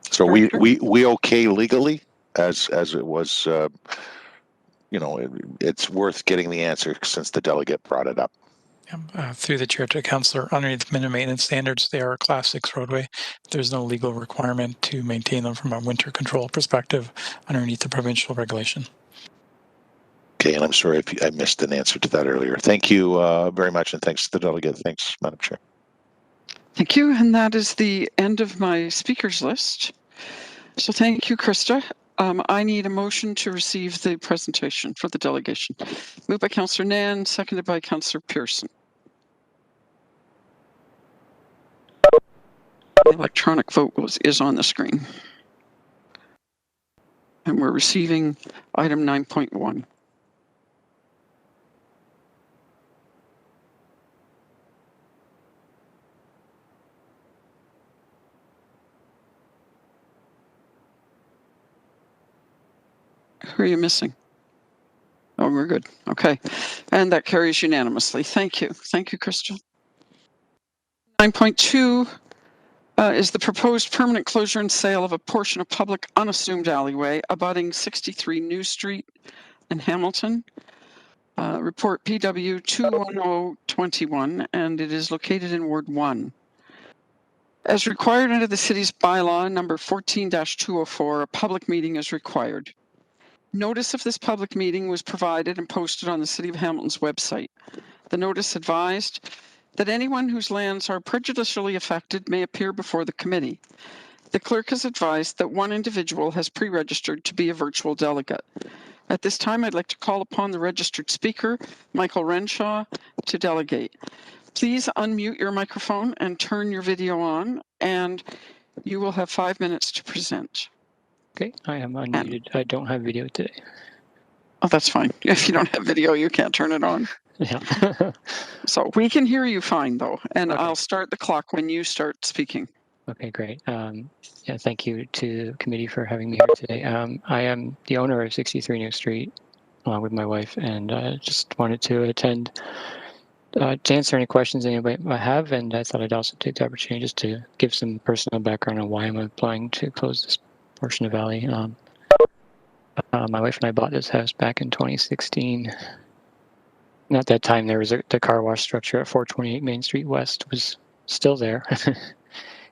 So we okay legally as it was. It's worth getting the answer since the delegate brought it up. Through the chair to councillor, underneath minimum maintenance standards, they are a Class 6 roadway. There's no legal requirement to maintain them from a winter control perspective underneath the provincial regulation. Okay, and I'm sorry if I missed an answer to that earlier. Thank you very much, and thanks to the delegate. Thanks, Madam Chair. Thank you, and that is the end of my speakers list. So thank you, Krista. I need a motion to receive the presentation for the delegation. Moved by Councillor Nan, seconded by Councillor Pearson. The electronic vote is on the screen. And we're receiving item 9.1. Who are you missing? Oh, we're good. Okay. And that carries unanimously. Thank you. Thank you, Krista. 9.2 is the proposed permanent closure and sale of a portion of public unassumed alleyway abutting 63 New Street in Hamilton. Report PW 21021, and it is located in Ward 1. As required under the city's bylaw number 14-204, a public meeting is required. Notice of this public meeting was provided and posted on the City of Hamilton's website. The notice advised that anyone whose lands are prejudicially affected may appear before the committee. The clerk has advised that one individual has pre-registered to be a virtual delegate. At this time, I'd like to call upon the registered speaker, Michael Renshaw, to delegate. Please unmute your microphone and turn your video on, and you will have 5 minutes to present. Okay, I am unmuted. I don't have video today. Oh, that's fine. If you don't have video, you can't turn it on. Yeah. So we can hear you fine, though, and Okay. I'll start the clock when you start speaking. Okay, great. Yeah, thank you to the committee for having me here today. I am the owner of 63 New Street, along with my wife, and just wanted to attend to answer any questions anybody might have, and I thought I'd also take the opportunity just to give some personal background on why I'm applying to close this portion of Valley. My wife and I bought this house back in 2016. At that time, there was the car wash structure at 428 Main Street West was still there,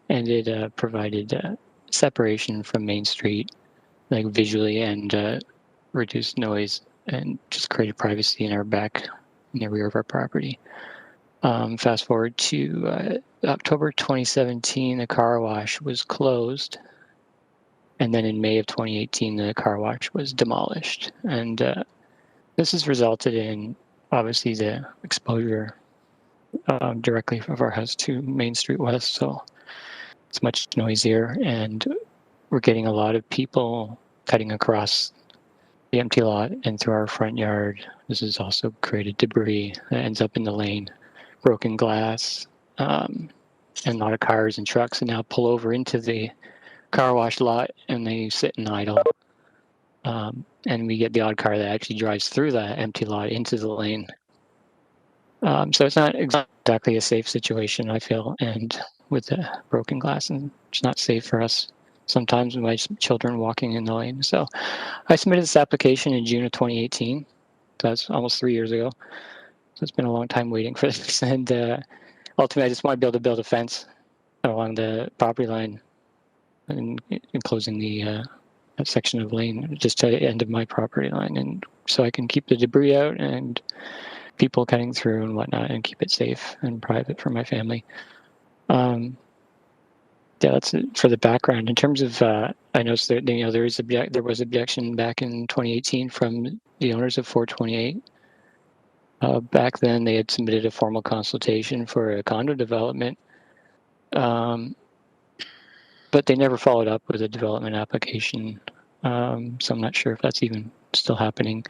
and it provided separation from Main Street, like visually, and reduced noise, and just created privacy in our back, in the rear of our property. Fast forward to October 2017, the car wash was closed. And then in May of 2018, the car wash was demolished. And this has resulted in, obviously, the exposure directly of our house to Main Street West. So it's much noisier. And we're getting a lot of people cutting across the empty lot and through our front yard. This has also created debris that ends up in the lane, broken glass, and a lot of cars and trucks and now pull over into the car wash lot and they sit and idle. And we get the odd car that actually drives through that empty lot into the lane. So it's not exactly a safe situation, I feel, and with the broken glass, and it's not safe for us sometimes with my children walking in the lane. So I submitted this application in June of 2018. That's almost 3 years ago. So it's been a long time waiting for this. And ultimately, I just want to be able to build a fence along the property line and enclosing the section of lane just to the end of my property line, and so I can keep the debris out and people cutting through and whatnot, and keep it safe and private for my family. Yeah, that's it for the background. In terms of, I noticed that there was objection back in 2018 from the owners of 428. Back then, they had submitted a formal consultation for a condo development, but they never followed up with a development application. So I'm not sure if that's even still happening.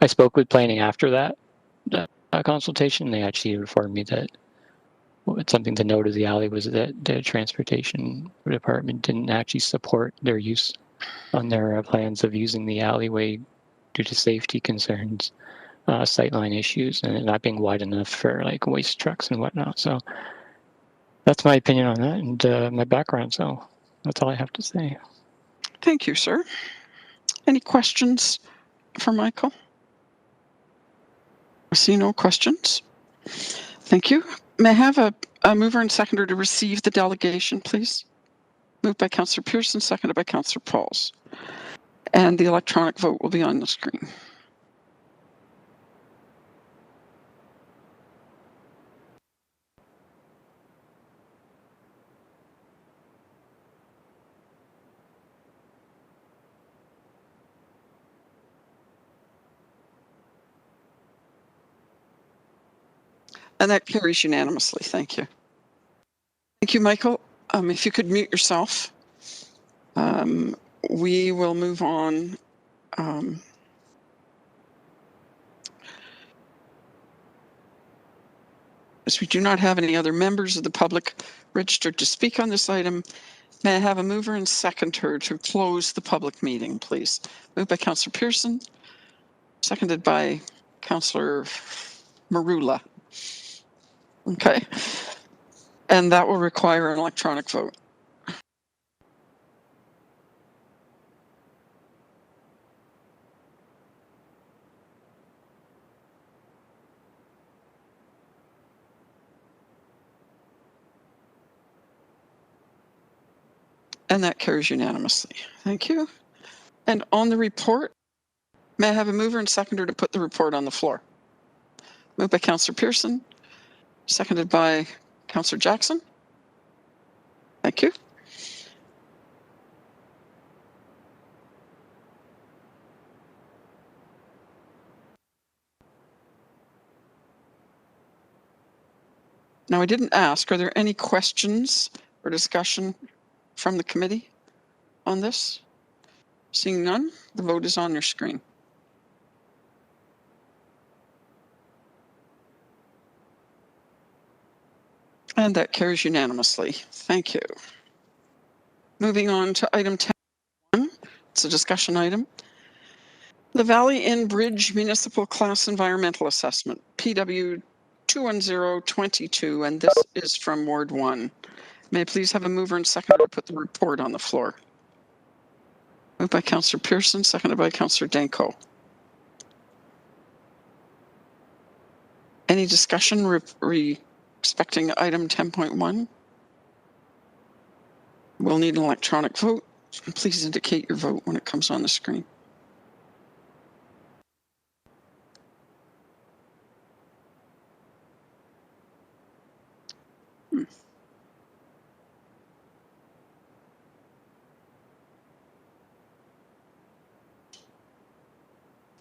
I spoke with planning after that consultation. They actually informed me that something to note of the alley was that the transportation department didn't actually support their use on their plans of using the alleyway due to safety concerns, sightline issues, and it not being wide enough for like waste trucks and whatnot. So that's my opinion on that and my background. So that's all I have to say. Thank you, sir. Any questions for Michael? I see no questions. Thank you. May I have a mover and seconder to receive the delegation, please? Moved by Councillor Pearson, seconded by Councillor Pauls. And the electronic vote will be on the screen. And that carries unanimously. Thank you. Thank you, Michael. If you could mute yourself, we will move on. As we do not have any other members of the public registered to speak on this item, may I have a mover and seconder to close the public meeting, please? Moved by Councillor Pearson, seconded by Councillor Marula. Okay. And that will require an electronic vote. And that carries unanimously. Thank you. And on the report, may I have a mover and seconder to put the report on the floor? Moved by Councillor Pearson, seconded by Councillor Jackson. Thank you. Now, I didn't ask, are there any questions or discussion from the committee on this? Seeing none, the vote is on your screen. And that carries unanimously. Thank you. Moving on to item 10. It's a discussion item. The Valley Inn Bridge Municipal Class Environmental Assessment, PW 21022, and this is from Ward 1. May I please have a mover and seconder to put the report on the floor? Moved by Councillor Pearson, seconded by Councillor Danko. Any discussion respecting item 10.1? We'll need an electronic vote. Please indicate your vote when it comes on the screen.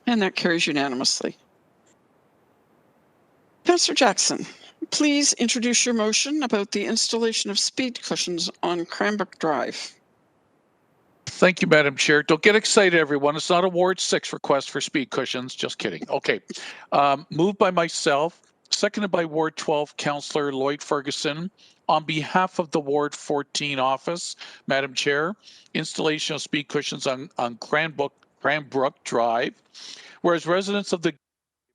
And that carries unanimously. Councillor Jackson, please introduce your motion about the installation of speed cushions on Cranbrook Drive. Thank you, Madam Chair. Don't get excited, everyone. It's not a Ward 6 request for speed cushions. Just kidding. Okay. Moved by myself, seconded by Ward 12 Councillor Lloyd Ferguson. On behalf of the Ward 14 office, Madam Chair, installation of speed cushions on Cranbrook Drive. Whereas residents of the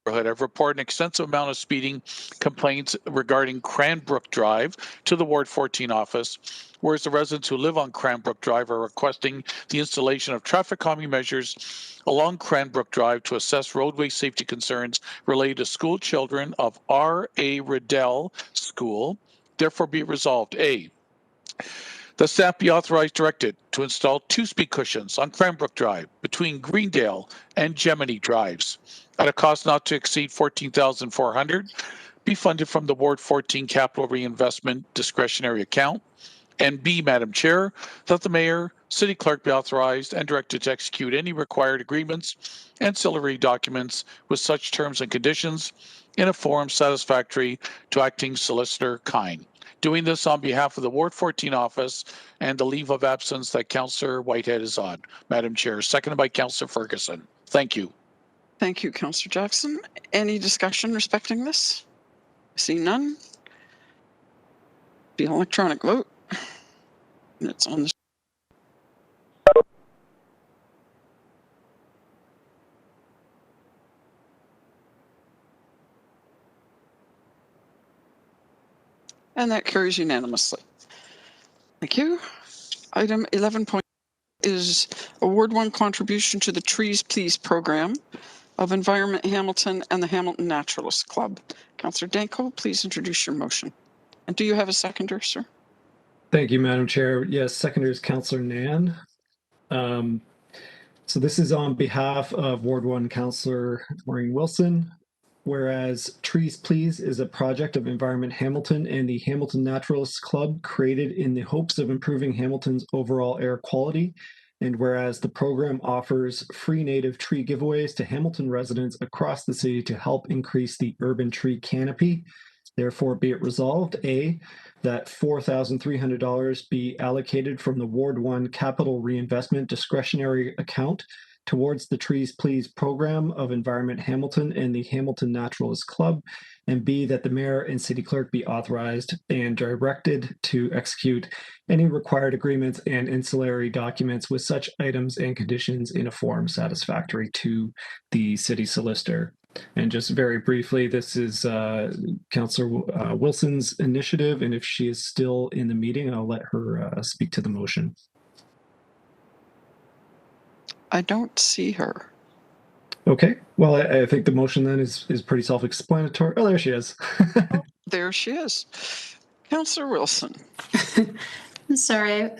neighborhood have reported an extensive amount of speeding complaints regarding Cranbrook Drive to the Ward 14 office, whereas the residents who live on Cranbrook Drive are requesting the installation of traffic calming measures along Cranbrook Drive to assess roadway safety concerns related to school children of R.A. Riddell School. Therefore be resolved, A, the staff be authorized directed to install 2 speed cushions on Cranbrook Drive between Greendale and Gemini Drives at a cost not to exceed $14,400, be funded from the Ward 14 Capital Reinvestment Discretionary Account. And B, Madam Chair, that the Mayor, City Clerk be authorized and directed to execute any required agreements, ancillary documents with such terms and conditions in a form satisfactory to acting Solicitor Kine. Doing this on behalf of the Ward 14 office and the leave of absence that Councillor Whitehead is on. Madam Chair, seconded by Councillor Ferguson. Thank you. Thank you, Councillor Jackson. Any discussion respecting this? I see none. Be an electronic vote. And it's on the and that carries unanimously. Thank you. Item 11. Is Award 1 contribution to the Trees Please program of Environment Hamilton and the Hamilton Naturalist Club. Councillor Danko, please introduce your motion. And do you have a seconder, sir? Thank you, Madam Chair. Yes, seconder is Councillor Nan. So this is on behalf of Ward 1 Councillor Maureen Wilson. Whereas Trees Please is a project of Environment Hamilton and the Hamilton Naturalists Club created in the hopes of improving Hamilton's overall air quality. And whereas the program offers free native tree giveaways to Hamilton residents across the city to help increase the urban tree canopy. Therefore, be it resolved, A, that $4,300 be allocated from the Ward 1 Capital Reinvestment Discretionary Account towards the Trees Please program of Environment Hamilton and the Hamilton Naturalist Club, and B, that the mayor and city clerk be authorized and directed to execute any required agreements and ancillary documents with such items and conditions in a form satisfactory to the city solicitor. And just very briefly, this is Councillor Wilson's initiative, and if she is still in the meeting, I'll let her speak to the motion. I don't see her. Okay, well, I think the motion then is pretty self-explanatory. Oh, there she is. Oh, there she is. Councillor Wilson. Sorry,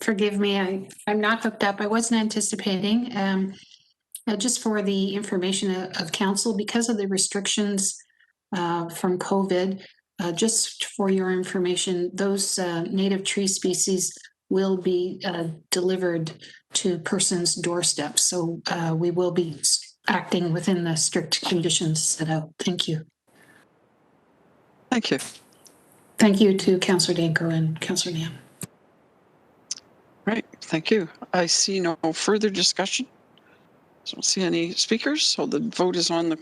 forgive me. I'm not hooked up. I wasn't anticipating. Just for the information of council, because of the restrictions from COVID, just for your information, those native tree species will be delivered to persons' doorsteps. So we will be acting within the strict conditions set out. Thank you. Thank you. Thank you to Councillor Danko and Councillor Nam. Right, thank you. I see no further discussion. I don't see any speakers, so the vote is on the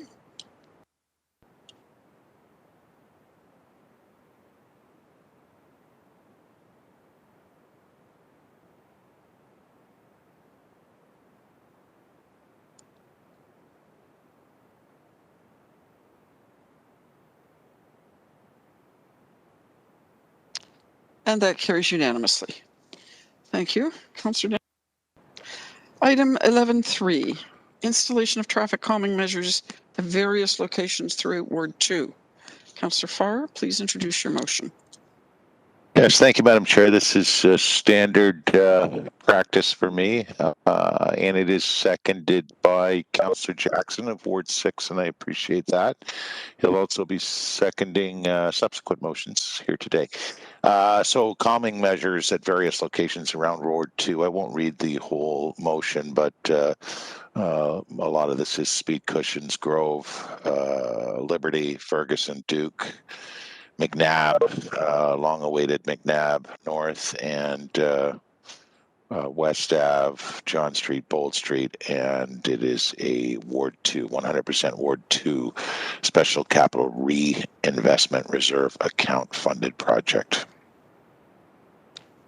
And that carries unanimously. Thank you, Councillor. Item 11.3, installation of traffic calming measures at various locations throughout Ward 2. Councillor Farr, please introduce your motion. Yes, thank you, Madam Chair. This is standard practice for me, and it is seconded by Councillor Jackson of Ward 6, and I appreciate that. He'll also be seconding subsequent motions here today. So calming measures at various locations around Ward 2. I won't read the whole motion, but a lot of this is Speed Cushions, Grove, Liberty, Ferguson, Duke, McNabb, long-awaited McNabb North, and West Ave, John Street, Bold Street, and it is a Ward 2, 100% Ward 2 Special Capital Reinvestment Reserve Account funded project.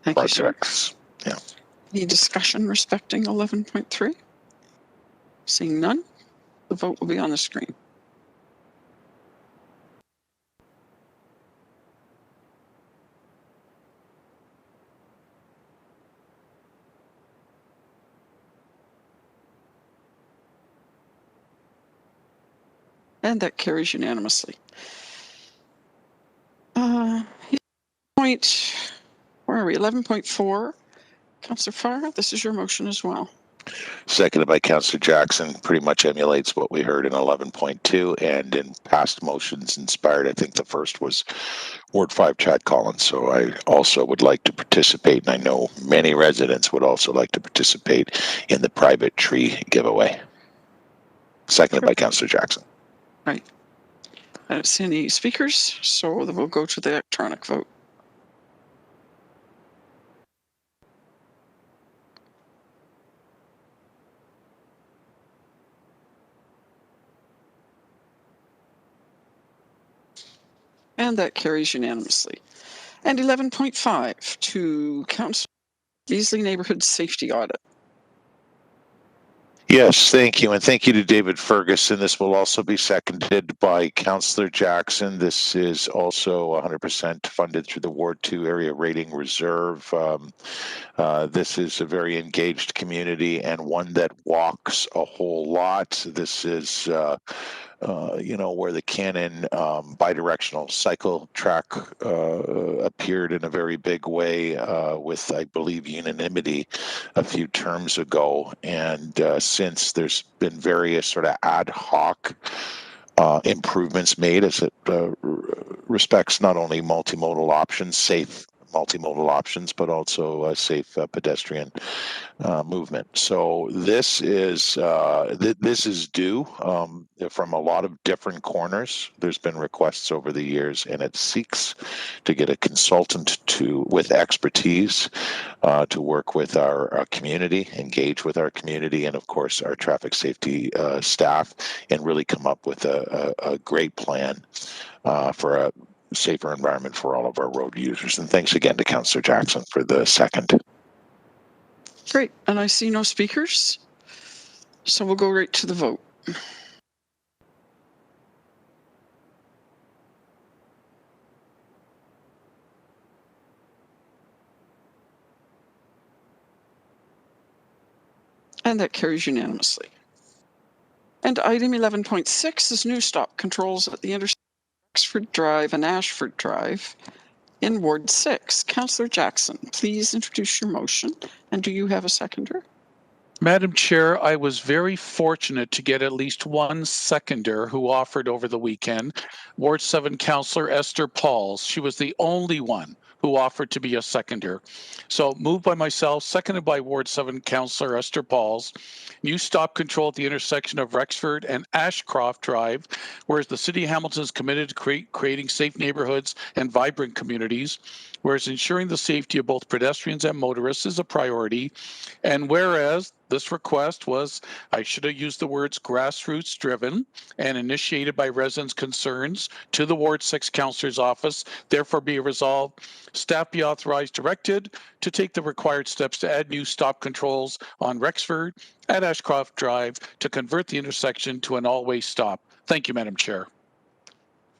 Thank you, sir. Yeah. Any discussion respecting 11.3? Seeing none, the vote will be on the screen. And that carries unanimously. Where are we? 11.4. Councillor Farr, this is your motion as well. Seconded by Councillor Jackson, pretty much emulates what we heard in 11.2 and in past motions inspired. I think the first was Ward 5 Chad Collins. So I also would like to participate, and I know many residents would also like to participate in the private tree giveaway. Seconded by Councillor Jackson. Right. I don't see any speakers, so we'll go to the electronic vote. And that carries unanimously. And 11.5 to Councillor Beasley Neighborhood Safety Audit. Yes, thank you. And thank you to David Ferguson. This will also be seconded by Councillor Jackson. This is also 100% funded through the Ward 2 Area Rating Reserve. This is a very engaged community and one that walks a whole lot. This is where the Cannon bidirectional cycle track appeared in a very big way with, I believe, unanimity a few terms ago. And since there's been various sort of ad hoc improvements made as it respects not only multimodal options, safe multimodal options, but also safe pedestrian movement. So this is due from a lot of different corners. There's been requests over the years, and it seeks to get a consultant with expertise to work with our community, engage with our community, and of course our traffic safety staff, and really come up with a great plan for a safer environment for all of our road users. And thanks again to Councillor Jackson for the second. Great, and I see no speakers, so we'll go right to the vote. And that carries unanimously. And item 11.6 is new stop controls at the intersection of Oxford Drive and Ashford Drive in Ward 6. Councillor Jackson, please introduce your motion. And do you have a seconder? Madam Chair, I was very fortunate to get at least one seconder who offered over the weekend, Ward 7 Councillor Esther Pauls. She was the only one who offered to be a seconder. So moved by myself, seconded by Ward 7 Councillor Esther Pauls. New stop control at the intersection of Rexford and Ashcroft Drive, whereas the City of Hamilton is committed to creating safe neighborhoods and vibrant communities, whereas ensuring the safety of both pedestrians and motorists is a priority, and whereas this request was, I should have used the words grassroots driven and initiated by residents' concerns to the Ward 6 Councillor's office, therefore be resolved, staff be authorized, directed to take the required steps to add new stop controls on Rexford at Ashcroft Drive to convert the intersection to an all-way stop. Thank you, Madam Chair.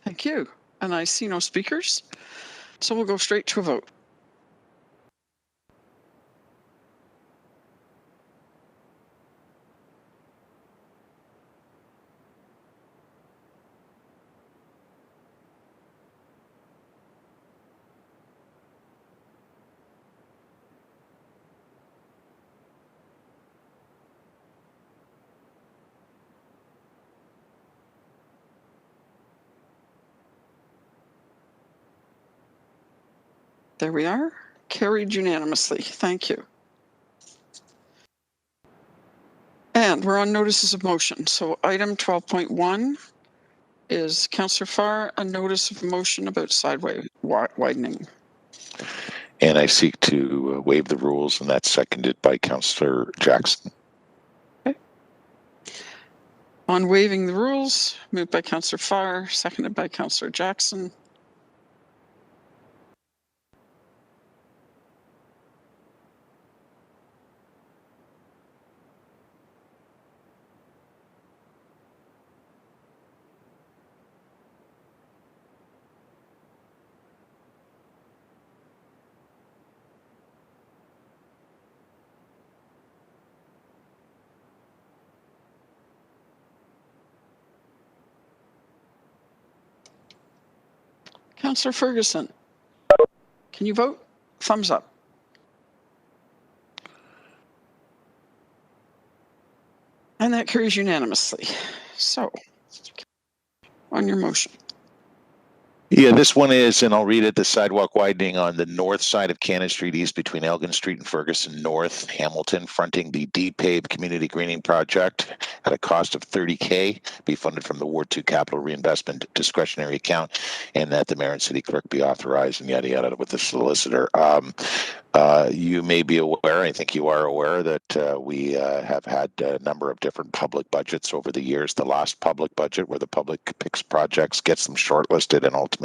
Thank you. And I see no speakers, so we'll go straight to a vote. There we are. Carried unanimously. Thank you. And we're on notices of motion. So item 12.1 is Councillor Farr, a notice of motion about sideway widening. And I seek to waive the rules, and that's seconded by Councillor Jackson. Okay. On waiving the rules, moved by Councillor Farr, seconded by Councillor Jackson. Councillor Ferguson, can you vote? Thumbs up. And that carries unanimously. So, on your motion. Yeah, this one is, and I'll read it, the sidewalk widening on the north side of Cannon Street East between Elgin Street and Ferguson North, Hamilton, fronting the D-Pave Community Greening Project at a cost of $30,000, be funded from the Ward 2 Capital Reinvestment Discretionary Account, and that the mayor and city clerk be authorized, and yada yada with the solicitor. You may be aware, I think you are aware, that we have had a number of different public budgets over the years. The last public budget where the public picks projects, gets them shortlisted, and ultimately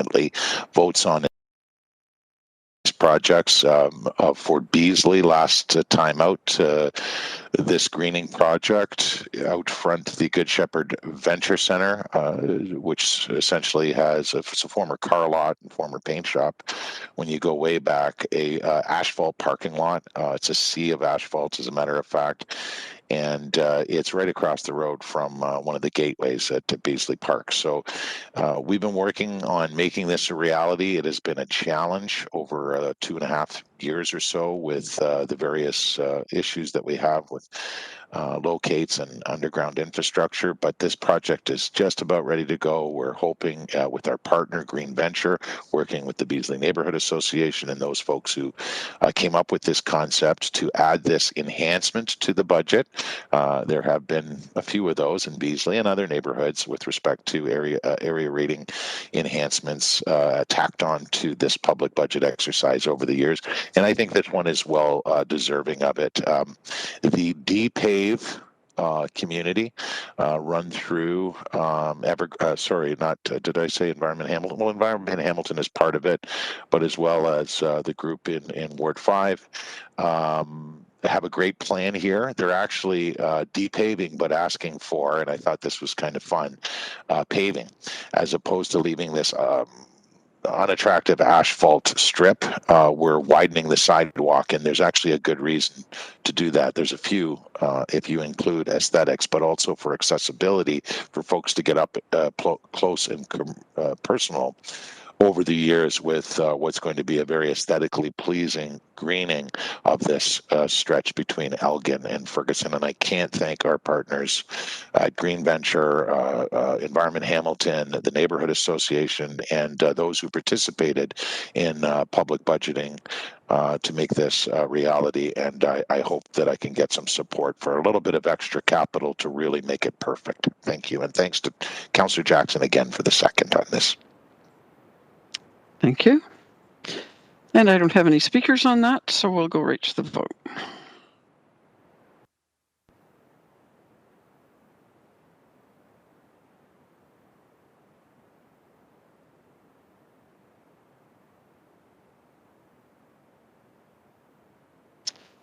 votes on projects for Beasley last time out. This greening project out front the Good Shepherd Venture Center, which essentially has it's a former car lot and former paint shop. When you go way back, a asphalt parking lot. It's a sea of asphalt, as a matter of fact. And it's right across the road from one of the gateways at Beasley Park. So we've been working on making this a reality. It has been a challenge over 2.5 years or so with the various issues that we have with locates and underground infrastructure, but this project is just about ready to go. We're hoping with our partner Green Venture, working with the Beasley Neighborhood Association and those folks who came up with this concept, to add this enhancement to the budget. There have been a few of those in Beasley and other neighborhoods with respect to area rating enhancements tacked on to this public budget exercise over the years, and I think this one is well deserving of it. The D-Pave community run through did I say Environment Hamilton? Well, Environment Hamilton is part of it, but as well as the group in Ward 5. They have a great plan here. They're actually de-paving, but asking for, and I thought this was kind of fun, paving, as opposed to leaving this unattractive asphalt strip. We're widening the sidewalk, and there's actually a good reason to do that. There's a few, if you include aesthetics, but also for accessibility, for folks to get up close and personal over the years with what's going to be a very aesthetically pleasing greening of this stretch between Elgin and Ferguson. And I can't thank our partners at Green Venture, Environment Hamilton, the Neighborhood Association, and those who participated in public budgeting to make this a reality. And I hope that I can get some support for a little bit of extra capital to really make it perfect. Thank you. And thanks to Councillor Jackson again for the second on this. Thank you. And I don't have any speakers on that, so we'll go right to the vote.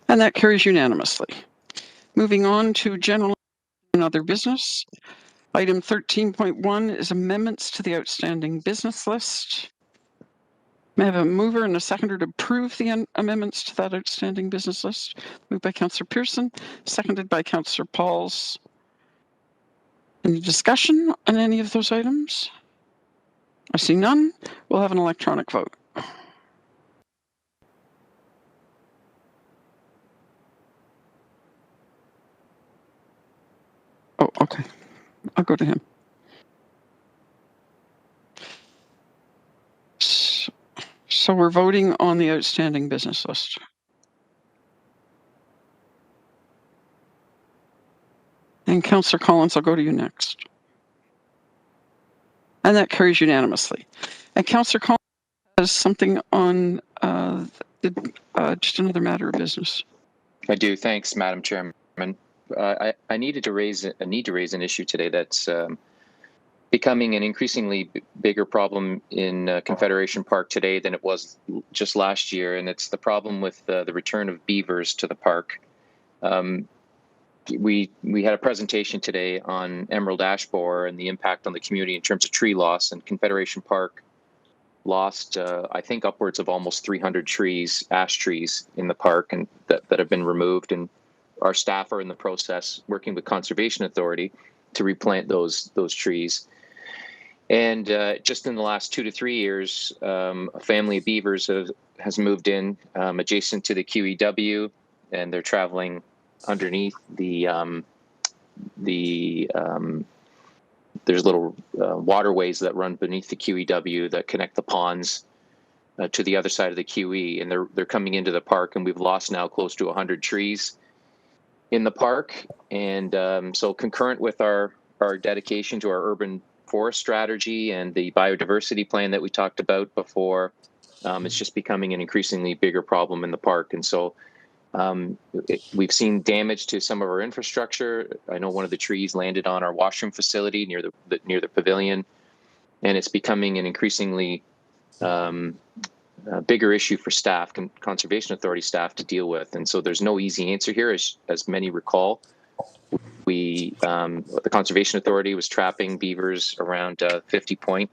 And that carries unanimously. Moving on to general and other business. Item 13.1 is amendments to the outstanding business list. May I have a mover and a seconder to approve the amendments to that outstanding business list? Moved by Councillor Pearson, seconded by Councillor Pauls. Any discussion on any of those items? I see none. We'll have an electronic vote. Oh, okay. I'll go to him. So we're voting on the outstanding business list. And Councillor Collins, I'll go to you next. And that carries unanimously. And Councillor Collins has something on just another matter of business. I do. Thanks, Madam Chairman. I need to raise an issue today that's becoming an increasingly bigger problem in Confederation Park today than it was just last year, and it's the problem with the return of beavers to the park. We had a presentation today on emerald ash borer and the impact on the community in terms of tree loss, and Confederation Park lost, I think, upwards of almost 300 trees, ash trees in the park, and that have been removed. And our staff are in the process, working with Conservation Authority, to replant those trees. And just in the last 2 to 3 years, a family of beavers has moved in adjacent to the QEW, and they're traveling underneath there's little waterways that run beneath the QEW that connect the ponds to the other side of the QE, and they're coming into the park, and we've lost now close to 100 trees in the park. And so concurrent with our dedication to our urban forest strategy and the biodiversity plan that we talked about before, it's just becoming an increasingly bigger problem in the park. And so we've seen damage to some of our infrastructure. I know one of the trees landed on our washroom facility near the pavilion, and it's becoming an increasingly bigger issue for staff, Conservation Authority staff, to deal with. And so there's no easy answer here, as many recall. The Conservation Authority was trapping beavers around 50 Point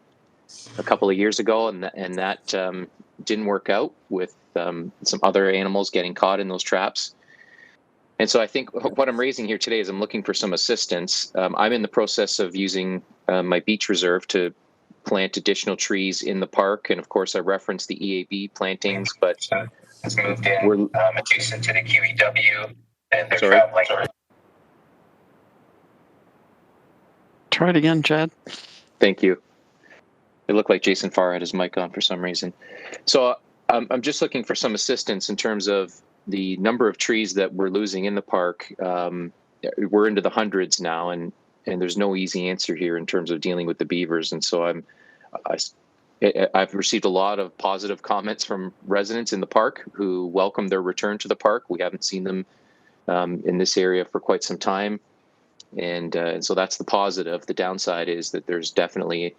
a couple of years ago, and that didn't work out, with some other animals getting caught in those traps. And so I think what I'm raising here today is I'm looking for some assistance. I'm in the process of using my beach reserve to plant additional trees in the park, and of course I referenced the EAB plantings, but has moved in adjacent to the QEW, and they're traveling. Try it again, Chad. Thank you. It looked like Jason Farr had his mic on for some reason. So I'm just looking for some assistance in terms of the number of trees that we're losing in the park. We're into the hundreds now, and there's no easy answer here in terms of dealing with the beavers. And so I've received a lot of positive comments from residents in the park who welcome their return to the park. We haven't seen them in this area for quite some time. And so that's the positive. The downside is that there's definitely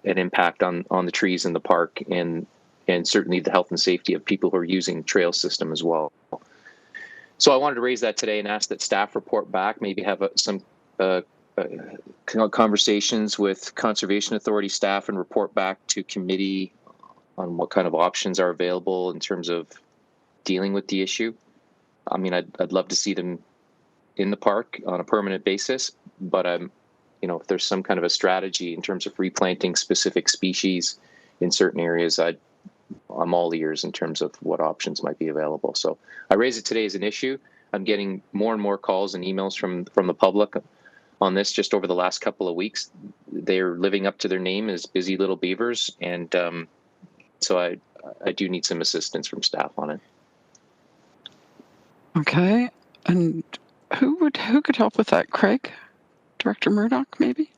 an impact on the trees in the park, and certainly the health and safety of people who are using the trail system as well. So I wanted to raise that today and ask that staff report back, maybe have some conversations with Conservation Authority staff and report back to committee on what kind of options are available in terms of dealing with the issue. I mean, I'd love to see them in the park on a permanent basis, but if there's some kind of a strategy in terms of replanting specific species in certain areas, I'm all ears in terms of what options might be available. So I raise it today as an issue. I'm getting more and more calls and emails from the public on this just over the last couple of weeks. They're living up to their name as busy little beavers, and so I do need some assistance from staff on it. Okay, and who could help with that? Craig? Director Murdoch, maybe?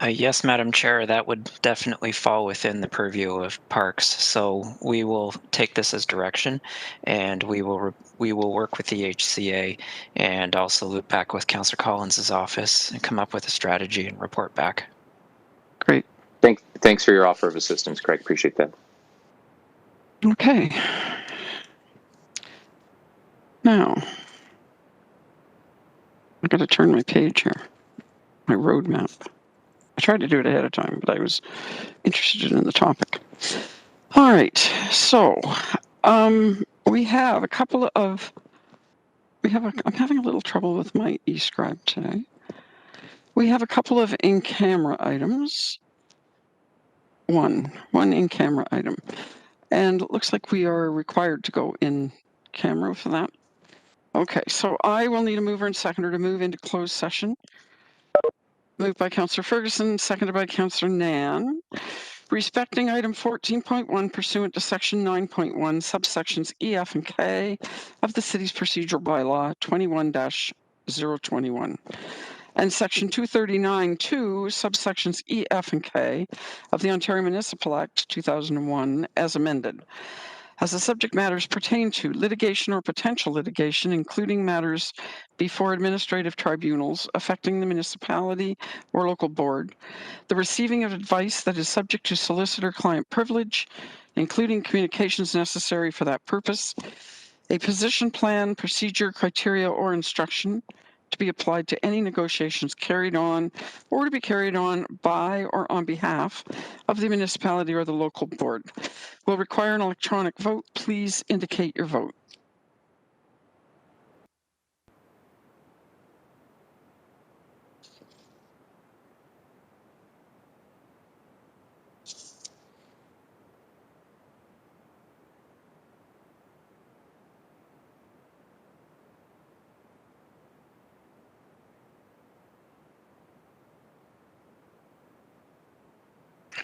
Yes, Madam Chair, that would definitely fall within the purview of parks. So we will take this as direction, and we will work with the HCA and also loop back with Councillor Collins's office and come up with a strategy and report back. Great. Thanks for your offer of assistance, Craig. Appreciate that. Okay. Now, I've got to turn my page here, my roadmap. I tried to do it ahead of time, but I was interested in the topic. All right, so we have a couple of, I'm having a little trouble with my eScribe today. We have a couple of in-camera items. One in-camera item. And it looks like we are required to go in camera for that. Okay, so I will need a mover and seconder to move into closed session Moved by Councillor Ferguson, seconded by Councillor Nan. Respecting item 14.1 pursuant to section 9.1 subsections E, F, and K of the city's procedural bylaw 21-021 and section 239-2 subsections E, F, and K of the Ontario Municipal Act 2001 as amended. As the subject matters pertain to litigation or potential litigation, including matters before administrative tribunals affecting the municipality or local board, the receiving of advice that is subject to solicitor-client privilege, including communications necessary for that purpose, a position plan, procedure, criteria, or instruction to be applied to any negotiations carried on or to be carried on by or on behalf of the municipality or the local board. Will require an electronic vote. Please indicate your vote.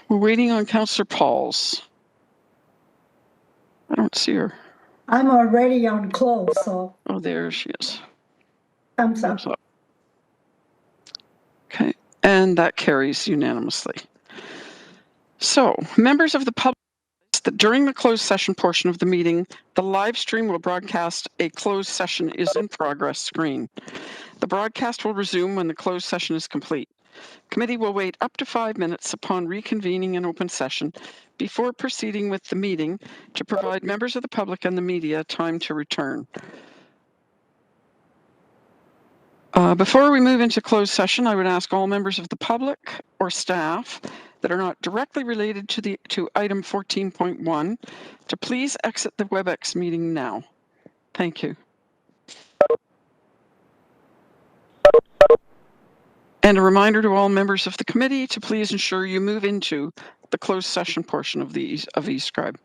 We're waiting on Councillor Pauls. I don't see her. I'm already on close, so Oh, there she is. thumbs up. Okay, and that carries unanimously. So, members of the public, that during the closed session portion of the meeting, the live stream will broadcast a closed session is in progress screen. The broadcast will resume when the closed session is complete. Committee will wait up to 5 minutes upon reconvening an open session before proceeding with the meeting to provide members of the public and the media time to return. Before we move into closed session, I would ask all members of the public or staff that are not directly related to item 14.1 to please exit the WebEx meeting now. Thank you. And a reminder to all members of the committee to please ensure you move into the closed session portion of eScribe.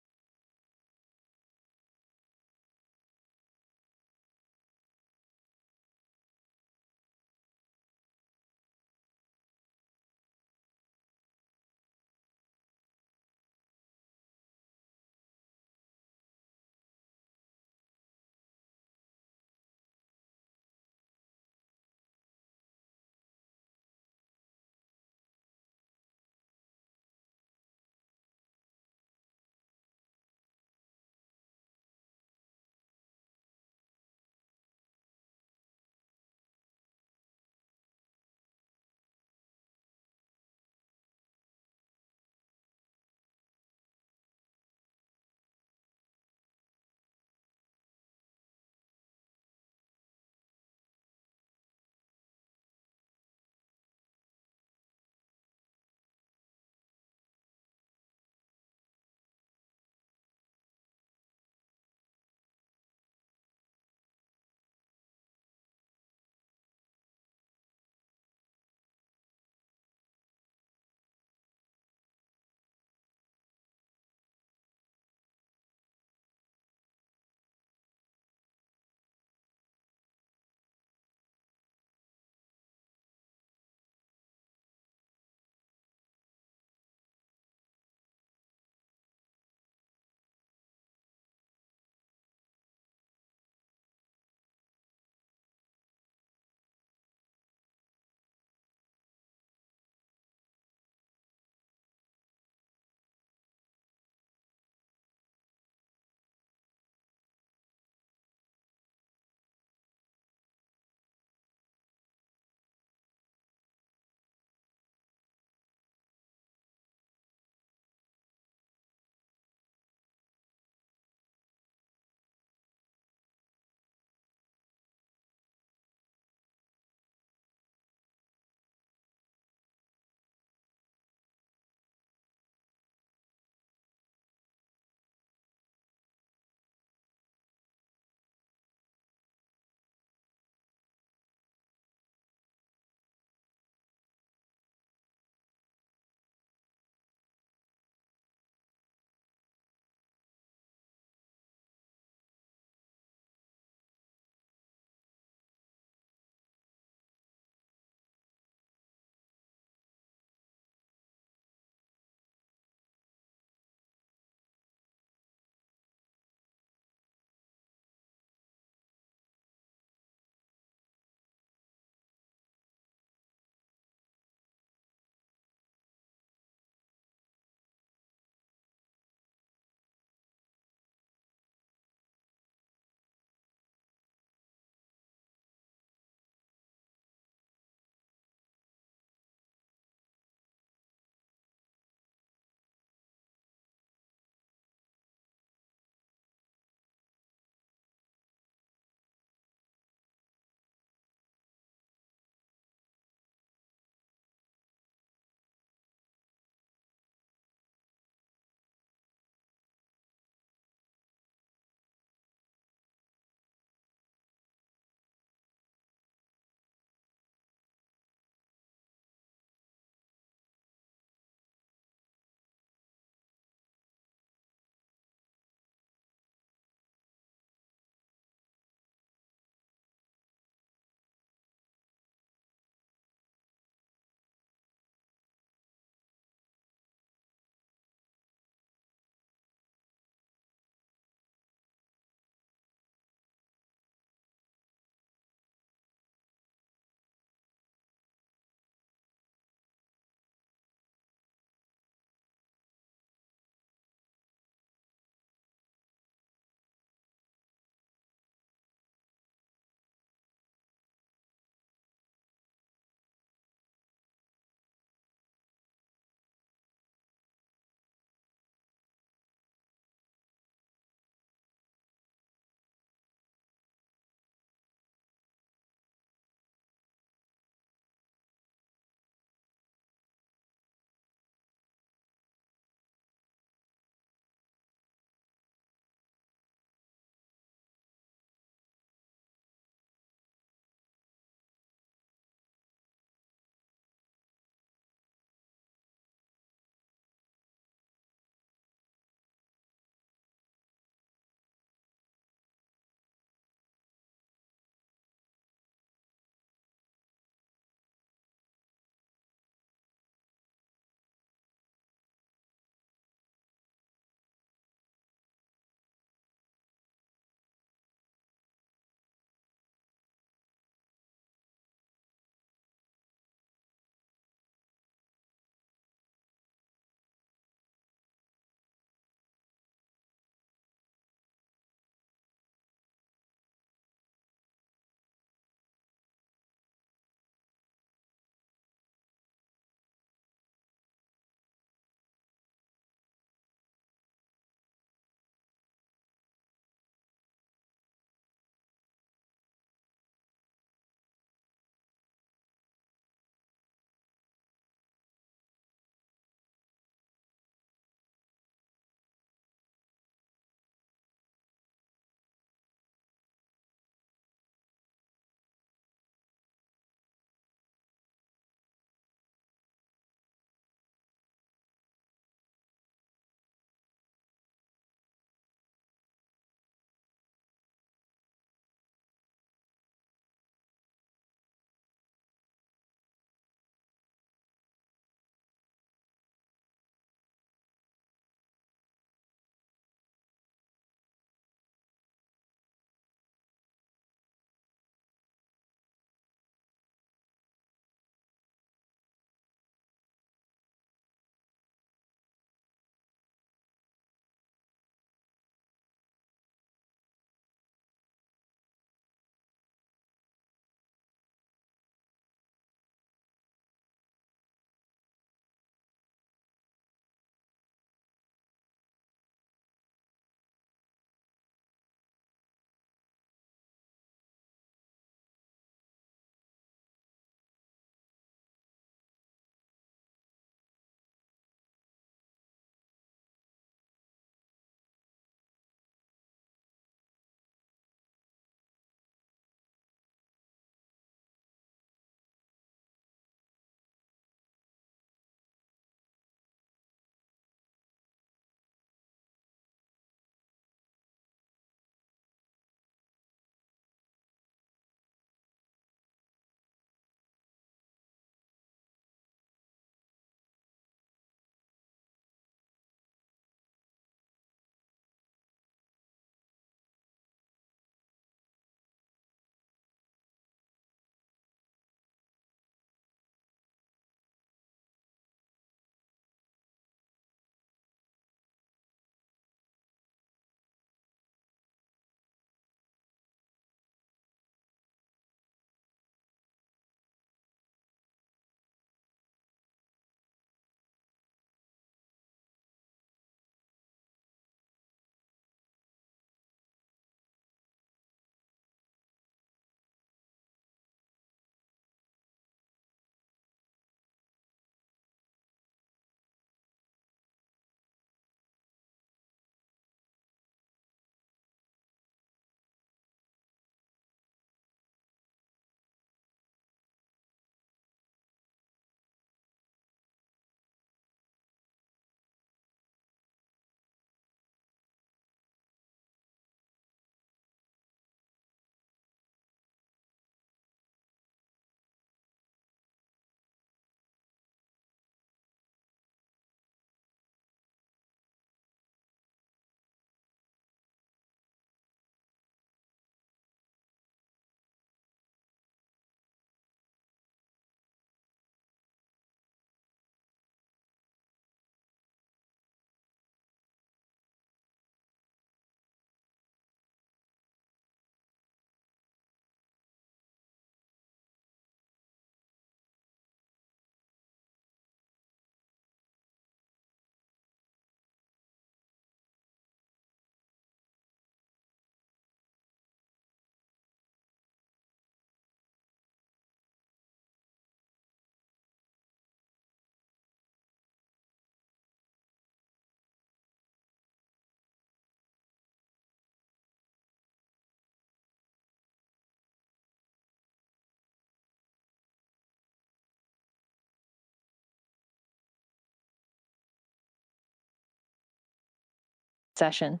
session.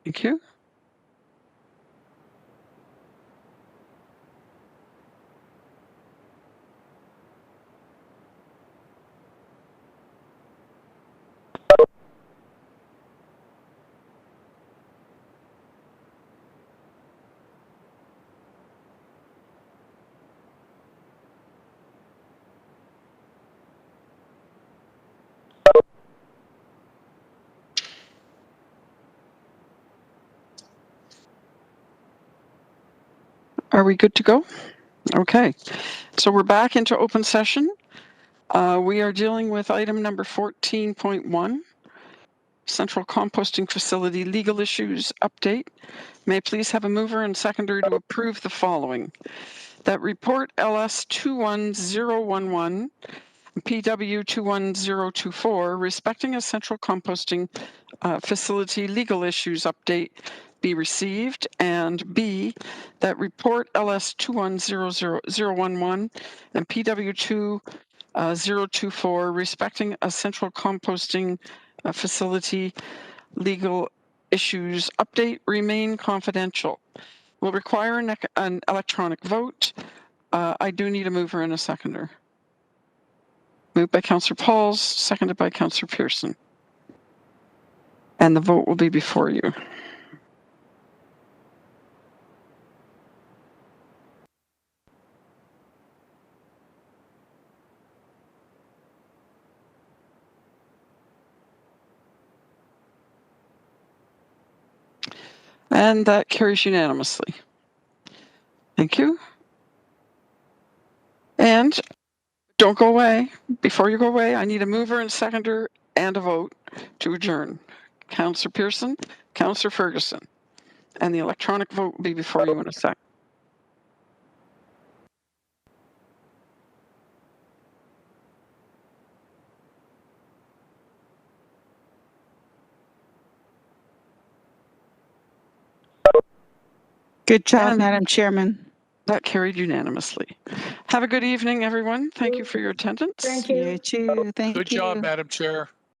Thank you. Are we good to go? Okay, so we're back into open session. We are dealing with item number 14.1, Central Composting Facility Legal Issues Update. May I please have a mover and seconder to approve the following. That report LS 21011, PW 21024, respecting a central composting facility legal issues update be received, and B, that report LS 2100011 and PW 21024 respecting a central composting facility legal issues update remain confidential. Will require an electronic vote. I do need a mover and a seconder. Moved by Councillor Pauls, seconded by Councillor Pearson. And the vote will be before you. And that carries unanimously. Thank you. And don't go away. Before you go away, I need a mover and seconder and a vote to adjourn. Councillor Pearson, Councillor Ferguson. And the electronic vote will be before you in a sec. Good job, Madam Chairman. That carried unanimously. Have a good evening, everyone. Thank you for your attendance. Thank you. You too. Thank you. Good job, Madam Chair.